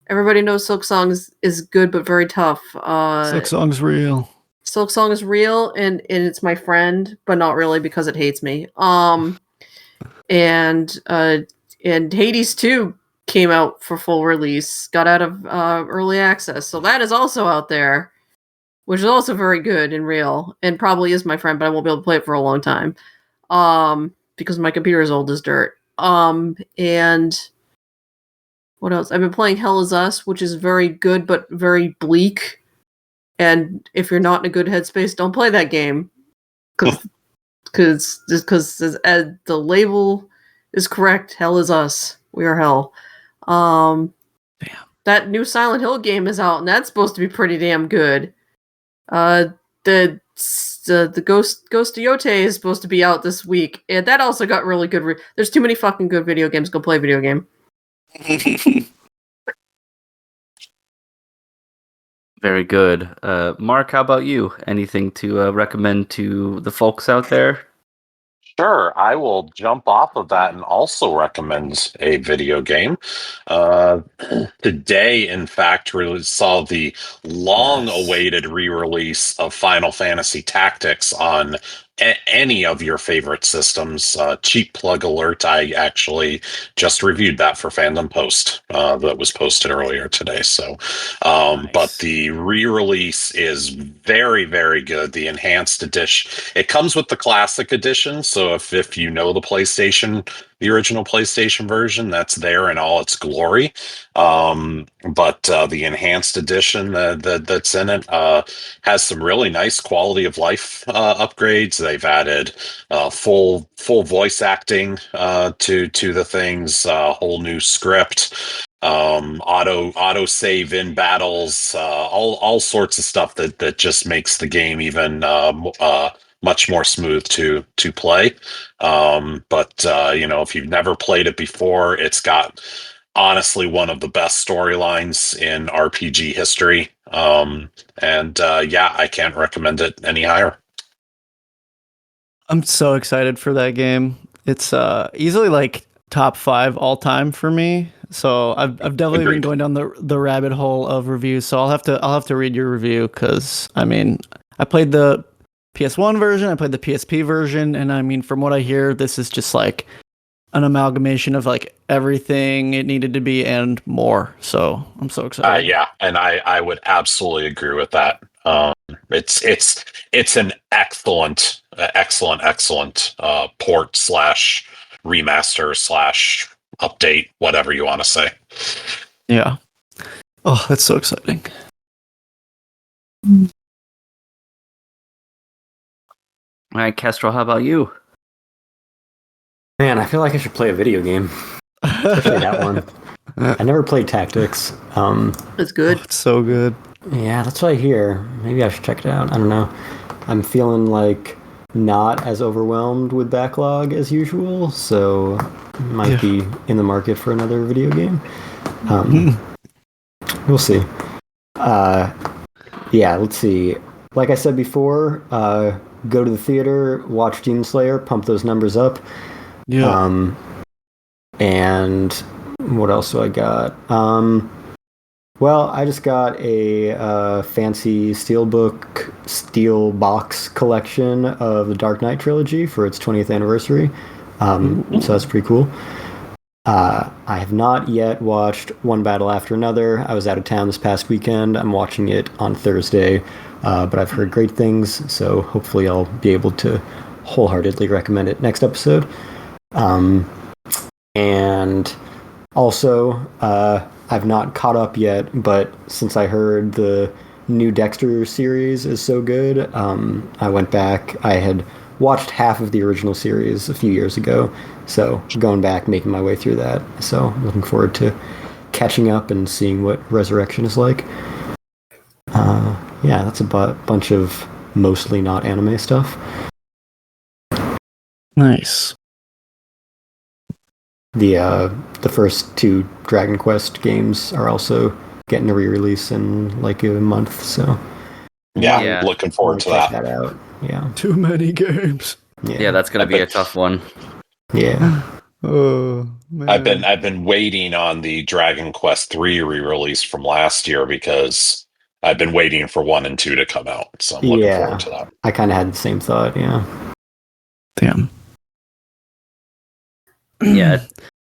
Everybody knows Silk Song is good but very tough. Silk Song's real. Silk Song is real, and it's my friend, but not really because it hates me. And Hades 2 came out for full release, got out of early access, so that is also out there, which is also very good and real, and probably is my friend, but I won't be able to play it for a long time, because my computer is old as dirt. And what else? I've been playing Hell Is Us, which is very good but very bleak. And if you're not in a good headspace, don't play that game, because the label is correct. Hell is us. We are hell. Damn. That new Silent Hill game is out, and that's supposed to be pretty damn good. The Ghost of Yote is supposed to be out this week, and that also got really good. There's too many fucking good video games. Go play a video game. Very good. Mark, how about you? Anything to recommend to the folks out there? Sure, I will jump off of that and also recommend a video game. Today, in fact, we saw the long-awaited re-release of Final Fantasy Tactics on any of your favorite systems. Cheap plug alert, I actually just reviewed that for Fandom Post that was posted earlier today. So, nice. But the re-release is very, very good. The enhanced edition, it comes with the classic edition. So if you know the original PlayStation version, that's there in all its glory. But the enhanced edition that's in it has some really nice quality of life upgrades. They've added full voice acting to the things, whole new script, auto save in battles, all sorts of stuff that just makes the game even much more smooth to play. But if you've never played it before, it's got honestly one of the best storylines in RPG history. I can't recommend it any higher. I'm so excited for that game. It's easily like top 5 all time for me. So I've definitely been going down the rabbit hole of reviews. So I'll have to read your review because I mean I played the PS1 version, I played the PSP version, and I mean from what I hear, this is just like an amalgamation of like everything it needed to be and more. So I'm so excited. Yeah, and I would absolutely agree with that. It's an excellent port slash remaster slash update, whatever you want to say. Yeah. Oh, that's so exciting. All right, Kestrel, how about you? Man, I feel like I should play a video game. Especially that one. I never played Tactics. It's good. Oh, it's so good. Yeah, that's what I hear. Maybe I should check it out. I don't know. I'm feeling like not as overwhelmed with backlog as usual, so might be in the market for another video game. We'll see. Yeah, let's see. Like I said before, go to the theater, watch Demon Slayer, pump those numbers up. Yeah. And what else do I got? Well, I just got a fancy steel box collection of the Dark Knight trilogy for its 20th anniversary. So that's pretty cool. I have not yet watched One Battle After Another. I was out of town this past weekend. I'm watching it on Thursday, but I've heard great things, so hopefully I'll be able to wholeheartedly recommend it next episode. And also, I've not caught up yet, but since I heard the new Dexter series is so good, I went back. I had watched half of the original series a few years ago, so going back, making my way through that. So I'm looking forward to catching up and seeing what Resurrection is like. Yeah, that's a bunch of mostly not anime stuff. Nice. The first 2 Dragon Quest games are also getting a re-release in like a month, so yeah. Looking forward to check that out. Yeah, Too many games. Yeah, that's gonna be a tough one. Yeah. Oh man. I've been waiting on the Dragon Quest 3 re-release from last year because I've been waiting for 1 and 2 to come out. So I'm looking forward to that. I kind of had the same thought. Yeah. Damn. Yeah,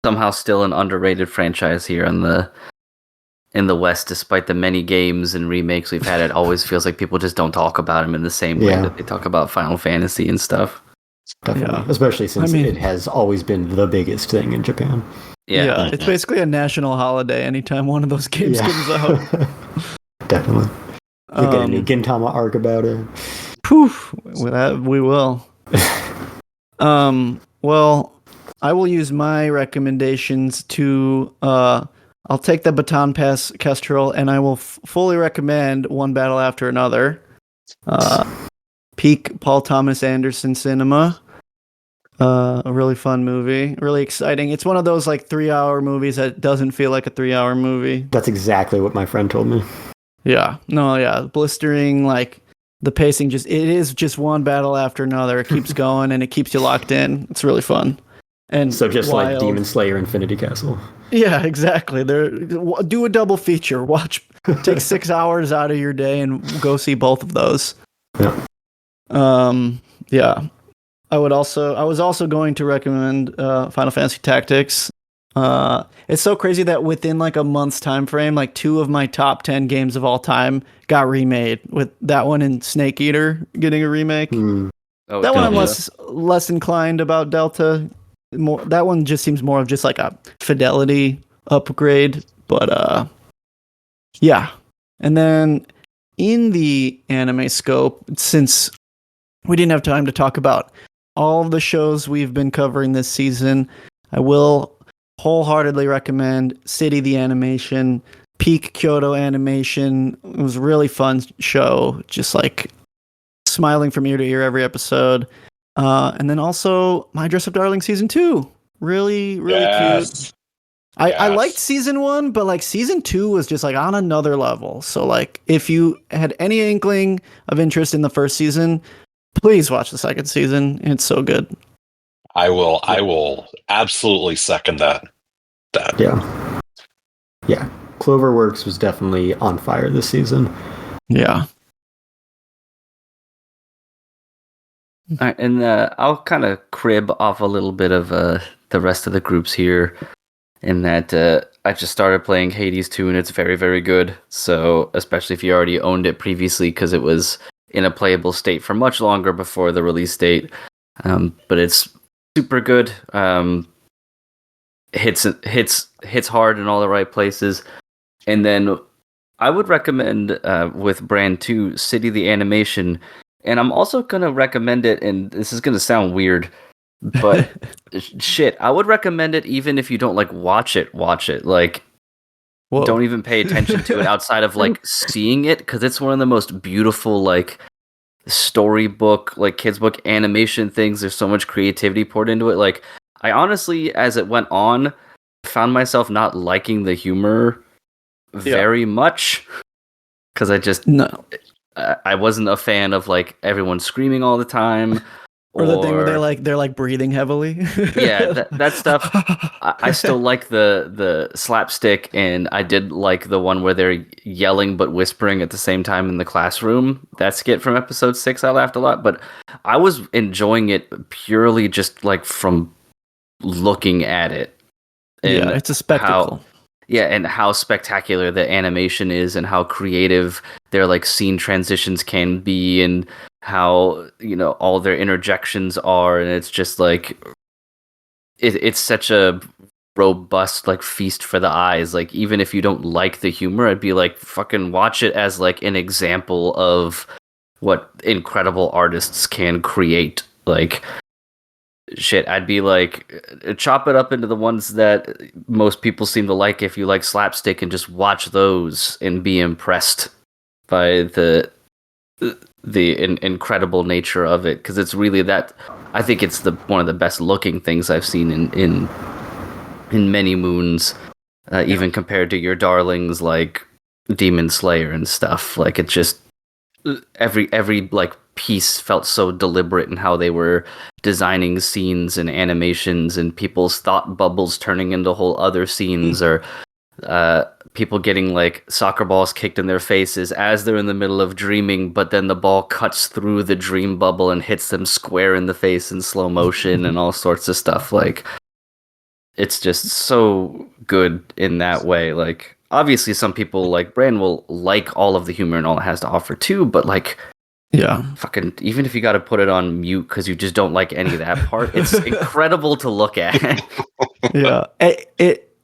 somehow still an underrated franchise here in the West, despite the many games and remakes we've had. It always feels like people just don't talk about them in the same way that they talk about Final Fantasy and stuff. Definitely, Yeah. especially since it has always been the biggest thing in Japan. Yeah. It's basically a national holiday anytime one of those games comes out. Definitely. We'll get a new Gintama arc about it. Poof. We will. Well, I will use my recommendations to I'll take the baton pass, Kestrel, and I will fully recommend One Battle After Another. Peak Paul Thomas Anderson cinema. A really fun movie, really exciting. It's one of those like 3-hour movies that doesn't feel like a 3-hour movie. That's exactly what my friend told me. Yeah, blistering. Like the pacing, it is just one battle after another. It keeps going and it keeps you locked in. It's really fun. And so just wild. like Demon Slayer Infinity Castle. Yeah, exactly. Do a double feature. Take 6 hours out of your day and go see both of those. Yeah. Yeah. I was also going to recommend Final Fantasy Tactics. It's so crazy that within like a month's time frame, like 2 of my top 10 games of all time got remade, with that one and Snake Eater getting a remake. Mm. Oh, that one I'm less inclined about Delta. That one just seems more of just like a fidelity upgrade. But yeah. And then in the anime scope, since we didn't have time to talk about all of the shows we've been covering this season, I will wholeheartedly recommend City the Animation, Peak Kyoto Animation. It was a really fun show, just like smiling from ear to ear every episode. And then also My Dress Up Darling Season 2. Really cute. I liked Season 1, but like Season 2 was just like on another level. So like if you had any inkling of interest in the first season, Please watch the second season. It's so good. I will absolutely second that. Yeah. Cloverworks was definitely on fire this season. Yeah. All right, and I'll kind of crib off a little bit of the rest of the groups here, in that I just started playing Hades 2, and it's very, very good. So, especially if you already owned it previously, because it was in a playable state for much longer before the release date. But it's super good. Hits hard in all the right places. And then I would recommend with Brand 2, City the Animation. And I'm also going to recommend it, and this is going to sound weird, but shit, I would recommend it even if you don't like watch it. Like, Whoa. Don't even pay attention to it outside of like seeing it, because it's one of the most beautiful like storybook, like kids book animation things. There's so much creativity poured into it. Like, I honestly, as it went on, found myself not liking the humor very much, because I wasn't a fan of like everyone screaming all the time. Or the thing where they're like breathing heavily. Yeah, that stuff. I still like the slapstick, and I did like the one where they're yelling but whispering at the same time in the classroom. That skit from episode 6, I laughed a lot, but I was enjoying it purely just like from looking at it. Yeah, it's a spectacle. And how spectacular the animation is, and how creative their like scene transitions can be, and how, you know, all their interjections are, and it's just like it's such a robust like feast for the eyes. Like, even if you don't like the humor, I'd be like, fucking watch it as like an example of what incredible artists can create. Like, shit, I'd be like, chop it up into the ones that most people seem to like if you like slapstick, and just watch those and be impressed by the incredible nature of it, because it's really that. I think it's one of the best looking things I've seen in many moons, even compared to your darlings like Demon Slayer and stuff. Like, it just every like piece felt so deliberate in how they were designing scenes and animations, and people's thought bubbles turning into whole other scenes, or people getting like soccer balls kicked in their faces as they're in the middle of dreaming, but then the ball cuts through the dream bubble and hits them square in the face in slow motion, and all sorts of stuff. Like, it's just so good in that way. Like, obviously some people like Bran will like all of the humor and all it has to offer too, but like, yeah, fucking, even if you got to put it on mute because you just don't like any of that part, it's incredible to look at. Yeah,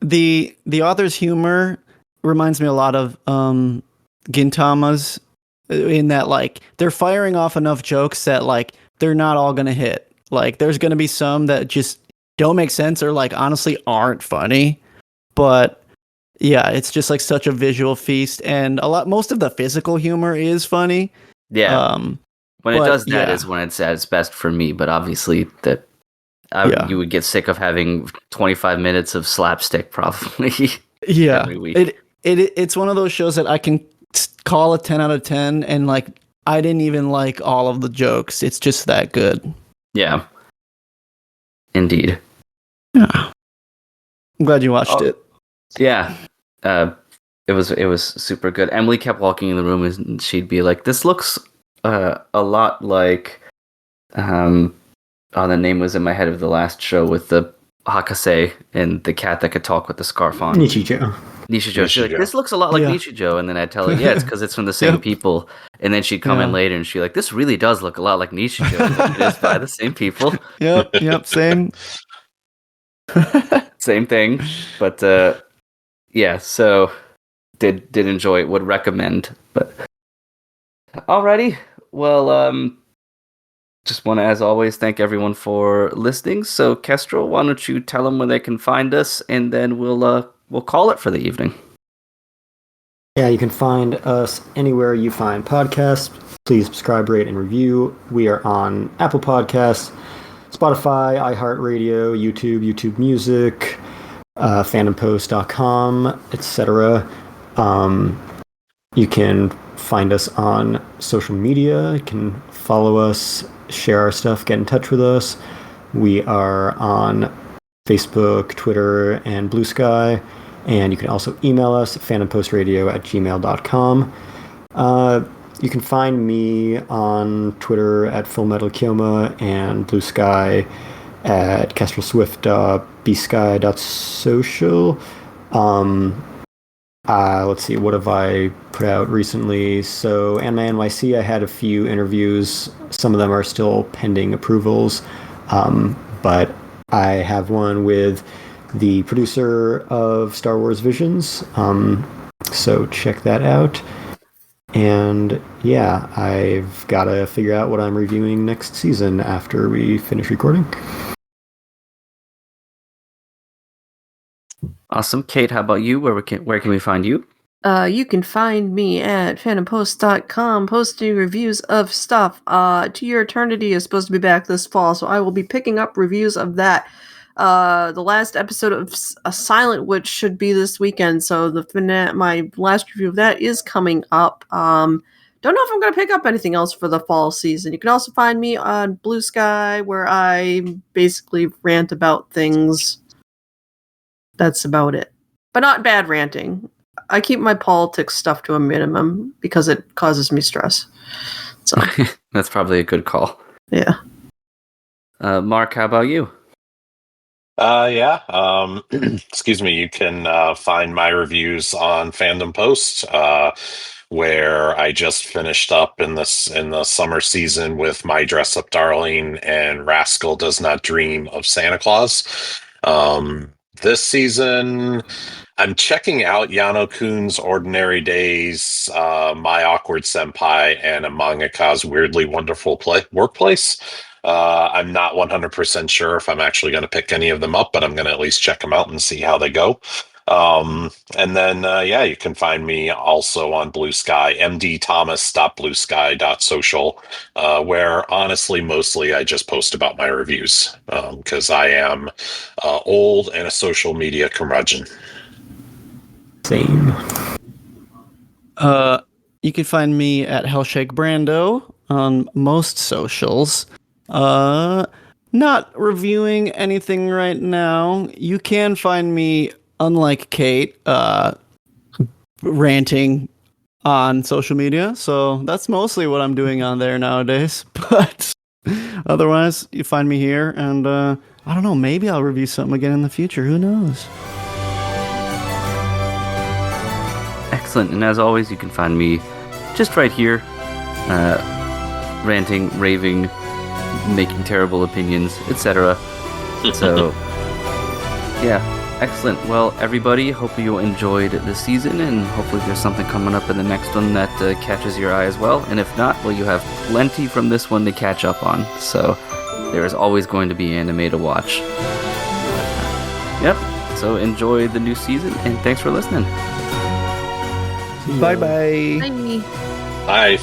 the author's humor reminds me a lot of Gintama's, in that like they're firing off enough jokes that like they're not all gonna hit. Like, there's gonna be some that just don't make sense, or like honestly aren't funny, but yeah, it's just like such a visual feast, and most of the physical humor is funny. Yeah. When it does that is when it's at its best for me, but obviously that you would get sick of having 25 minutes of slapstick probably. Yeah. Every week. It's one of those shows that I can call a 10 out of 10, and like I didn't even like all of the jokes. It's just that good. Yeah. Indeed. Yeah. I'm glad you watched it. Yeah. It was super good. Emily kept walking in the room, and she'd be like, "This looks a lot like the name was in my head of the last show with the Hakase and the cat that could talk with the scarf on. Nichijou. She's like, "This looks a lot like Nichijou," and then I'd tell her, "Yeah, it's because it's from the same people." And then she'd come in later, and she'd like, "This really does look a lot like Nichijou." Like, it is by the same people. Yep, same. Same thing, but yeah. So did enjoy it. Would recommend. But alrighty, well, just want to, as always, thank everyone for listening. So, Kestrel, why don't you tell them where they can find us, and then we'll call it for the evening. Yeah, you can find us anywhere you find podcasts. Please subscribe, rate, and review. We are on Apple Podcasts, Spotify, iHeartRadio, YouTube Music, fandompost.com, etc. You can find us on social media. You can follow us share our stuff, get in touch with us. We are on Facebook, Twitter, and Blue Sky. And you can also email us at fandompostradio@gmail.com. You can find me on Twitter at FullMetalKioma and Blue Sky at kestrelswift.bsky.social. Let's see, what have I put out recently? So, Anime NYC, I had a few interviews. Some of them are still pending approvals, but I have one with the producer of Star Wars Visions, so check that out. And yeah, I've got to figure out what I'm reviewing next season after we finish recording. Awesome. Kate, how about you? Where can we find you? You can find me at fandompost.com posting reviews of stuff. To Your Eternity is supposed to be back this fall, so I will be picking up reviews of that. The last episode of A Silent Witch should be this weekend, so my last review of that is coming up. Don't know if I'm going to pick up anything else for the fall season. You can also find me on Blue Sky, where I basically rant about things. That's about it. But not bad ranting. I keep my politics stuff to a minimum because it causes me stress. So that's probably a good call. Yeah. Mark, how about you? Excuse me. You can find my reviews on Fandom Post, where I just finished up in the summer season with My Dress Up Darling and Rascal Does Not Dream of Santa Claus. This season, I'm checking out Yano Kun's Ordinary Days, My Awkward Senpai, and a Mangaka's Weirdly Wonderful Workplace. I'm not 100% sure if I'm actually going to pick any of them up, but I'm going to at least check them out and see how they go. And then, you can find me also on Blue Sky, mdthomas.bluesky.social, where honestly, mostly I just post about my reviews, because I am old and a social media curmudgeon. Same. You can find me at Hellshake Brando on most socials. Not reviewing anything right now. You can find me, unlike Kate, ranting on social media. So that's mostly what I'm doing on there nowadays. But otherwise, you find me here, and I don't know, maybe I'll review something again in the future. Who knows? Excellent. And as always, you can find me just right here, ranting, raving, making terrible opinions, etc. So, yeah, excellent. Well, everybody, hope you enjoyed the season, and hopefully there's something coming up in the next one that catches your eye as well. And if not, well, you have plenty from this one to catch up on. So there is always going to be anime to watch. Yep. So enjoy the new season, and thanks for listening. Bye-bye. Bye. Bye.